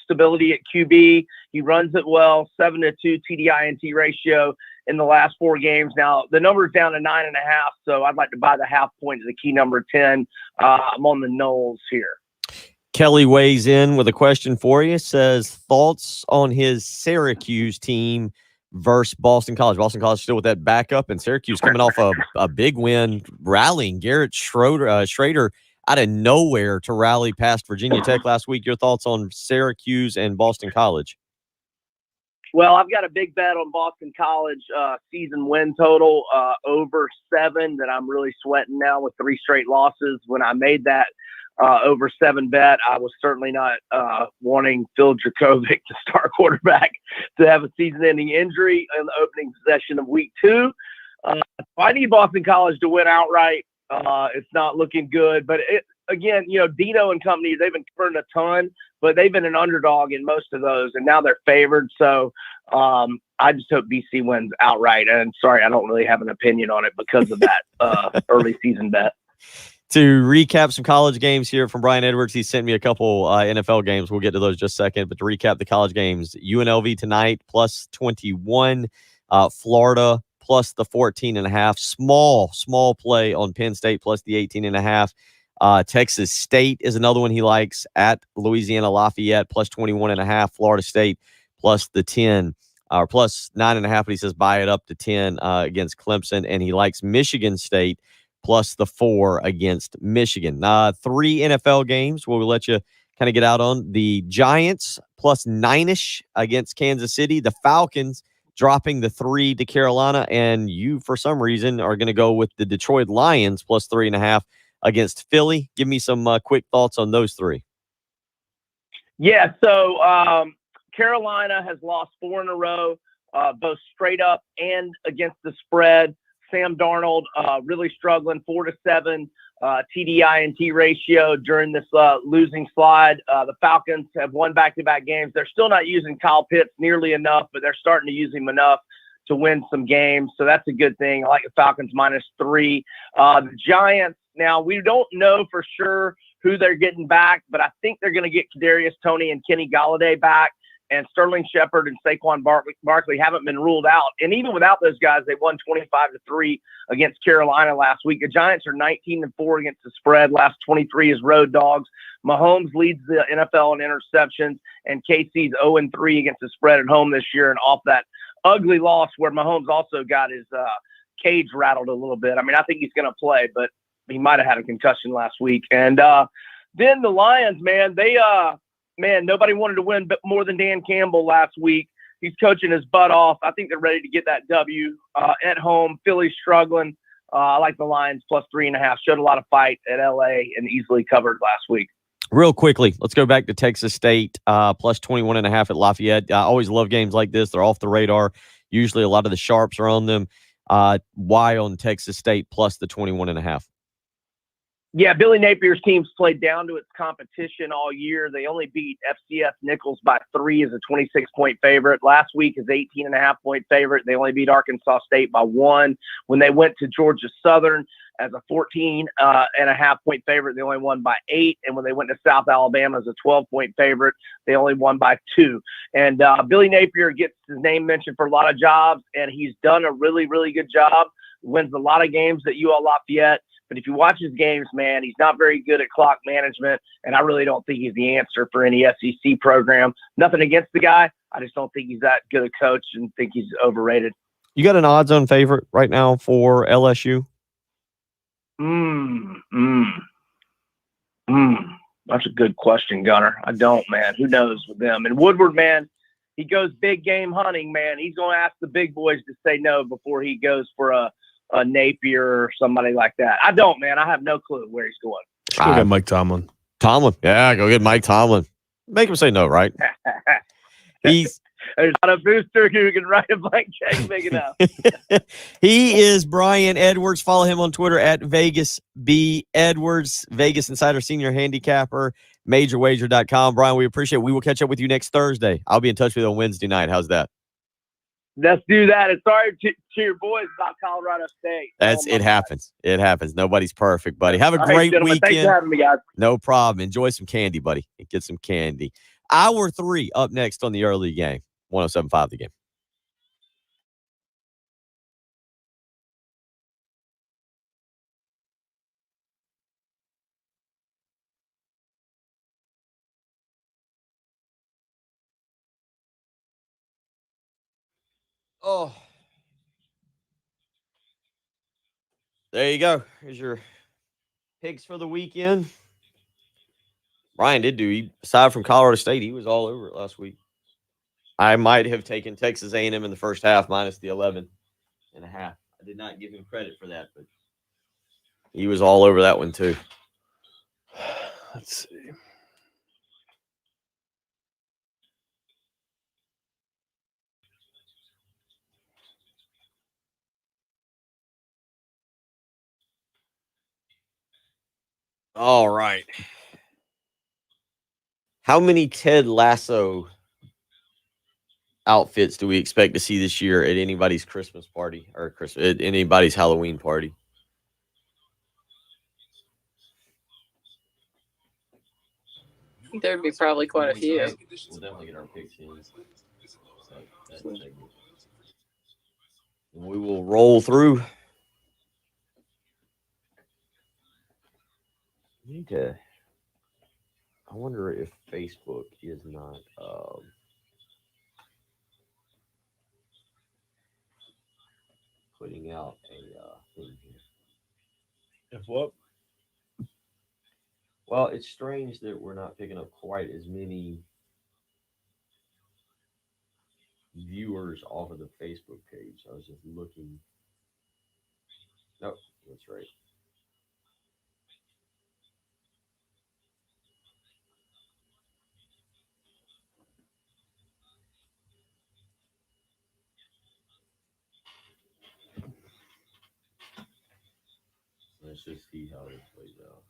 stability at QB. He runs it well, 7-2 TDI-INT ratio in the last 4 games. Now, the number's down to 9.5, so I'd like to buy the half point to the key number 10. I'm on the Noles here. Kelly weighs in with a question for you, says thoughts on his Syracuse team versus Boston College. Boston College still with that backup, and Syracuse coming off a big win, rallying Garrett Schrader out of nowhere to rally past Virginia Tech last week. Your thoughts on Syracuse and Boston College? Well, I've got a big bet on Boston College season win total over 7 that I'm really sweating now with 3 straight losses. When I made that over 7 bet, I was certainly not wanting Phil Dracovic to start quarterback to have a season-ending injury in the opening possession of week 2. I need Boston College to win outright. It's not looking good, but again, Dino and company, they've been covering a ton, but they've been an underdog in most of those, and now they're favored. So I just hope BC wins outright. And sorry, I don't really have an opinion on it because of that early season bet. To recap some college games here from Brian Edwards, he sent me a couple NFL games. We'll get to those just a second. But to recap the college games, UNLV tonight, plus 21. Florida, plus the 14.5. Small play on Penn State, plus the 18.5. Texas State is another one he likes at Louisiana Lafayette, plus 21.5. Florida State, plus the 10, or plus 9.5. But he says buy it up to 10 against Clemson. And he likes Michigan State, plus the 4 against Michigan. 3 NFL games we'll let you kind of get out on. The Giants, plus 9-ish against Kansas City. The Falcons dropping the 3 to Carolina. And you, for some reason, are going to go with the Detroit Lions, plus 3.5 against Philly. Give me some quick thoughts on those 3. Yeah, so Carolina has lost 4 in a row, both straight up and against the spread. Sam Darnold really struggling, 4-7 TDI-INT ratio during this losing slide. The Falcons have won back-to-back games. They're still not using Kyle Pitts nearly enough, but they're starting to use him enough to win some games. So that's a good thing. I like the Falcons -3. The Giants, now we don't know for sure who they're getting back, but I think they're going to get Kadarius Toney and Kenny Golladay back. And Sterling Shepard and Saquon Barkley haven't been ruled out. And even without those guys, they won 25-3 against Carolina last week. The Giants are 19-4 against the spread. Last 23 is road dogs. Mahomes leads the NFL in interceptions, and KC's 0-3 against the spread at home this year. And off that ugly loss where Mahomes also got his cage rattled a little bit. I mean, I think he's going to play, but he might have had a concussion last week. And then the Lions, man, nobody wanted to win more than Dan Campbell last week. He's coaching his butt off. I think they're ready to get that W at home. Philly's struggling. I like the Lions plus 3.5. Showed a lot of fight at LA and easily covered last week. Real quickly, let's go back to Texas State, plus 21.5 at Lafayette. I always love games like this. They're off the radar. Usually a lot of the sharps are on them. Why on Texas State plus the 21.5? Yeah, Billy Napier's team's played down to its competition all year. They only beat FCS Nichols by 3 as a 26-point favorite. Last week is 18.5-point favorite. They only beat Arkansas State by 1. When they went to Georgia Southern as a 14.5-point favorite, they only won by 8. And when they went to South Alabama as a 12-point favorite, they only won by 2. And Billy Napier gets his name mentioned for a lot of jobs, and he's done a really, really good job. Wins a lot of games at UL Lafayette. But if you watch his games, man, he's not very good at clock management, and I really don't think he's the answer for any SEC program. Nothing against the guy. I just don't think he's that good a coach and think he's overrated. You got an odds on favorite right now for LSU? That's a good question, Gunner. I don't, man. Who knows with them? And Woodward, man, he goes big game hunting, man. He's going to ask the big boys to say no before he goes for a Napier or somebody like that. I don't, man. I have no clue where he's going. Should go get Mike Tomlin. Tomlin. Yeah, go get Mike Tomlin. Make him say no, right? He's There's not a booster who can write a blank check big enough. he is Brian Edwards. Follow him on Twitter at Vegas B Edwards, Vegas Insider Senior Handicapper, MajorWager.com. Brian, we appreciate it. We will catch up with you next Thursday. I'll be in touch with you on Wednesday night. How's that? Let's do that. And sorry to your boys about Colorado State. It happens. It happens. Nobody's perfect, buddy. Have a All right, great gentlemen, weekend. Thanks for having me, guys. No problem. Enjoy some candy, buddy. Get some candy. Hour 3 up next on the early game. 107.5 The Game. Oh. There you go. Here's your picks for the weekend. Brian did do. Aside from Colorado State, he was all over it last week. I might have taken Texas A&M in the first half minus the 11.5. I did not give him credit for that, but he was all over that one too. Let's see. All right. How many Ted Lasso outfits do we expect to see this year at anybody's Christmas party or at anybody's Halloween party? I think there'd be probably quite a few. We'll definitely get our picks in. We will roll through. I wonder if Facebook is not putting out a thing here. If what? Well, it's strange that we're not picking up quite as many viewers off of the Facebook page. I was just looking. Nope, that's right. Let's just see how it plays out.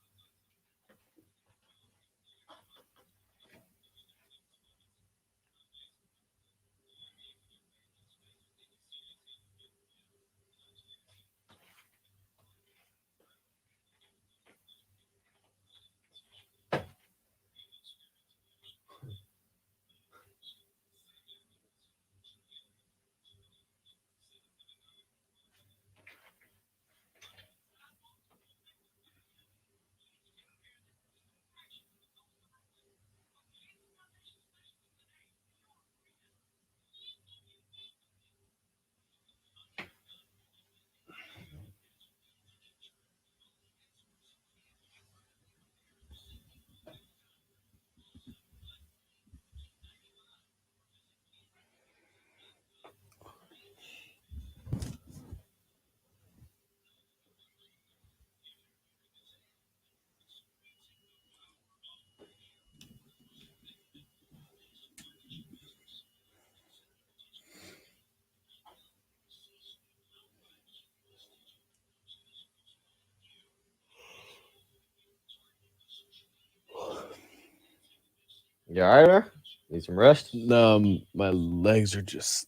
You all right there? Need some rest? My legs are just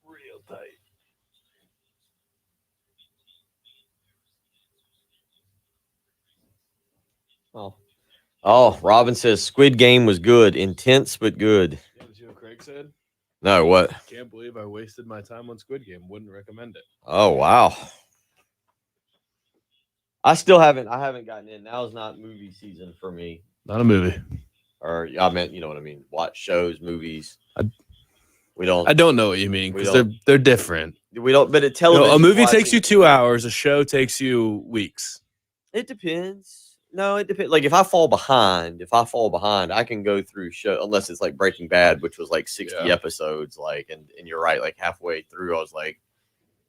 real tight. Oh, Robin says Squid Game was good. Intense, but good. Yeah, did you know what Craig said? No, what? Can't believe I wasted my time on Squid Game. Wouldn't recommend it. Oh, wow. I haven't gotten in. Now is not movie season for me. Not a movie. Or I meant, you know what I mean? Watch shows, movies. We don't. I don't know what you mean We because don't. they're different. We don't. But at You know, television, a movie takes watching- you 2 hours. A show takes you weeks. It depends. No, it depends. Like if I fall behind, I can go through show unless it's like Breaking Bad, which was like 60 Yeah. episodes. Like, and you're right. Like halfway through, I was like,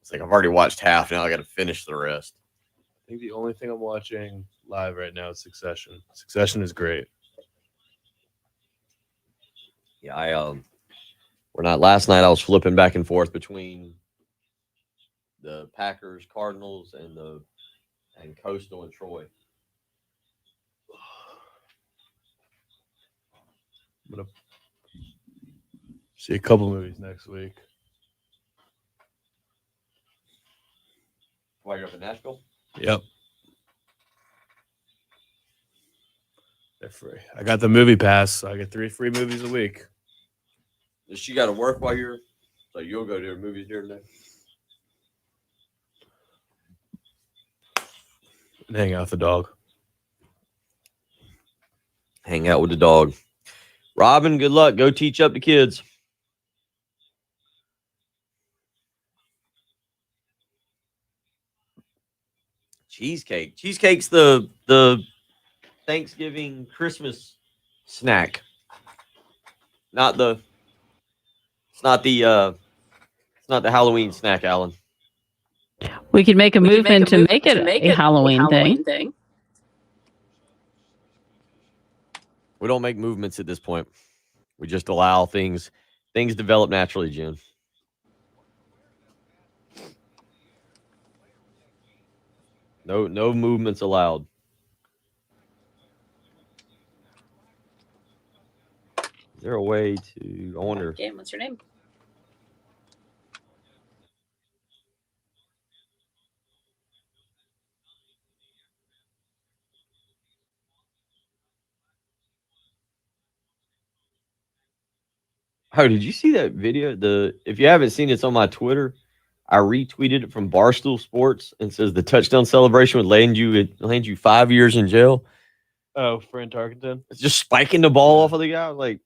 it's like I've already watched half. Now I got to finish the rest. I think the only thing I'm watching live right now is Succession. Succession is great. Yeah, we're not. Last night I was flipping back and forth between the Packers, Cardinals, and Coastal and Troy. I'm gonna see a couple movies next week. Why you're up in Nashville? Yep. They're free. I got the movie pass, so I get 3 free movies a week. Does she got to work while you're? So you'll go to the movies here today? And hang out with the dog. Hang out with the dog. Robin, good luck. Go teach up the kids. Cheesecake. Cheesecake's the Thanksgiving Christmas snack. It's not the Halloween snack, Alan. We could make a movement to make it a Halloween thing. We don't make movements at this point. We just allow things develop naturally, Jen. No movements allowed. Is there a way to? I wonder. Game, what's your name? Oh, did you see that video? If you haven't seen it, it's on my Twitter. I retweeted it from Barstool Sports and says the touchdown celebration would land you 5 years in jail. Oh, Fran Tarkenton. It's just spiking the ball off of the guy. Like,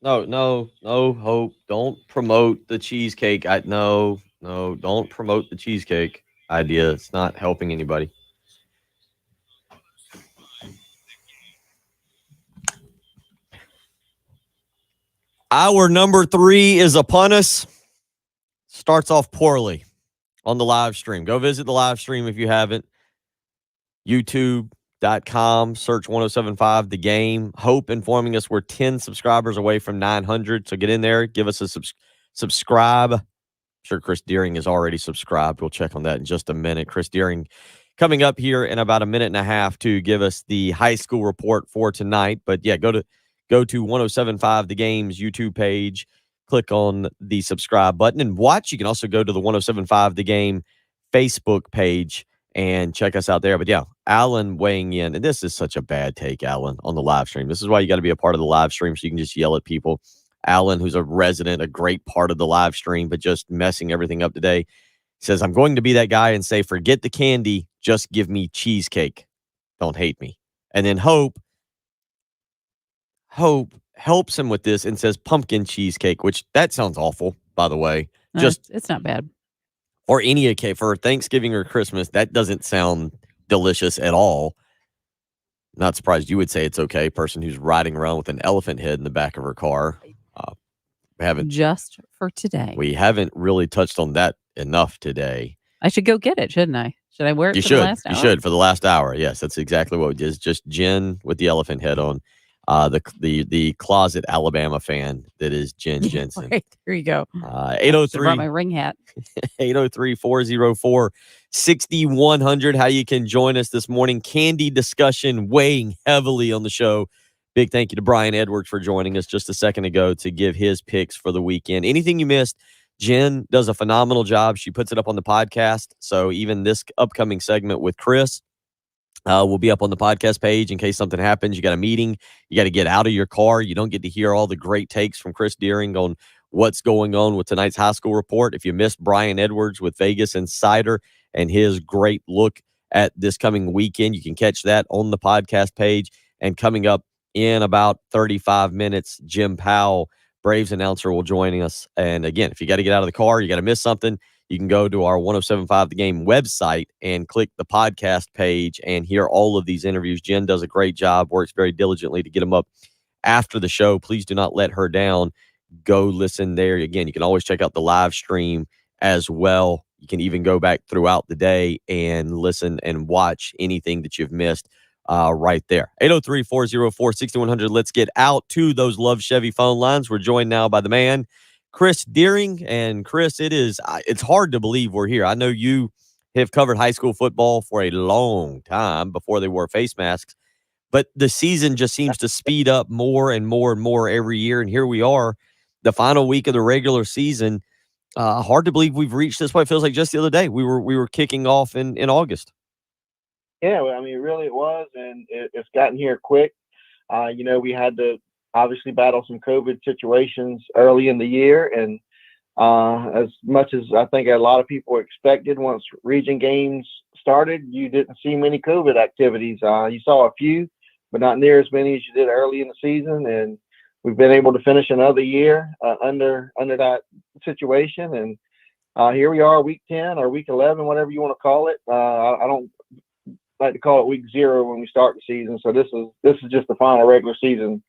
no, Hope. Don't promote the cheesecake. No, don't promote the cheesecake idea. It's not helping anybody. Hour number 3 is upon us. Starts off poorly on the live stream. Go visit the live stream if you haven't. YouTube.com, search 1075 The Game. Hope informing us we're 10 subscribers away from 900. So get in there, give us a subscribe. I'm sure Chris Deering is already subscribed. We'll check on that in just a minute. Chris Deering coming up here in about a minute and a half to give us the high school report for tonight. But yeah, go to 1075 The Game's YouTube page, click on the subscribe button and watch. You can also go to the 1075 The Game Facebook page and check us out there. But yeah, Alan weighing in, and this is such a bad take, Alan, on the live stream. This is why you got to be a part of the live stream so you can just yell at people. Alan, who's a resident, a great part of the live stream, but just messing everything up today, says, I'm going to be that guy and say, forget the candy, just give me cheesecake. Don't hate me. And then Hope helps him with this and says pumpkin cheesecake, which that sounds awful, by the way. Just it's not bad. or any cake for Thanksgiving or Christmas, that doesn't sound delicious at all. Not surprised you would say it's okay. Person who's riding around with an elephant head in the back of her car. Just for today. We haven't really touched on that enough today. I should go get it, shouldn't I? Should I wear it You for should. the last hour? You should for the last hour. Yes, that's exactly what we did. It's just Jen with the elephant head on. The closet Alabama fan that is Jen Jensen. Right, there you go. 803 brought my ring hat. 803-404-6100. How you can join us this morning. Candy discussion weighing heavily on the show. Big thank you to Brian Edwards for joining us just a second ago to give his picks for the weekend. Anything you missed, Jen does a phenomenal job. She puts it up on the podcast. So even this upcoming segment with Chris will be up on the podcast page in case something happens. You got a meeting. You got to get out of your car. You don't get to hear all the great takes from Chris Deering on what's going on with tonight's high school report. If you missed Brian Edwards with Vegas Insider and his great look at this coming weekend, you can catch that on the podcast page. And coming up in about 35 minutes, Jim Powell, Braves announcer, will join us. And again, if you got to get out of the car, you got to miss something, you can go to our 1075 The Game website and click the podcast page and hear all of these interviews. Jen does a great job, works very diligently to get them up after the show. Please do not let her down. Go listen there. Again, you can always check out the live stream as well. You can even go back throughout the day and listen and watch anything that you've missed right there. 803-404-6100. Let's get out to those Love Chevy phone lines. We're joined now by the man, Chris Deering. And Chris, it's hard to believe we're here. I know you have covered high school football for a long time before they wore face masks, but the season just seems to speed up more and more and more every year. And here we are, the final week of the regular season. Hard to believe we've reached this point. It feels like just the other day we were kicking off in August. Yeah, I mean, really it was, and it's gotten here quick. We had to obviously battle some COVID situations early in the year, and as much as I think a lot of people expected once region games started, you didn't see many COVID activities. You saw a few, but not near as many as you did early in the season, and we've been able to finish another year under that situation, and here we are, week 10 or week 11, whatever you want to call it. I don't like to call it week 0 when we start the season. So this is just the final regular season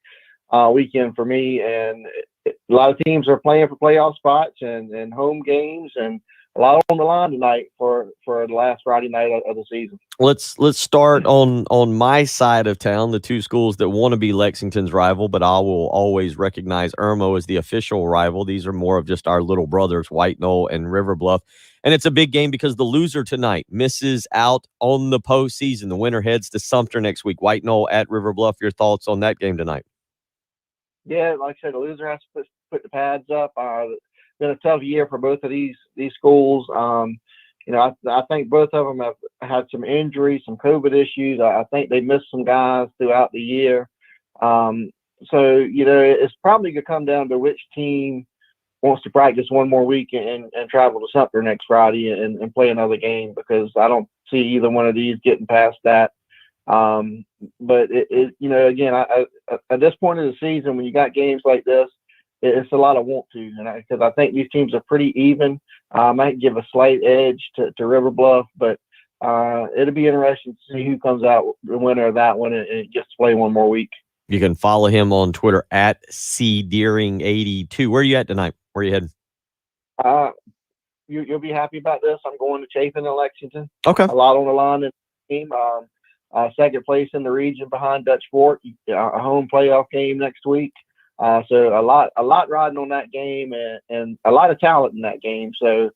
weekend for me. And a lot of teams are playing for playoff spots and home games, and a lot on the line tonight for the last Friday night of the season. Let's start on my side of town, the two schools that want to be Lexington's rival, but I will always recognize Irmo as the official rival. These are more of just our little brothers, White Knoll and River Bluff. And it's a big game because the loser tonight misses out on the postseason. The winner heads to Sumter next week. White Knoll at River Bluff. Your thoughts on that game tonight? Yeah, like I said, the loser has to put the pads up. It's been a tough year for both of these schools. I think both of them have had some injuries, some COVID issues. I think they missed some guys throughout the year. It's probably going to come down to which team wants to practice one more week and travel to Sumter next Friday and play another game, because I don't see either one of these getting past that. But again, at this point of the season, when you got games like this, it's a lot of want to, because I think these teams are pretty even. I might give a slight edge to River Bluff, but it'll be interesting to see who comes out the winner of that one and gets to play one more week. You can follow him on Twitter at cdeering82. Where are you at tonight? Where are you heading? You'll be happy about this. I'm going to Chapin in Lexington. Okay. A lot on the line in the team. Second place in the region behind Dutch Fork. A home playoff game next week. So a lot riding on that game, and a lot of talent in that game. So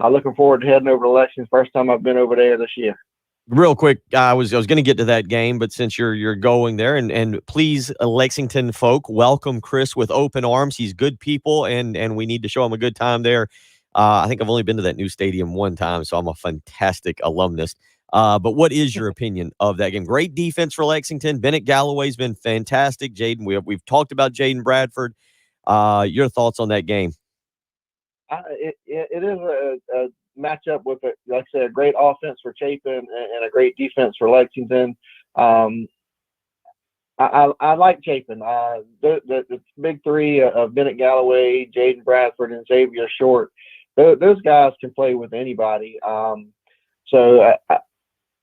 looking forward to heading over to Lexington. First time I've been over there this year. Real quick, I was going to get to that game, but since you're going there, and please, Lexington folk, welcome Chris with open arms. He's good people, and we need to show him a good time there. I think I've only been to that new stadium one time, so I'm a fantastic alumnus. But what is your opinion of that game? Great defense for Lexington. Bennett Galloway's been fantastic. Jaden, we've talked about Jaden Bradford. Your thoughts on that game? It is a matchup with, like I said, a great offense for Chapin and a great defense for Lexington. I like Chapin. The big three of Bennett Galloway, Jaden Bradford, and Xavier Short. Those guys can play with anybody. So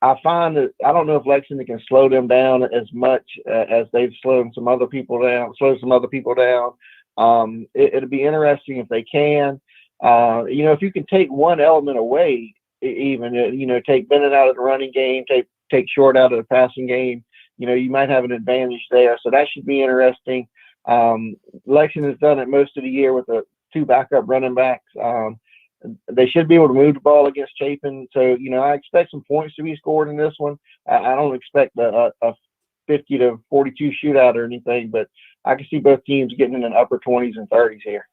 I find that I don't know if Lexington can slow them down as much as they've slowed some other people down. It'll be interesting if they can. If you can take one element away, even take Bennett out of the running game, take Short out of the passing game. You might have an advantage there. So that should be interesting. Lexington's done it most of the year with the two backup running backs. They should be able to move the ball against Chapin. So, I expect some points to be scored in this one. I don't expect a 50 to 42 shootout or anything, but I can see both teams getting in the upper 20s and 30s here.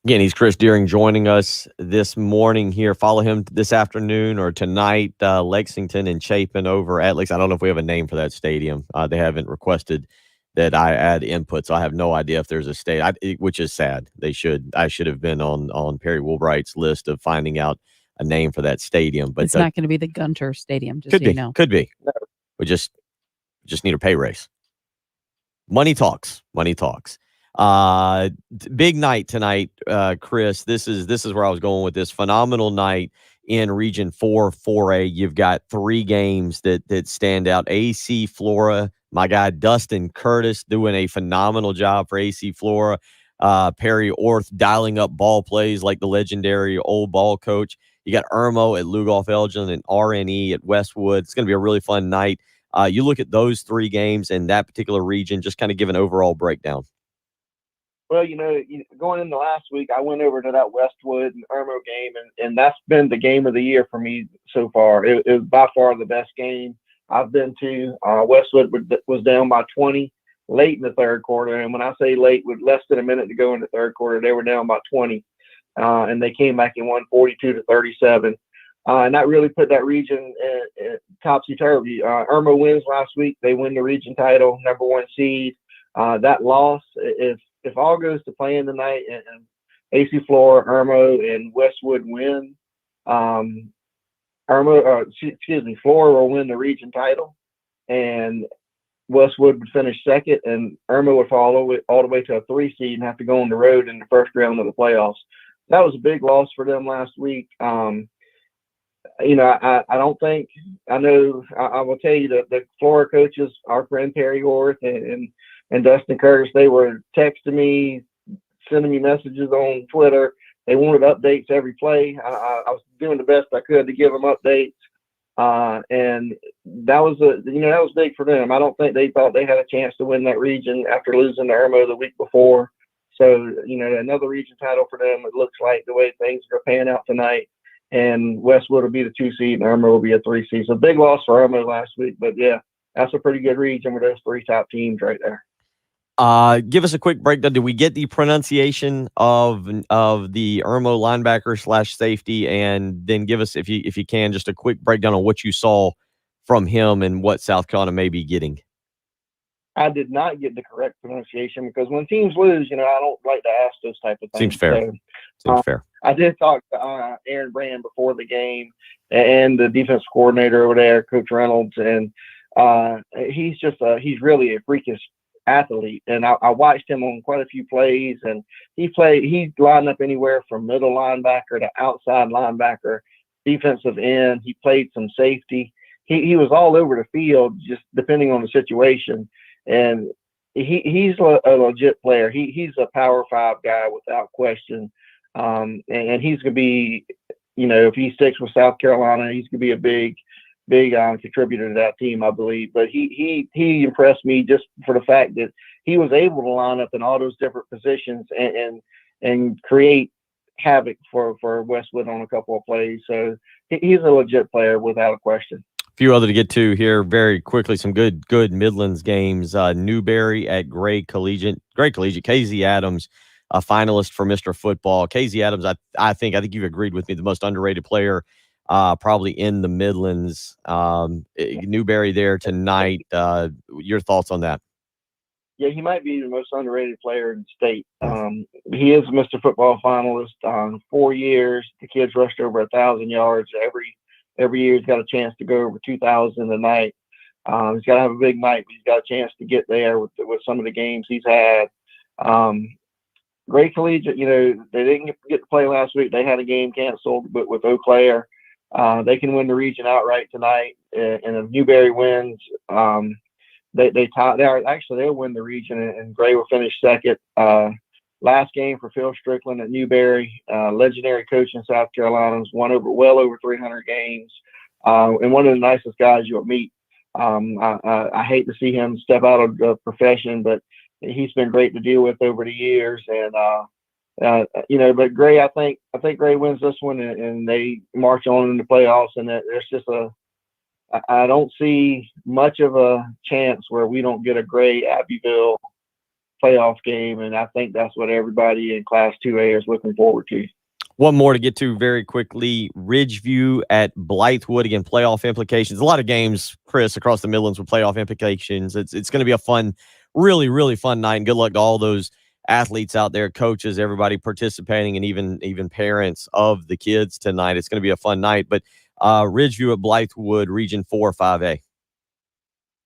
Again, he's Chris Deering joining us this morning here. Follow him this afternoon or tonight, Lexington and Chapin over at Lex. I don't know if we have a name for that stadium. They haven't requested that I add input, so I have no idea if there's a state, which is sad. I should have been on Perry Woolbright's list of finding out a name for that stadium. But it's not going to be the Gunter Stadium, just could so you be. know. Could be. We just need a pay raise. Money talks. Big night tonight, Chris. This is where I was going with this. Phenomenal night in Region 4, 4A. You've got three games that stand out. AC Flora, my guy Dustin Curtis doing a phenomenal job for AC Flora. Perry Orth dialing up ball plays like the legendary old ball coach. You got Irmo at Lugoff Elgin and RNE at Westwood. It's going to be a really fun night. You look at those three games in that particular region, just kind of give an overall breakdown. Well, going into last week, I went over to that Westwood and Irmo game, and that's been the game of the year for me so far. It was by far the best game I've been to. Westwood was down by 20 late in the third quarter, and when I say late, with less than a minute to go in the third quarter, they were down by 20, and they came back and won 42-37. And that really put that region topsy-turvy. Irmo wins last week. They win the region title, number 1 seed. That loss, if all goes to plan tonight and AC Flora, Irmo, and Westwood win, Flora will win the region title, and Westwood would finish second, and Irmo would fall all the way to a 3 seed and have to go on the road in the first round of the playoffs. That was a big loss for them last week. I don't think I know. I will tell you that the Florida coaches, our friend Perry Orth and Dustin Curtis, they were texting me, sending me messages on Twitter. They wanted updates every play. I was doing the best I could to give them updates, and that was big for them. I don't think they thought they had a chance to win that region after losing to Irmo the week before. So another region title for them. It looks like the way things are panning out tonight. And Westwood will be the 2 seed, and Irmo will be a 3 seed. So big loss for Irmo last week, but yeah, that's a pretty good region with those three top teams right there. Give us a quick breakdown. Did we get the pronunciation of the Irmo linebacker / safety, and then give us, if you can, just a quick breakdown on what you saw from him and what South Carolina may be getting? I did not get the correct pronunciation because when teams lose, I don't like to ask those type of things. Seems fair. Seems fair. I did talk to Aaron Brand before the game and the defense coordinator over there, Coach Reynolds, and he's really a freakish athlete. And I watched him on quite a few plays, and he lined up anywhere from middle linebacker to outside linebacker, defensive end. He played some safety. He was all over the field, just depending on the situation. And he's a legit player. He's a Power 5 guy without question. And he's going to be, if he sticks with South Carolina, he's going to be a big contributor to that team, I believe. But he impressed me just for the fact that he was able to line up in all those different positions and create havoc for Westwood on a couple of plays. So he's a legit player without a question. A few other to get to here very quickly. Some good Midlands games. Newberry at Gray Collegiate. KZ Adams, a finalist for Mr. Football. KZ Adams, I think you've agreed with me, the most underrated player probably in the Midlands. Newberry there tonight. Your thoughts on that? Yeah, he might be the most underrated player in the state. He is a Mr. Football finalist. 4 years, the kid's rushed over 1,000 yards every year. He's got a chance to go over 2,000 a night. He's got to have a big night. He's got a chance to get there with some of the games he's had. Gray Collegiate, they didn't get to play last week. They had a game canceled, but with Eau Claire, they can win the region outright tonight. And if Newberry wins, they'll win the region, and Gray will finish second. Last game for Phil Strickland at Newberry, legendary coach in South Carolina, has won well over 300 games, and one of the nicest guys you'll meet. I hate to see him step out of the profession, but he's been great to deal with over the years. And but Gray, I think Gray wins this one, and they march on in the playoffs. And there's just I don't see much of a chance where we don't get a Gray Abbeville playoff game, and I think that's what everybody in Class 2A is looking forward to. One more to get to very quickly. Ridgeview at Blythewood. Again, playoff implications. A lot of games, Chris, across the Midlands with playoff implications. It's going to be a fun, really, really fun night. And good luck to all those athletes out there, coaches, everybody participating, and even parents of the kids tonight. It's going to be a fun night. But Ridgeview at Blythewood, Region 4, 5A.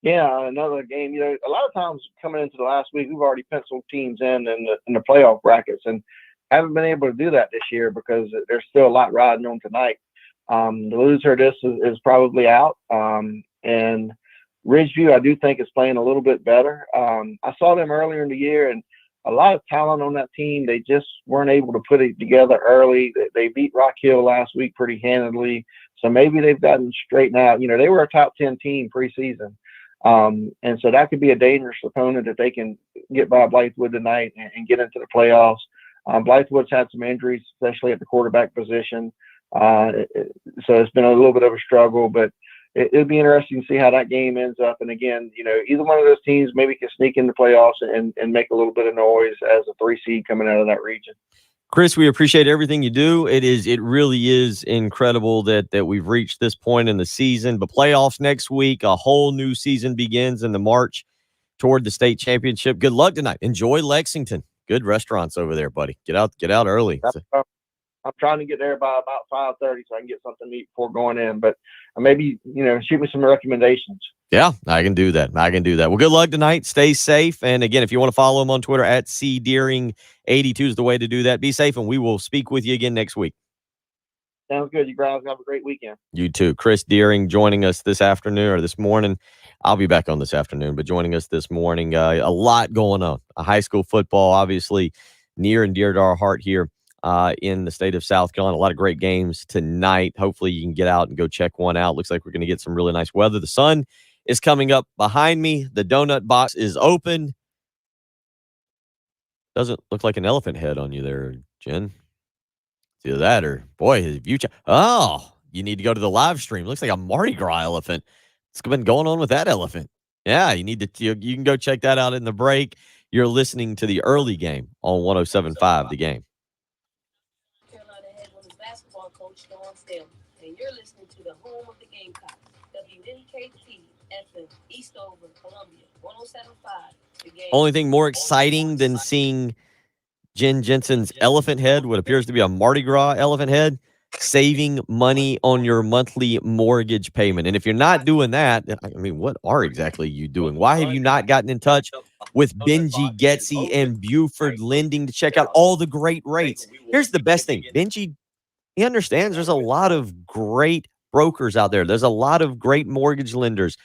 Yeah, another game. A lot of times coming into the last week, we've already penciled teams in the playoff brackets, and haven't been able to do that this year because there's still a lot riding on tonight. The loser of this is probably out, and Ridgeview, I do think, is playing a little bit better. I saw them earlier in the year, and a lot of talent on that team. They just weren't able to put it together early. They beat Rock Hill last week pretty handily, so maybe they've gotten straightened out. They were a top 10 team preseason. And so that could be a dangerous opponent if they can get by Blythewood tonight and get into the playoffs. Blythewood's had some injuries, especially at the quarterback position. So it's been a little bit of a struggle, but it'll be interesting to see how that game ends up. And again, either one of those teams maybe can sneak in the playoffs and make a little bit of noise as a 3 seed coming out of that region. Chris, we appreciate everything you do. It really is incredible that we've reached this point in the season. But playoffs next week, a whole new season begins in the March toward the state championship. Good luck tonight. Enjoy Lexington. Good restaurants over there, buddy. Get out early. I'm trying to get there by about 5:30 so I can get something to eat before going in. But maybe, shoot me some recommendations. Yeah, I can do that. Well, good luck tonight. Stay safe. And again, if you want to follow him on Twitter, at CDeering82 is the way to do that. Be safe, and we will speak with you again next week. Sounds good. You guys have a great weekend. You too. Chris Deering joining us this afternoon or this morning. I'll be back on this afternoon, but joining us this morning. A lot going on. High school football, obviously, near and dear to our heart here in the state of South Carolina. A lot of great games tonight. Hopefully you can get out and go check one out. Looks like we're going to get some really nice weather. The sun is coming up behind me. The donut box is open. Doesn't look like an elephant head on you there, Jen. It's either that or, boy, have you you need to go to the live stream. Looks like a Mardi Gras elephant. What's been going on with that elephant? Yeah, you can go check that out in the break. You're listening to the early game on 107.5 The Game. Carolina head women's basketball coach Dawn Staley, and you're listening to the home of the Gamecocks, WNKT FM, Eastover, Columbia, 107.5 The Game. Only thing more exciting than seeing Jen Jensen's elephant head, what appears to be a Mardi Gras elephant head, saving money on your monthly mortgage payment. And if you're not doing that, I mean, what are exactly you doing? Why have you not gotten in touch with Benji Getsy and Buford Lending to check out all the great rates? Here's the best thing. Benji, he understands there's a lot of great brokers out there. There's a lot of great mortgage lenders.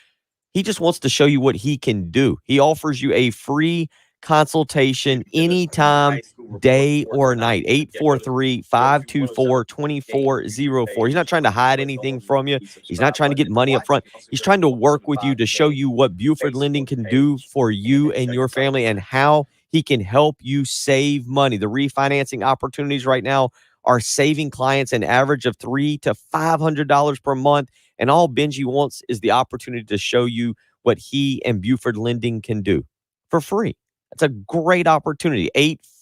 He just wants to show you what he can do. He offers you a free consultation anytime, day or night. 843-524-2404. He's not trying to hide anything from you. He's not trying to get money up front. He's trying to work with you to show you what Buford Lending can do for you and your family and how he can help you save money. The refinancing opportunities right now are saving clients an average of $300 to $500 per month. And all Benji wants is the opportunity to show you what he and Buford Lending can do for free. That's a great opportunity.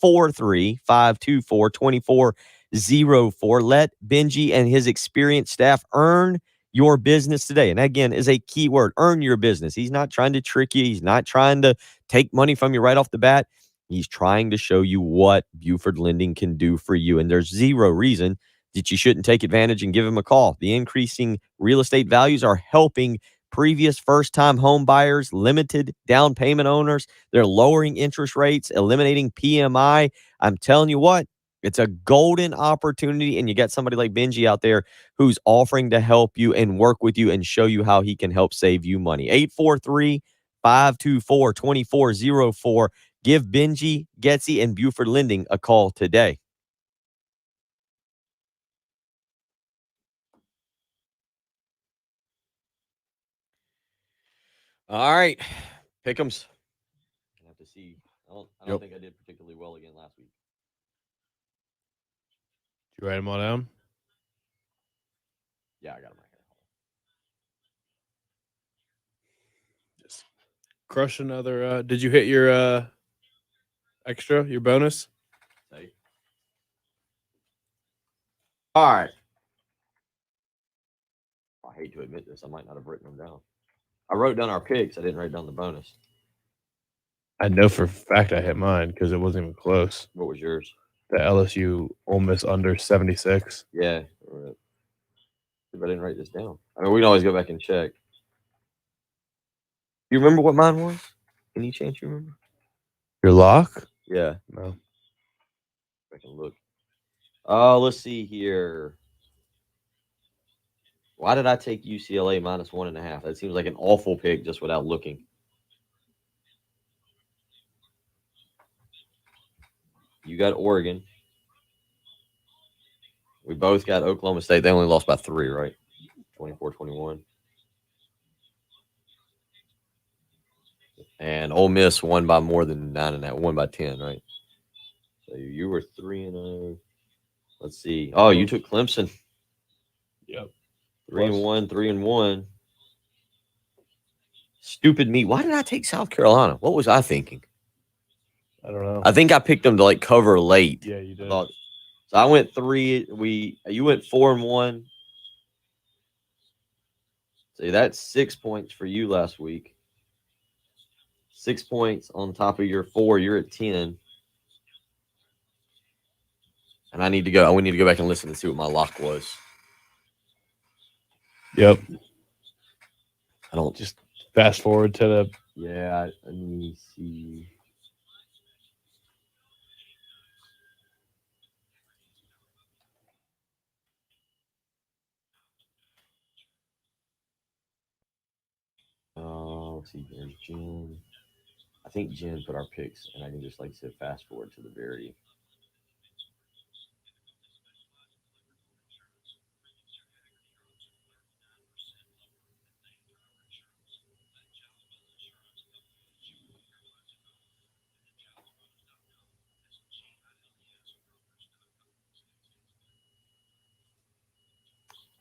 843-524-2404. Let Benji and his experienced staff earn your business today. And again, is a key word, earn your business. He's not trying to trick you. He's not trying to take money from you right off the bat. He's trying to show you what Buford Lending can do for you. And there's zero reason that you shouldn't take advantage and give him a call. The increasing real estate values are helping previous first-time home buyers, limited down payment owners. They're lowering interest rates, eliminating PMI. I'm telling you what, it's a golden opportunity, and you got somebody like Benji out there who's offering to help you and work with you and show you how he can help save you money. 843-524-2404. Give Benji, Getsy, and Buford Lending a call today. All right. Pick'ems. I have to see. I don't Yep. think I did particularly well again last week. Did you write them all down? Yeah, I got them right here. Just crush another. Did you hit your extra, your bonus? Say. All right. I hate to admit this. I might not have written them down. I wrote down our picks. I didn't write down the bonus. I know for a fact I hit mine because it wasn't even close. What was yours? The LSU Ole Miss under 76. Yeah. Right. If I didn't write this down. I mean, we can always go back and check. You remember what mine was? Any chance you remember? Your lock? Yeah. No. I can look. Oh, let's see here. Why did I take UCLA minus 1.5? That seems like an awful pick just without looking. You got Oregon. We both got Oklahoma State. They only lost by 3, right? 24-21. And Ole Miss won by more than 9.5. Won by 10, right? So you were 3-0. Let's see. Oh, you took Clemson. Yep. 3-1, 3-1. Stupid me. Why did I take South Carolina? What was I thinking? I don't know. I think I picked them to like cover late. Yeah, you did. So I went 3. You went 4-1. See, that's 6 points for you last week. 6 points on top of your 4. You're at 10. And I need to go. We need to go back and listen and see what my lock was. Yep. I don't just Fast forward to the. Yeah. Let me see. Let's see. There's Jen. I think Jen put our picks, and I can just like say fast forward to the very.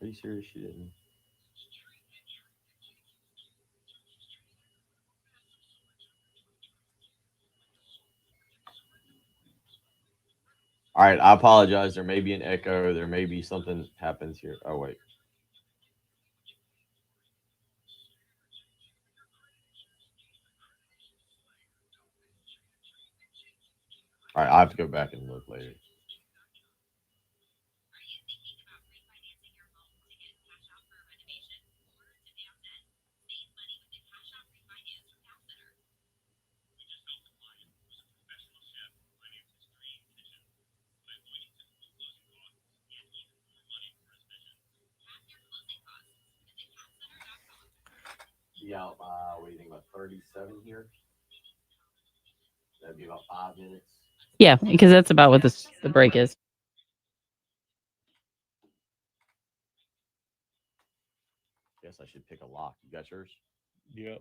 Are you serious? She didn't. All right, I apologize. There may be an echo. There may be something happens here. Oh wait. All right, I have to go back and look later. Yeah, what do you think about 37 here? That'd be about 5 minutes. Yeah, because that's about what the break is. Guess I should pick a lock. You got yours? Yep.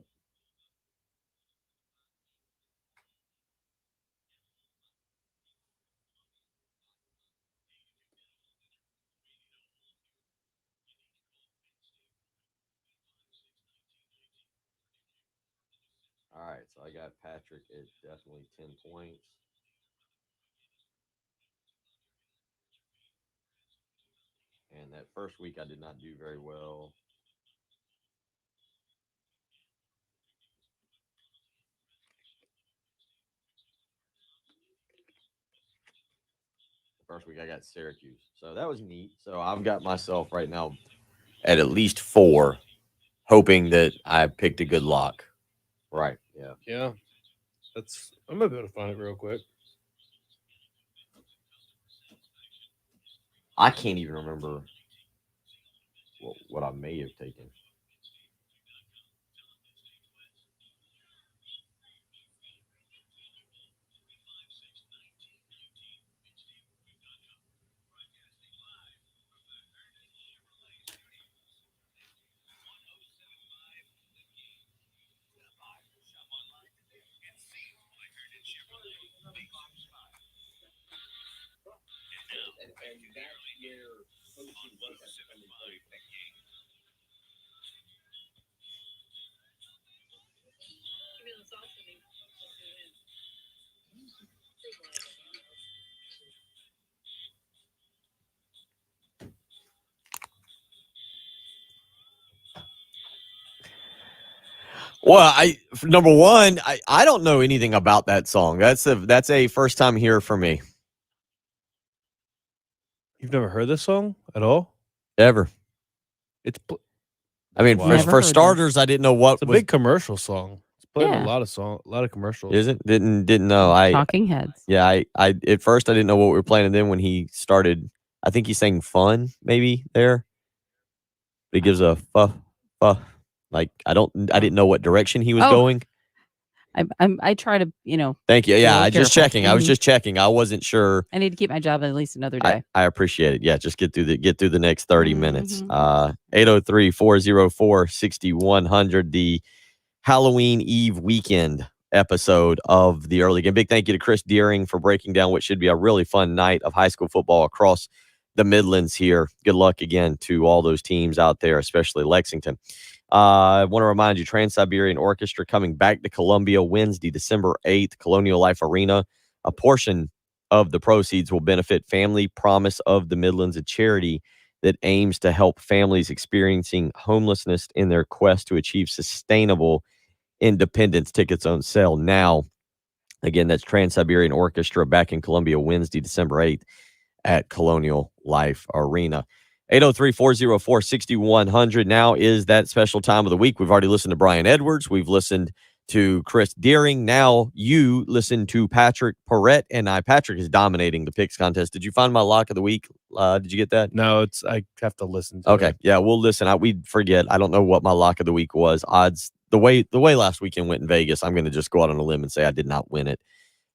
All right, so I got Patrick at definitely 10 points. And that first week I did not do very well. The first week I got Syracuse. So that was neat. So I've got myself right now at least 4. hoping that I picked a good lock. Right. Yeah. Yeah. I'm gonna be able to find it real quick. I can't even remember what I may have taken. Well, number one, I don't know anything about that song. That's a first time here for me. You've never heard this song at all? Ever. It's I mean, Never for heard starters, I didn't know what it's a was. big commercial song. It's played in Yeah. a lot of commercials. Is it? Didn't know. Talking Heads. Yeah, I at first I didn't know what we were playing, and then when he started, I think he's saying "fun" maybe there. But he gives a like I didn't know what direction he was Oh. going. I try to, Thank you. Yeah, Really I just careful. checking. I was just checking. I wasn't sure. I need to keep my job at least another day. I appreciate it. Yeah, just get through the next 30 minutes. Mhm. 803-404-6100, the Halloween Eve weekend episode of the early game. Big thank you to Chris Deering for breaking down what should be a really fun night of high school football across the Midlands here. Good luck again to all those teams out there, especially Lexington. I want to remind you, Trans-Siberian Orchestra coming back to Columbia Wednesday, December 8th, Colonial Life Arena. A portion of the proceeds will benefit Family Promise of the Midlands, a charity that aims to help families experiencing homelessness in their quest to achieve sustainable independence. Tickets on sale now. Again, that's Trans-Siberian Orchestra back in Columbia Wednesday, December 8th at Colonial Life Arena. 803-404-6100. Now is that special time of the week. We've already listened to Brian Edwards. We've listened to Chris Deering. Now you listen to Patrick Perrette and I. Patrick is dominating the picks contest. Did you find my lock of the week? Did you get that? No, I have to listen to Okay. it. Yeah, we'll listen. We forget. I don't know what my lock of the week was. Odds the way last weekend went in Vegas, I'm going to just go out on a limb and say I did not win it.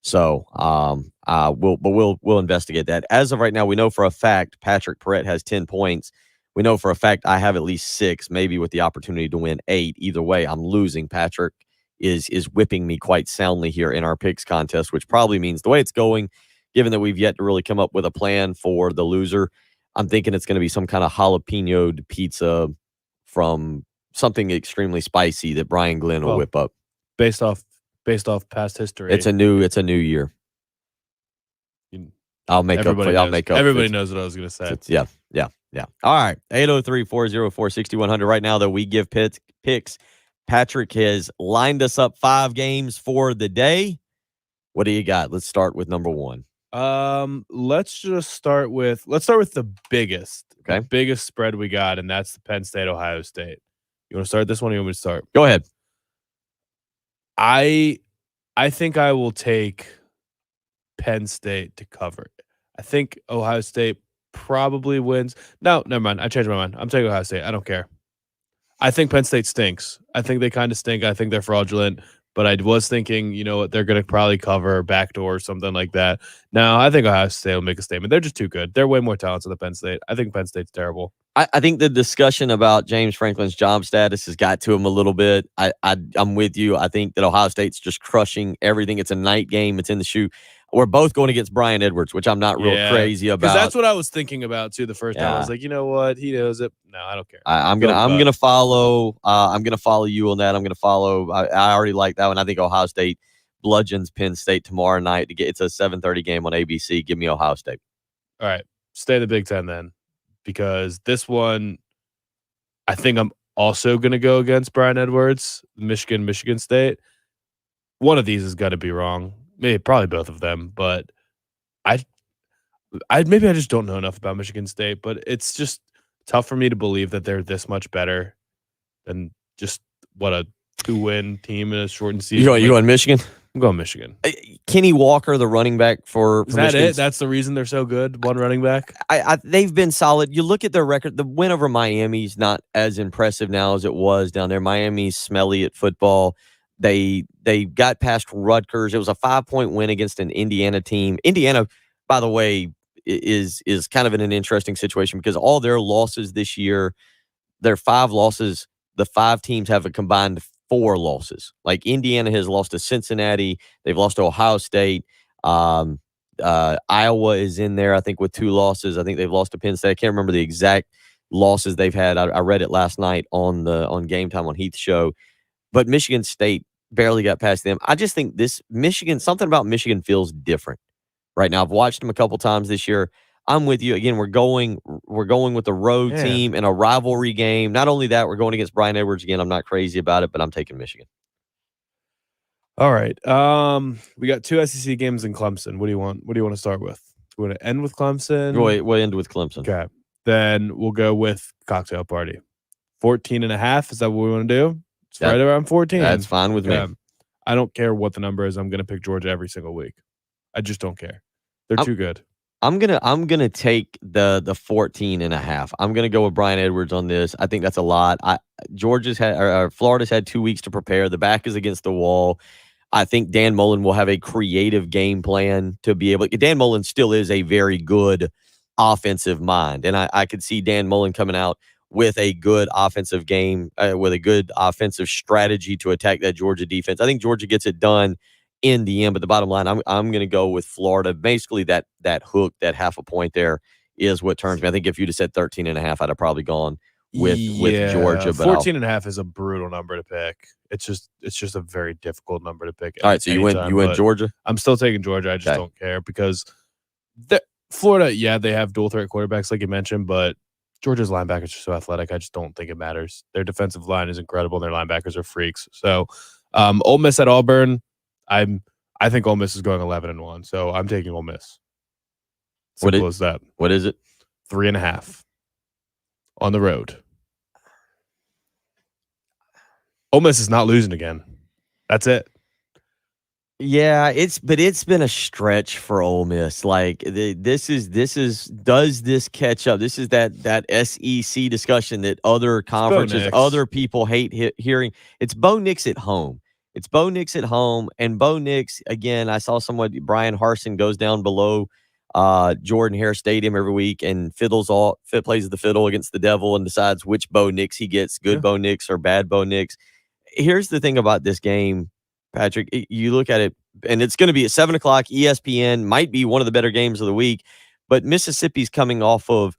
So, we'll investigate that. As of right now, we know for a fact Patrick Perrette has 10 points. We know for a fact I have at least 6, maybe with the opportunity to win 8. Either way, I'm losing. Patrick is whipping me quite soundly here in our picks contest, which probably means the way it's going, given that we've yet to really come up with a plan for the loser, I'm thinking it's going to be some kind of jalapeno pizza from something extremely spicy that Brian Glenn will Well, whip up. Based off past history. It's a new year. I'll make up. Everybody I'll knows- make up. Everybody knows what I was going to say. Yeah. All right. 803-404-6100. Right now, though, we give picks. Patrick has lined us up 5 games for the day. What do you got? Let's start with number 1. Let's start with the biggest. Okay. The biggest spread we got, and that's the Penn State Ohio State. You want to start this one, or you want me to start? Go ahead. I think I will take Penn State to cover it. I think Ohio State probably wins. No, never mind. I changed my mind. I'm taking Ohio State. I don't care. I think Penn State stinks. I think they kind of stink. I think they're fraudulent. But I was thinking, you know what, they're going to probably cover backdoor or something like that. No, I think Ohio State will make a statement. They're just too good. They're way more talented than Penn State. I think Penn State's terrible. I think the discussion about James Franklin's job status has got to him a little bit. I'm with you. I think that Ohio State's just crushing everything. It's a night game. It's in the shoe. We're both going against Brian Edwards, which I'm not real crazy about. Because that's what I was thinking about too. The first time I was like, you know what, he knows it. No, I don't care. I'm gonna follow. I'm gonna follow you on that. I'm gonna follow. I already like that one. I think Ohio State bludgeons Penn State tomorrow night to get. It's a 7:30 game on ABC. Give me Ohio State. All right, stay in the Big Ten then, because this one, I think I'm also gonna go against Brian Edwards, Michigan State. One of these is gonna be wrong. Maybe probably both of them, but maybe I just don't know enough about Michigan State, but it's just tough for me to believe that they're this much better than just what a 2-win team in a shortened season. You going Michigan? I'm going Michigan. Kenny Walker, the running back for Is that Michigan. it? That's the reason they're so good. One running back. They've been solid. You look at their record. The win over Miami's not as impressive now as it was down there. Miami's smelly at football. They got past Rutgers. It was a 5-point win against an Indiana team. Indiana, by the way, is kind of in an interesting situation because all their losses this year, their 5 losses, the 5 teams have a combined 4 losses. Like Indiana has lost to Cincinnati. They've lost to Ohio State. Iowa is in there, I think, with 2 losses. I think they've lost to Penn State. I can't remember the exact losses they've had. I read it last night on Game Time on Heath's show. But Michigan State barely got past them. I just think something about Michigan feels different right now. I've watched them a couple times this year. I'm with you. Again, we're going with the road team in a rivalry game. Not only that, we're going against Brian Edwards again. I'm not crazy about it, but I'm taking Michigan. All right. We got 2 SEC games in Clemson. What do you want? What do you want to start with? Do you want to end with Clemson? We'll end with Clemson. Okay. Then we'll go with cocktail party. 14.5. Is that what we want to do? It's right around 14. That's fine with me. I don't care what the number is. I'm going to pick Georgia every single week. I just don't care. They're too good. I'm gonna take the 14.5. I'm gonna go with Brian Edwards on this. I think that's a lot. Florida's had 2 weeks to prepare. The back is against the wall. I think Dan Mullen will have a creative game plan to be able. Dan Mullen still is a very good offensive mind, and I could see Dan Mullen coming out with a good offensive game, with a good offensive strategy to attack that Georgia defense. I think Georgia gets it done in the end, but the bottom line, I'm going to go with Florida. Basically, that hook, that half a point there is what turns me. I think if you'd have said 13.5, I'd have probably gone with Georgia. But 14.5 is a brutal number to pick. It's just a very difficult number to pick. All right, so you went Georgia. I'm still taking Georgia. I just don't care because Florida, they have dual threat quarterbacks like you mentioned, but Georgia's linebackers are so athletic. I just don't think it matters. Their defensive line is incredible. And their linebackers are freaks. So, Ole Miss at Auburn. I think Ole Miss is going 11-1, so I'm taking Ole Miss. Simple as that. What is it? 3.5 on the road. Ole Miss is not losing again. That's it. Yeah, it's been a stretch for Ole Miss. Like does this catch up? This is that SEC discussion that other conferences, other people hate hearing. It's Bo Nix at home. It's Bo Nix at home, and Bo Nix, again, I saw Brian Harsin goes down below Jordan Hare Stadium every week and plays the fiddle against the devil and decides which Bo Nix he gets, good Bo Nix or bad Bo Nix. Here's the thing about this game, Patrick. You look at it, and it's going to be at 7 o'clock, ESPN, might be one of the better games of the week, but Mississippi's coming off of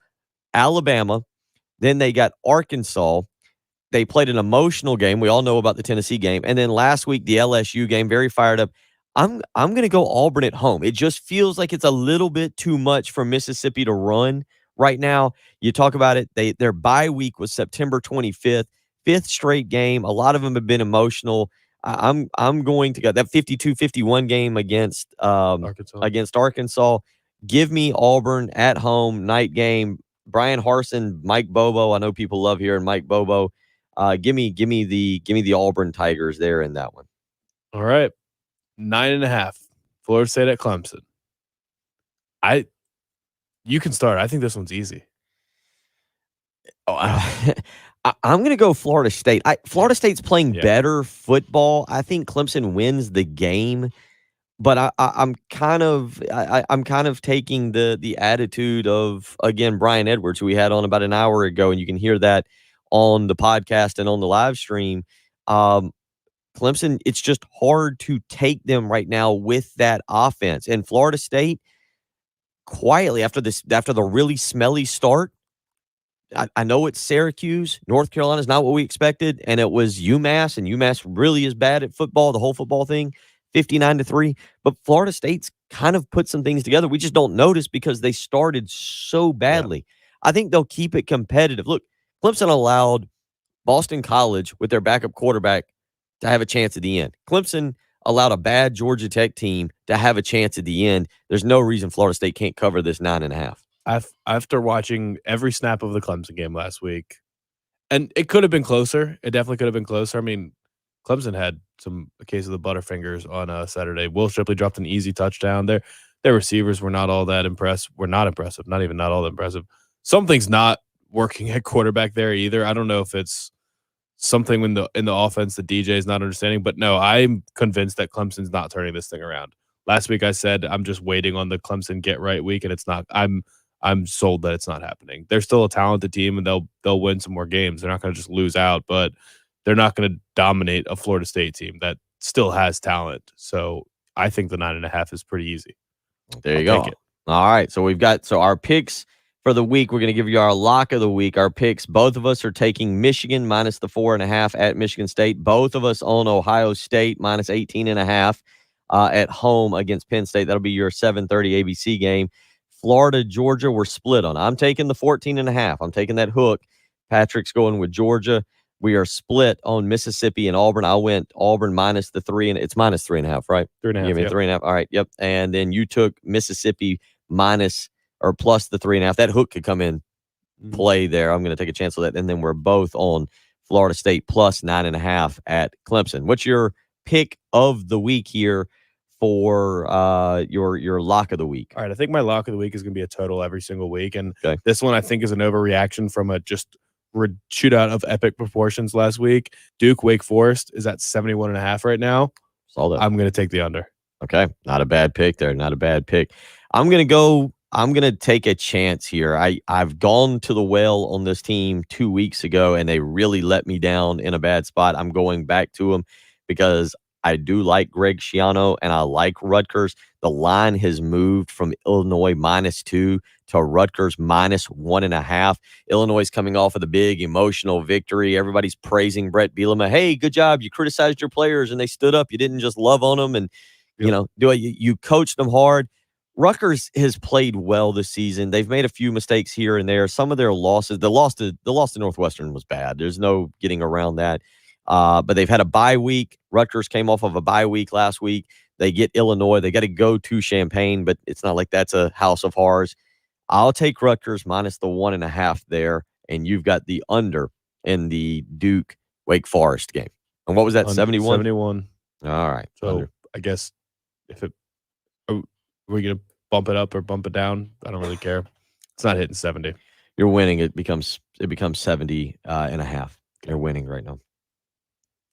Alabama. Then they got Arkansas. They played an emotional game. We all know about the Tennessee game. And then last week, the LSU game, very fired up. I'm going to go Auburn at home. It just feels like it's a little bit too much for Mississippi to run right now. You talk about it. Their bye week was September 25th, 5th straight game. A lot of them have been emotional. I'm going to go that 52-51 game against Arkansas. Give me Auburn at home, night game. Brian Harsin, Mike Bobo. I know people love hearing Mike Bobo. Give me the Auburn Tigers there in that one. All right. 9.5. Florida State at Clemson. You can start. I think this one's easy. I'm going to go Florida State. Florida State's playing better football. I think Clemson wins the game, but I'm kind of taking the attitude of, again, Brian Edwards, who we had on about an hour ago, and you can hear that on the podcast and on the live stream. Clemson, it's just hard to take them right now with that offense. And Florida State, quietly after the really smelly start, I know it's Syracuse. North Carolina is not what we expected, and it was UMass, and UMass really is bad at football, the whole football thing, 59-3. But Florida State's kind of put some things together. We just don't notice because they started so badly. Yeah. I think they'll keep it competitive. Look, Clemson allowed Boston College with their backup quarterback to have a chance at the end. Clemson allowed a bad Georgia Tech team to have a chance at the end. There's no reason Florida State can't cover this 9.5. After watching every snap of the Clemson game last week, And it could have been closer. It definitely could have been closer. I mean, Clemson had a case of the Butterfingers on Saturday. Will Shipley dropped an easy touchdown. Their receivers were not all that impressed. Were not impressive. Not even not all that impressive. Something's not working at quarterback there either. I don't know if it's something in the offense that DJ is not understanding. But no, I'm convinced that Clemson's not turning this thing around. Last week I said I'm just waiting on the Clemson get right week, and it's not. I'm sold that it's not happening. They're still a talented team, and they'll win some more games. They're not going to just lose out, but they're not going to dominate a Florida State team that still has talent. So I think the 9.5 is pretty easy. There you go. Take it. All right. So we've got our picks for the week. We're going to give you our lock of the week. Our picks, both of us are taking Michigan minus the 4.5 at Michigan State. Both of us on Ohio State minus 18.5 at home against Penn State. That'll be your 7:30 ABC game. Florida, Georgia, we're split on. I'm taking the 14.5. I'm taking that hook. Patrick's going with Georgia. We are split on Mississippi and Auburn. I went Auburn minus the 3, and it's minus 3.5, right? 3.5. Give me 3.5. All right. Yep. And then you took Mississippi minus or plus the 3.5. That hook could come in play there. I'm going to take a chance with that. And then we're both on Florida State plus 9.5 at Clemson. What's your pick of the week here for your lock of the week? All right, I think my lock of the week is going to be a total every single week, and Okay. this one I think is an overreaction from a just shootout of epic proportions last week. Duke Wake Forest is at 71.5 right now. Saw that. I'm going to take the under. Okay, not a bad pick there. Not a bad pick. I'm gonna take a chance here. I've gone to the well on this team 2 weeks ago, and they really let me down in a bad spot. I'm going back to them because I do like Greg Schiano, and I like Rutgers. The line has moved from Illinois -2 to Rutgers -1.5. Illinois is coming off of the big emotional victory. Everybody's praising Brett Bielema. Hey, good job. You criticized your players, and they stood up. You didn't just love on them and you coached them hard. Rutgers has played well this season. They've made a few mistakes here and there. Some of their losses, the loss to Northwestern was bad. There's no getting around that. But they've had a bye week. Rutgers came off of a bye week last week. They get Illinois. They got to go to Champaign, but it's not like that's a house of horrors. I'll take Rutgers minus the 1.5 there, and you've got the under in the Duke Wake Forest game. And what was that? 71? 71. All right. So Under. I guess are we going to bump it up or bump it down? I don't really care. It's not hitting 70. You're winning. It becomes 70.5. You're winning right now.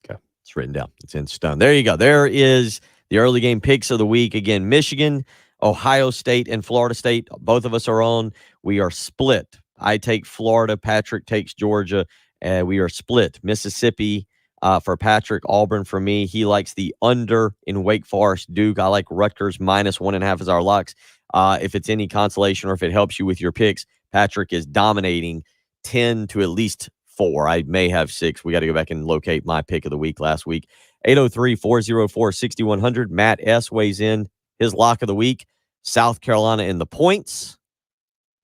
Okay. It's written down. It's in stone. There you go. There is the early game picks of the week. Again, Michigan, Ohio State, and Florida State. Both of us are on. We are split. I take Florida. Patrick takes Georgia. We are split. Mississippi for Patrick, Auburn for me. He likes the under in Wake Forest, Duke. I like Rutgers minus 1.5 as our locks. If it's any consolation or if it helps you with your picks, Patrick is dominating 10 to at least 4. I may have 6. We got to go back and locate my pick of the week last week. 803-404-6100. Matt S. weighs in his lock of the week. South Carolina in the points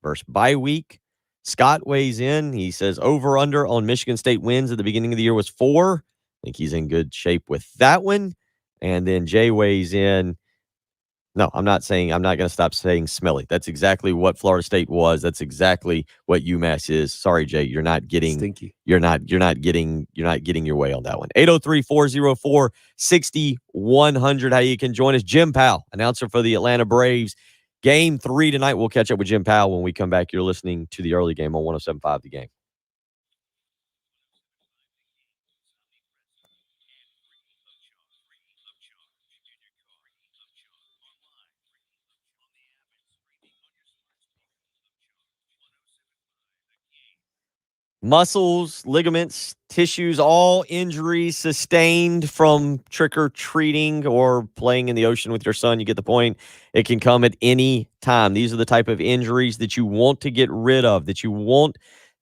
versus bye week. Scott weighs in. He says over-under on Michigan State wins at the beginning of the year was 4. I think he's in good shape with that one. And then Jay weighs in. No, I'm not going to stop saying smelly. That's exactly what Florida State was. That's exactly what UMass is. Sorry, Jay, you're not getting Stinky. You're not getting your way on that one. 803-404-6100. How you can join us. Jim Powell, announcer for the Atlanta Braves. Game 3 tonight. We'll catch up with Jim Powell when we come back. You're listening to the early game on 107.5 The Game. Muscles, ligaments, tissues, all injuries sustained from trick-or-treating or playing in the ocean with your son. You get the point. It can come at any time. These are the type of injuries that you want to get rid of, that you want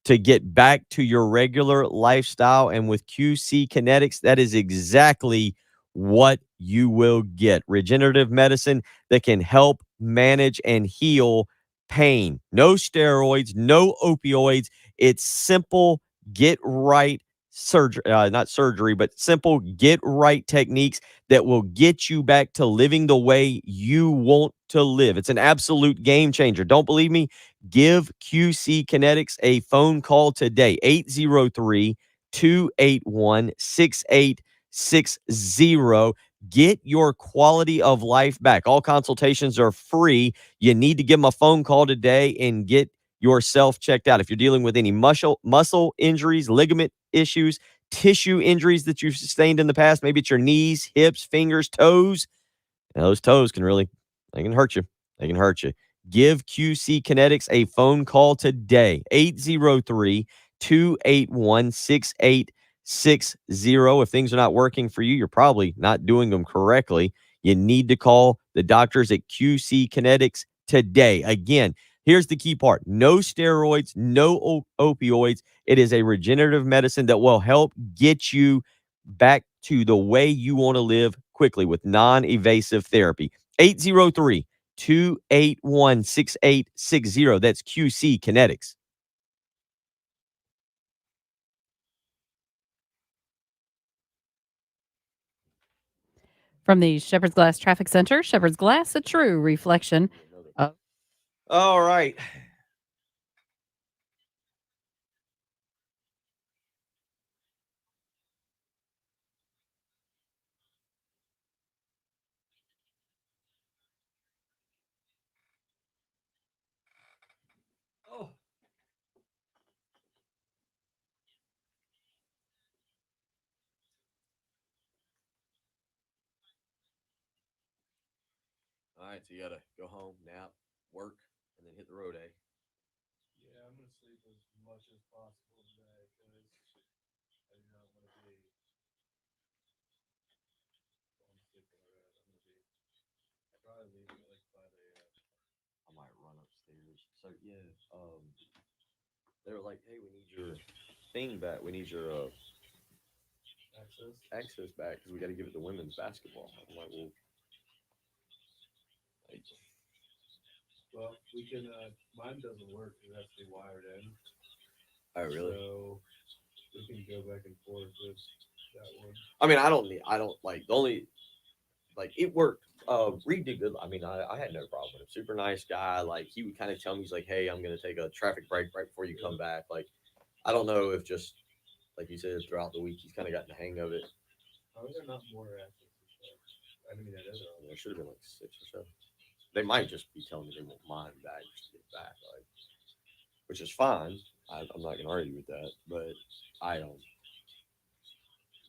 to get back to your regular lifestyle. And with QC Kinetics, that is exactly what you will get. Regenerative medicine that can help manage and heal pain. No steroids, no opioids. It's simple, get right surgery, not surgery, but simple get right techniques that will get you back to living the way you want to live. It's an absolute game changer. Don't believe me? Give QC Kinetics a phone call today. 803-281-6860. Get your quality of life back. All consultations are free. You need to give them a phone call today and get yourself checked out. If you're dealing with any muscle injuries, ligament issues, tissue injuries that you've sustained in the past, maybe it's your knees, hips, fingers, toes. Now, those toes can really, they can hurt you. They can hurt you. Give QC Kinetics a phone call today. 803-281-6860. If things are not working for you, you're probably not doing them correctly. You need to call the doctors at QC Kinetics today. Again, here's the key part. No steroids, no opioids. It is a regenerative medicine that will help get you back to the way you want to live quickly with non-invasive therapy. 803-281-6860. That's QC Kinetics. From the Shepherd's Glass Traffic Center, Shepherd's Glass, a true reflection of. All right. Oh. All right, so you gotta go home, nap, work, and then hit the road, eh? Yeah, I'm gonna sleep as much as possible today because I do not want to be falling asleep on the road. I'm gonna be probably leaving at like 5 a.m. I might run upstairs. So yeah, they were like, "Hey, we need your thing back. We need your access back because we got to give it to women's basketball." I'm like, "Well, Well, we can. Mine doesn't work. It has to be wired in. oh really?" So we can go back and forth with that one. I mean, I don't like the only like it worked. Reed did good. I mean, I had no problem with him. Super nice guy. Like he would kind of tell me, he's like, "Hey, I'm gonna take a traffic break right before you come back." Like, I don't know if just like you said throughout the week he's kind of gotten the hang of it. How is there not more access? I mean, that is. There should have been like 6 or 7. They might just be telling me they want mine back just to get back, like, which is fine. I'm not gonna argue with that, but I don't.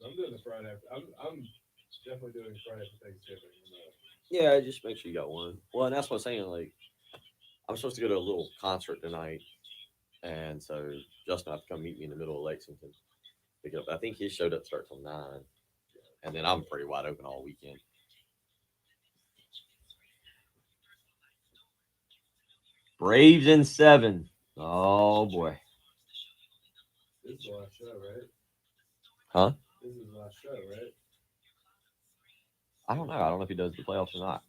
I'm doing the Friday after. I'm definitely doing Friday after Thanksgiving. Yeah, just make sure you got one. Well, and that's what I'm saying. Like, I'm supposed to go to a little concert tonight, and so Justin will have to come meet me in the middle of Lexington. Pick it up. I think his show doesn't start till 9, and then I'm pretty wide open all weekend. Braves in 7. Oh boy. This is the last show, right? Huh? This is the last show, right? I don't know. I don't know if he does the playoffs or not.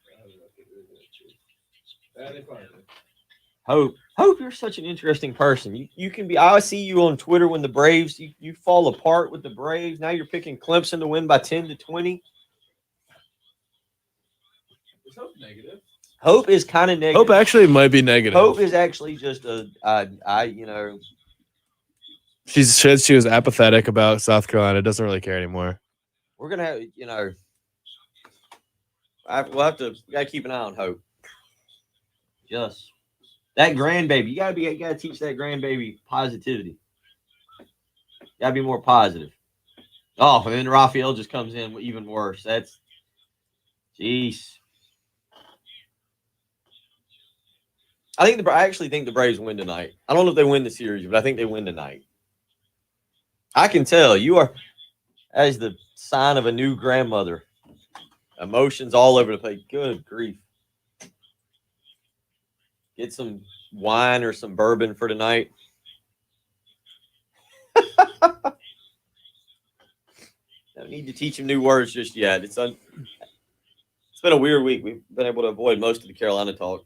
Hope you're such an interesting person. You can be. I see you on Twitter when the Braves you fall apart with the Braves. Now you're picking Clemson to win by 10-20. Is Hope negative? Hope is kind of negative. Hope actually might be negative. Hope is actually just She said she was apathetic about South Carolina. Doesn't really care anymore. We're gonna have we gotta keep an eye on Hope. Just that grandbaby. You gotta teach that grandbaby positivity. Gotta be more positive. Oh, and then Raphael just comes in even worse. That's jeez. I actually think the Braves win tonight. I don't know if they win the series, but I think they win tonight. I can tell you are as the sign of a new grandmother. Emotions all over the place. Good grief. Get some wine or some bourbon for tonight. Don't need to teach him new words just yet. It's been a weird week. We've been able to avoid most of the Carolina talk.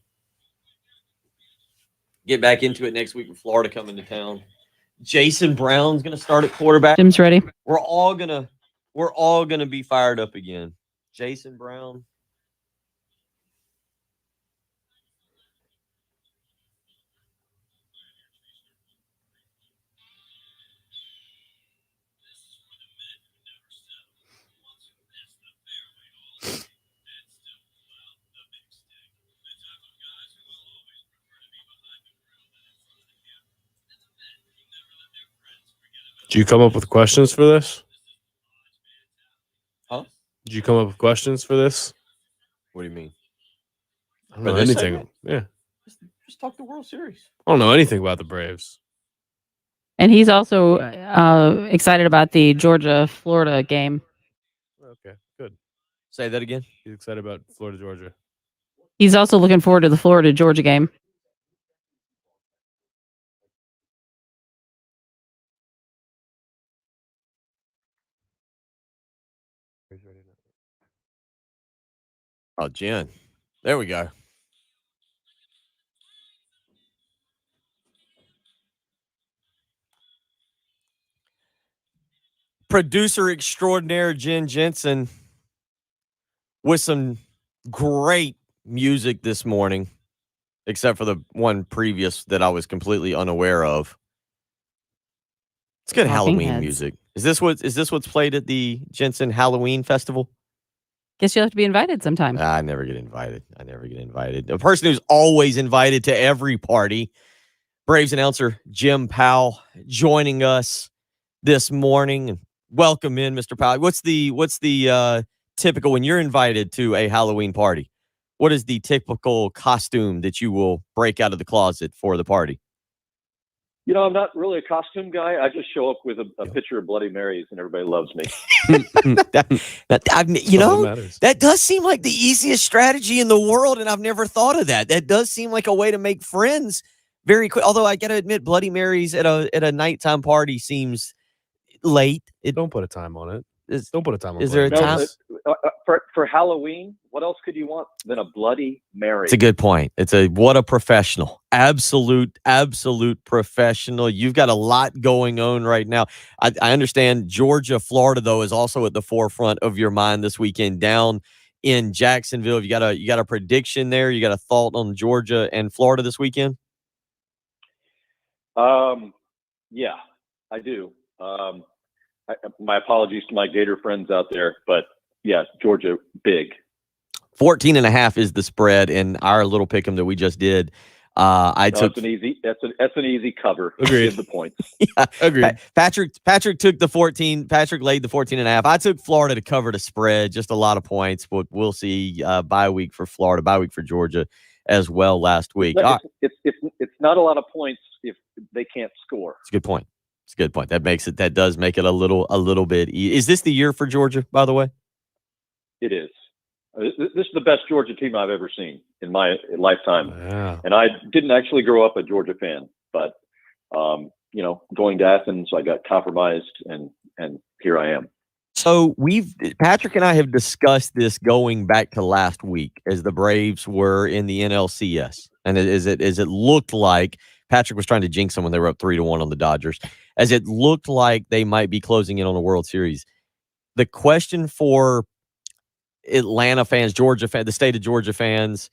Get back into it next week with Florida coming to town. Jason Brown's gonna start at quarterback. Jim's ready. We're all gonna be fired up again. Jason Brown. Did you come up with questions for this? Huh? Did you come up with questions for this? What do you mean? I don't For know this anything. segment? Yeah. Just talk the World Series. I don't know anything about the Braves. And he's also excited about the Georgia-Florida game. Okay, good. Say that again. He's excited about Florida, Georgia. He's also looking forward to the Florida-Georgia game. Oh, Jen. There we go. Producer extraordinaire Jen Jensen with some great music this morning, except for the one previous that I was completely unaware of. It's good Talking Halloween Heads. music. Is this what's played at the Jensen Halloween Festival? Guess you'll have to be invited sometime. I never get invited. The person who's always invited to every party, Braves announcer Jim Powell, joining us this morning. Welcome in, Mr. Powell. What's the typical when you're invited to a Halloween party? What is the typical costume that you will break out of the closet for the party? You know, I'm not really a costume guy. I just show up with a picture of Bloody Marys, and everybody loves me. That does seem like the easiest strategy in the world, and I've never thought of that. That does seem like a way to make friends very quick. Although I got to admit, Bloody Marys at a nighttime party seems late. Don't put a time on it. Don't put a time on it. Is there a time? For Halloween, what else could you want than a Bloody Mary? It's a good point. What a professional. Absolute professional. You've got a lot going on right now. I understand Georgia, Florida, though, is also at the forefront of your mind this weekend down in Jacksonville. You got a prediction there? You got a thought on Georgia and Florida this weekend? Yeah, I do. My apologies to my Gator friends out there, but yeah, Georgia big. 14.5 is the spread in our little pick'em that we just did. That's an easy cover. Agreed. Give the points. Yeah. Agreed. Patrick took the 14. Patrick laid the 14.5. I took Florida to cover the spread. Just a lot of points, but we'll see. Bye week for Florida, bye week for Georgia as well last week. It's not a lot of points if they can't score. It's a good point. That does make it a little bit. Is this the year for Georgia, by the way? It is. This is the best Georgia team I've ever seen in my lifetime. Yeah. And I didn't actually grow up a Georgia fan, but going to Athens, I got compromised, and here I am. So Patrick and I have discussed this going back to last week as the Braves were in the NLCS, and as it looked like Patrick was trying to jinx them when they were up 3-1 on the Dodgers, as it looked like they might be closing in on a World Series. The question for Atlanta fans, Georgia fans, the state of Georgia fans,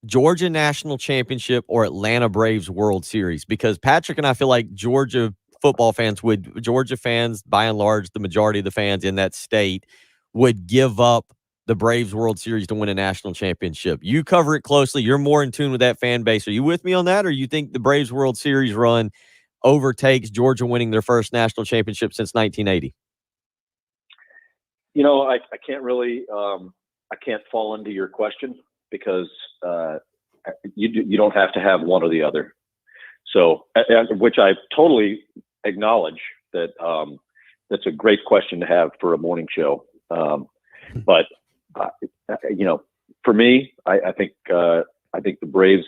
Georgia National Championship or Atlanta Braves World Series? Because Patrick and I feel like Georgia fans, by and large, the majority of the fans in that state would give up the Braves World Series to win a national championship. You cover it closely. You're more in tune with that fan base. Are you with me on that, or you think the Braves World Series run overtakes Georgia winning their first national championship since 1980? I can't really I can't fall into your question because you don't have to have one or the other. So, which I totally acknowledge that that's a great question to have for a morning show. But for me, I think the Braves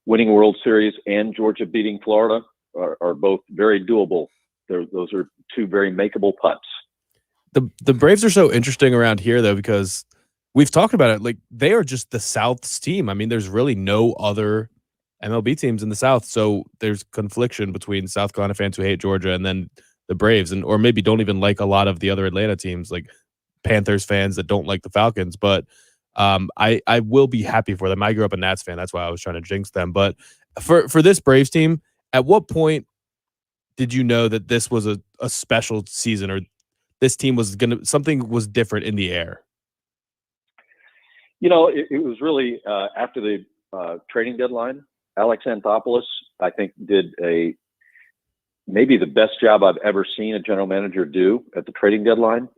winning World Series and Georgia beating Florida are both very doable. Those are two very makeable putts. The Braves are so interesting around here, though, because we've talked about it. Like, they are just the South's team. I mean, there's really no other MLB teams in the South. So there's confliction between South Carolina fans who hate Georgia and then the Braves, or maybe don't even like a lot of the other Atlanta teams, like Panthers fans that don't like the Falcons. But I will be happy for them. I grew up a Nats fan. That's why I was trying to jinx them. But for this Braves team, at what point did you know that this was a special season, or this team was something was different in the air? It was really after the trading deadline. Alex Anthopoulos, I think, did a maybe the best job I've ever seen a general manager do at the trading deadline.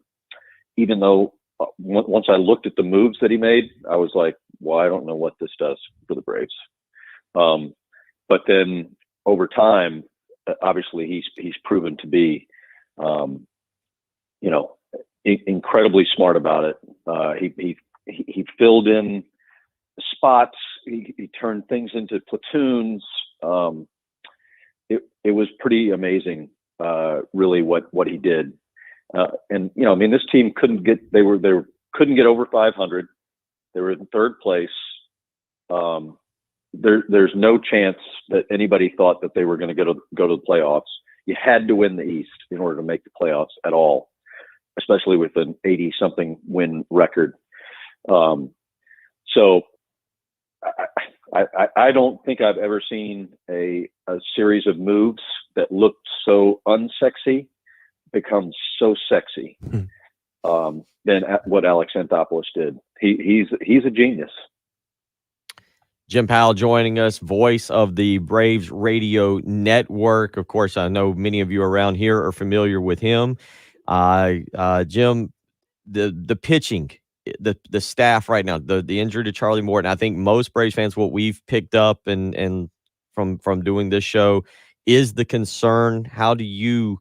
Even though once I looked at the moves that he made, I was like, well, I don't know what this does for the Braves. But then over time, obviously he's proven to be, incredibly smart about it. He filled in spots. He turned things into platoons. It was pretty amazing, really, what he did. This team couldn't get over 500. They were in third place. There's no chance that anybody thought that they were going to go to the playoffs. You had to win the East in order to make the playoffs at all, especially with an 80-something win record. So I don't think I've ever seen a series of moves that looked so unsexy become so sexy than what Alex Anthopoulos did. He's a genius. Jim Powell joining us, voice of the Braves Radio Network. Of course, I know many of you around here are familiar with him. Jim, the pitching, the staff right now, the injury to Charlie Morton, I think most Braves fans, what we've picked up and from doing this show is the concern. How do you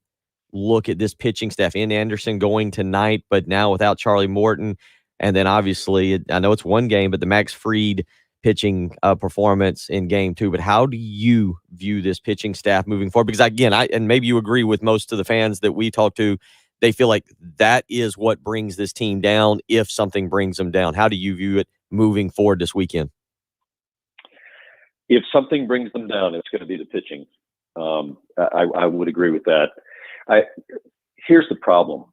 look at this pitching staff? Ian Anderson going tonight, but now without Charlie Morton. And then obviously, I know it's one game, but the Max Fried pitching performance in game 2. But how do you view this pitching staff moving forward? Because again, and maybe you agree with most of the fans that we talk to, they feel like that is what brings this team down if something brings them down. How do you view it moving forward this weekend? If something brings them down, it's going to be the pitching. I would agree with that. Here's the problem.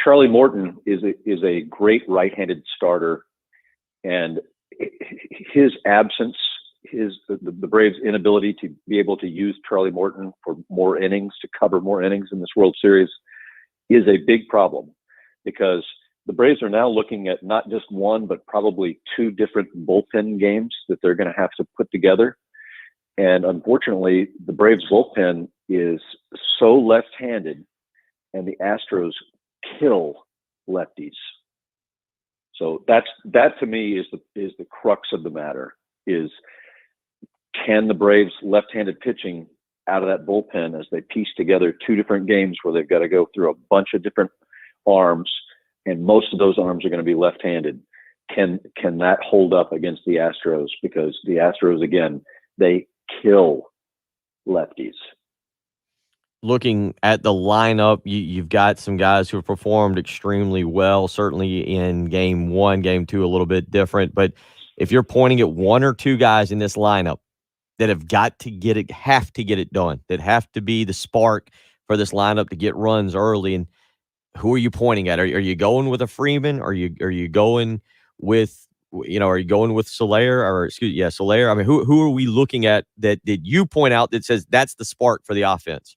Charlie Morton is a great right-handed starter, and his absence, the Braves' inability to be able to use Charlie Morton for more innings, to cover more innings in this World Series, is a big problem, because the Braves are now looking at not just one, but probably 2 different bullpen games that they're going to have to put together. And unfortunately, the Braves bullpen is so left-handed, and the Astros kill lefties. So that to me is the crux of the matter: is can the Braves left-handed pitching out of that bullpen, as they piece together 2 different games where they've got to go through a bunch of different arms, and most of those arms are going to be left-handed. Can that hold up against the Astros? Because the Astros, again, they kill lefties. Looking at the lineup, you've got some guys who have performed extremely well, certainly in game 1, game 2, a little bit different. But if you're pointing at 1 or 2 guys in this lineup that have to get it done, that have to be the spark for this lineup to get runs early, and who are you pointing at? Are you going with a Freeman? Are you going with Soler Soler? I mean, who are we looking at that you point out that says that's the spark for the offense?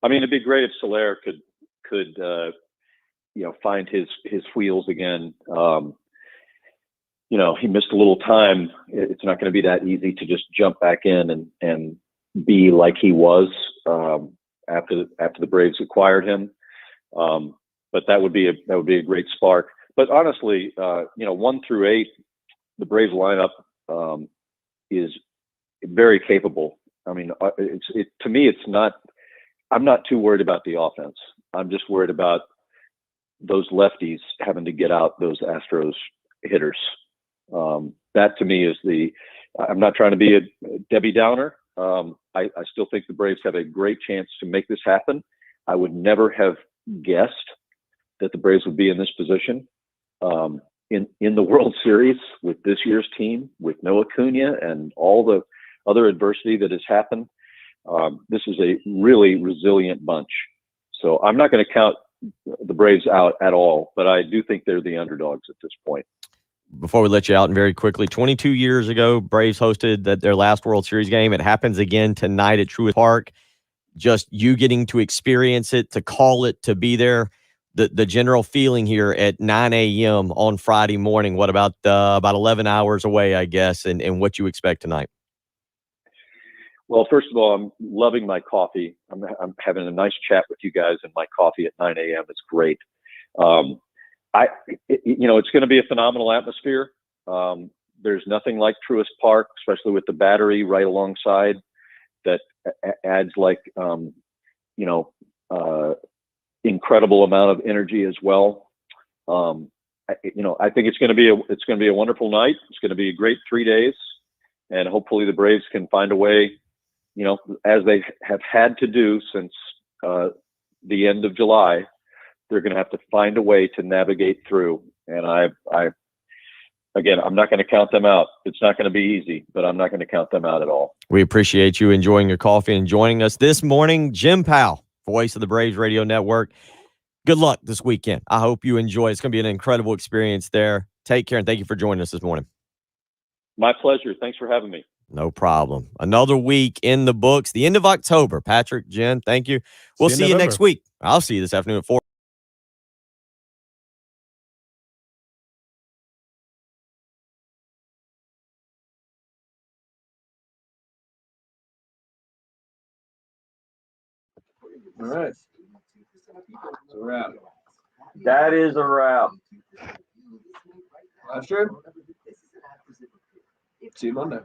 I mean, it'd be great if Soler could find his wheels again. He missed a little time. It's not going to be that easy to just jump back in and be like he was after the Braves acquired him. But that would be a great spark. But honestly, 1 through 8, the Braves lineup is very capable. I mean, to me, it's not. I'm not too worried about the offense. I'm just worried about those lefties having to get out those Astros hitters. That to me is I'm not trying to be a Debbie Downer. I still think the Braves have a great chance to make this happen. I would never have guessed that the Braves would be in this position in the World Series with this year's team, with no Acuna and all the other adversity that has happened. This is a really resilient bunch. So I'm not going to count the Braves out at all, but I do think they're the underdogs at this point. Before we let you out, and very quickly, 22 years ago, Braves hosted their last World Series game. It happens again tonight at Truist Park. Just you getting to experience it, to call it, to be there. The general feeling here at 9 a.m. on Friday morning. What about 11 hours away, I guess, and what you expect tonight? Well, first of all, I'm loving my coffee. I'm having a nice chat with you guys, and my coffee at 9 a.m. is great. It's going to be a phenomenal atmosphere. There's nothing like Truist Park, especially with the Battery right alongside, that adds incredible amount of energy as well. I think it's going to be a wonderful night. It's going to be a great 3 days, and hopefully the Braves can find a way, as they have had to do since the end of July. They're going to have to find a way to navigate through. And I'm not going to count them out. It's not going to be easy, but I'm not going to count them out at all. We appreciate you enjoying your coffee and joining us this morning. Jim Powell, voice of the Braves Radio Network. Good luck this weekend. I hope you enjoy. It's going to be an incredible experience there. Take care, and thank you for joining us this morning. My pleasure. Thanks for having me. No problem. Another week in the books. The end of October. Patrick, Jen, thank you. We'll see you next week. I'll see you this afternoon at 4. All right. It's a wrap. That is a wrap. Live stream. See you Monday.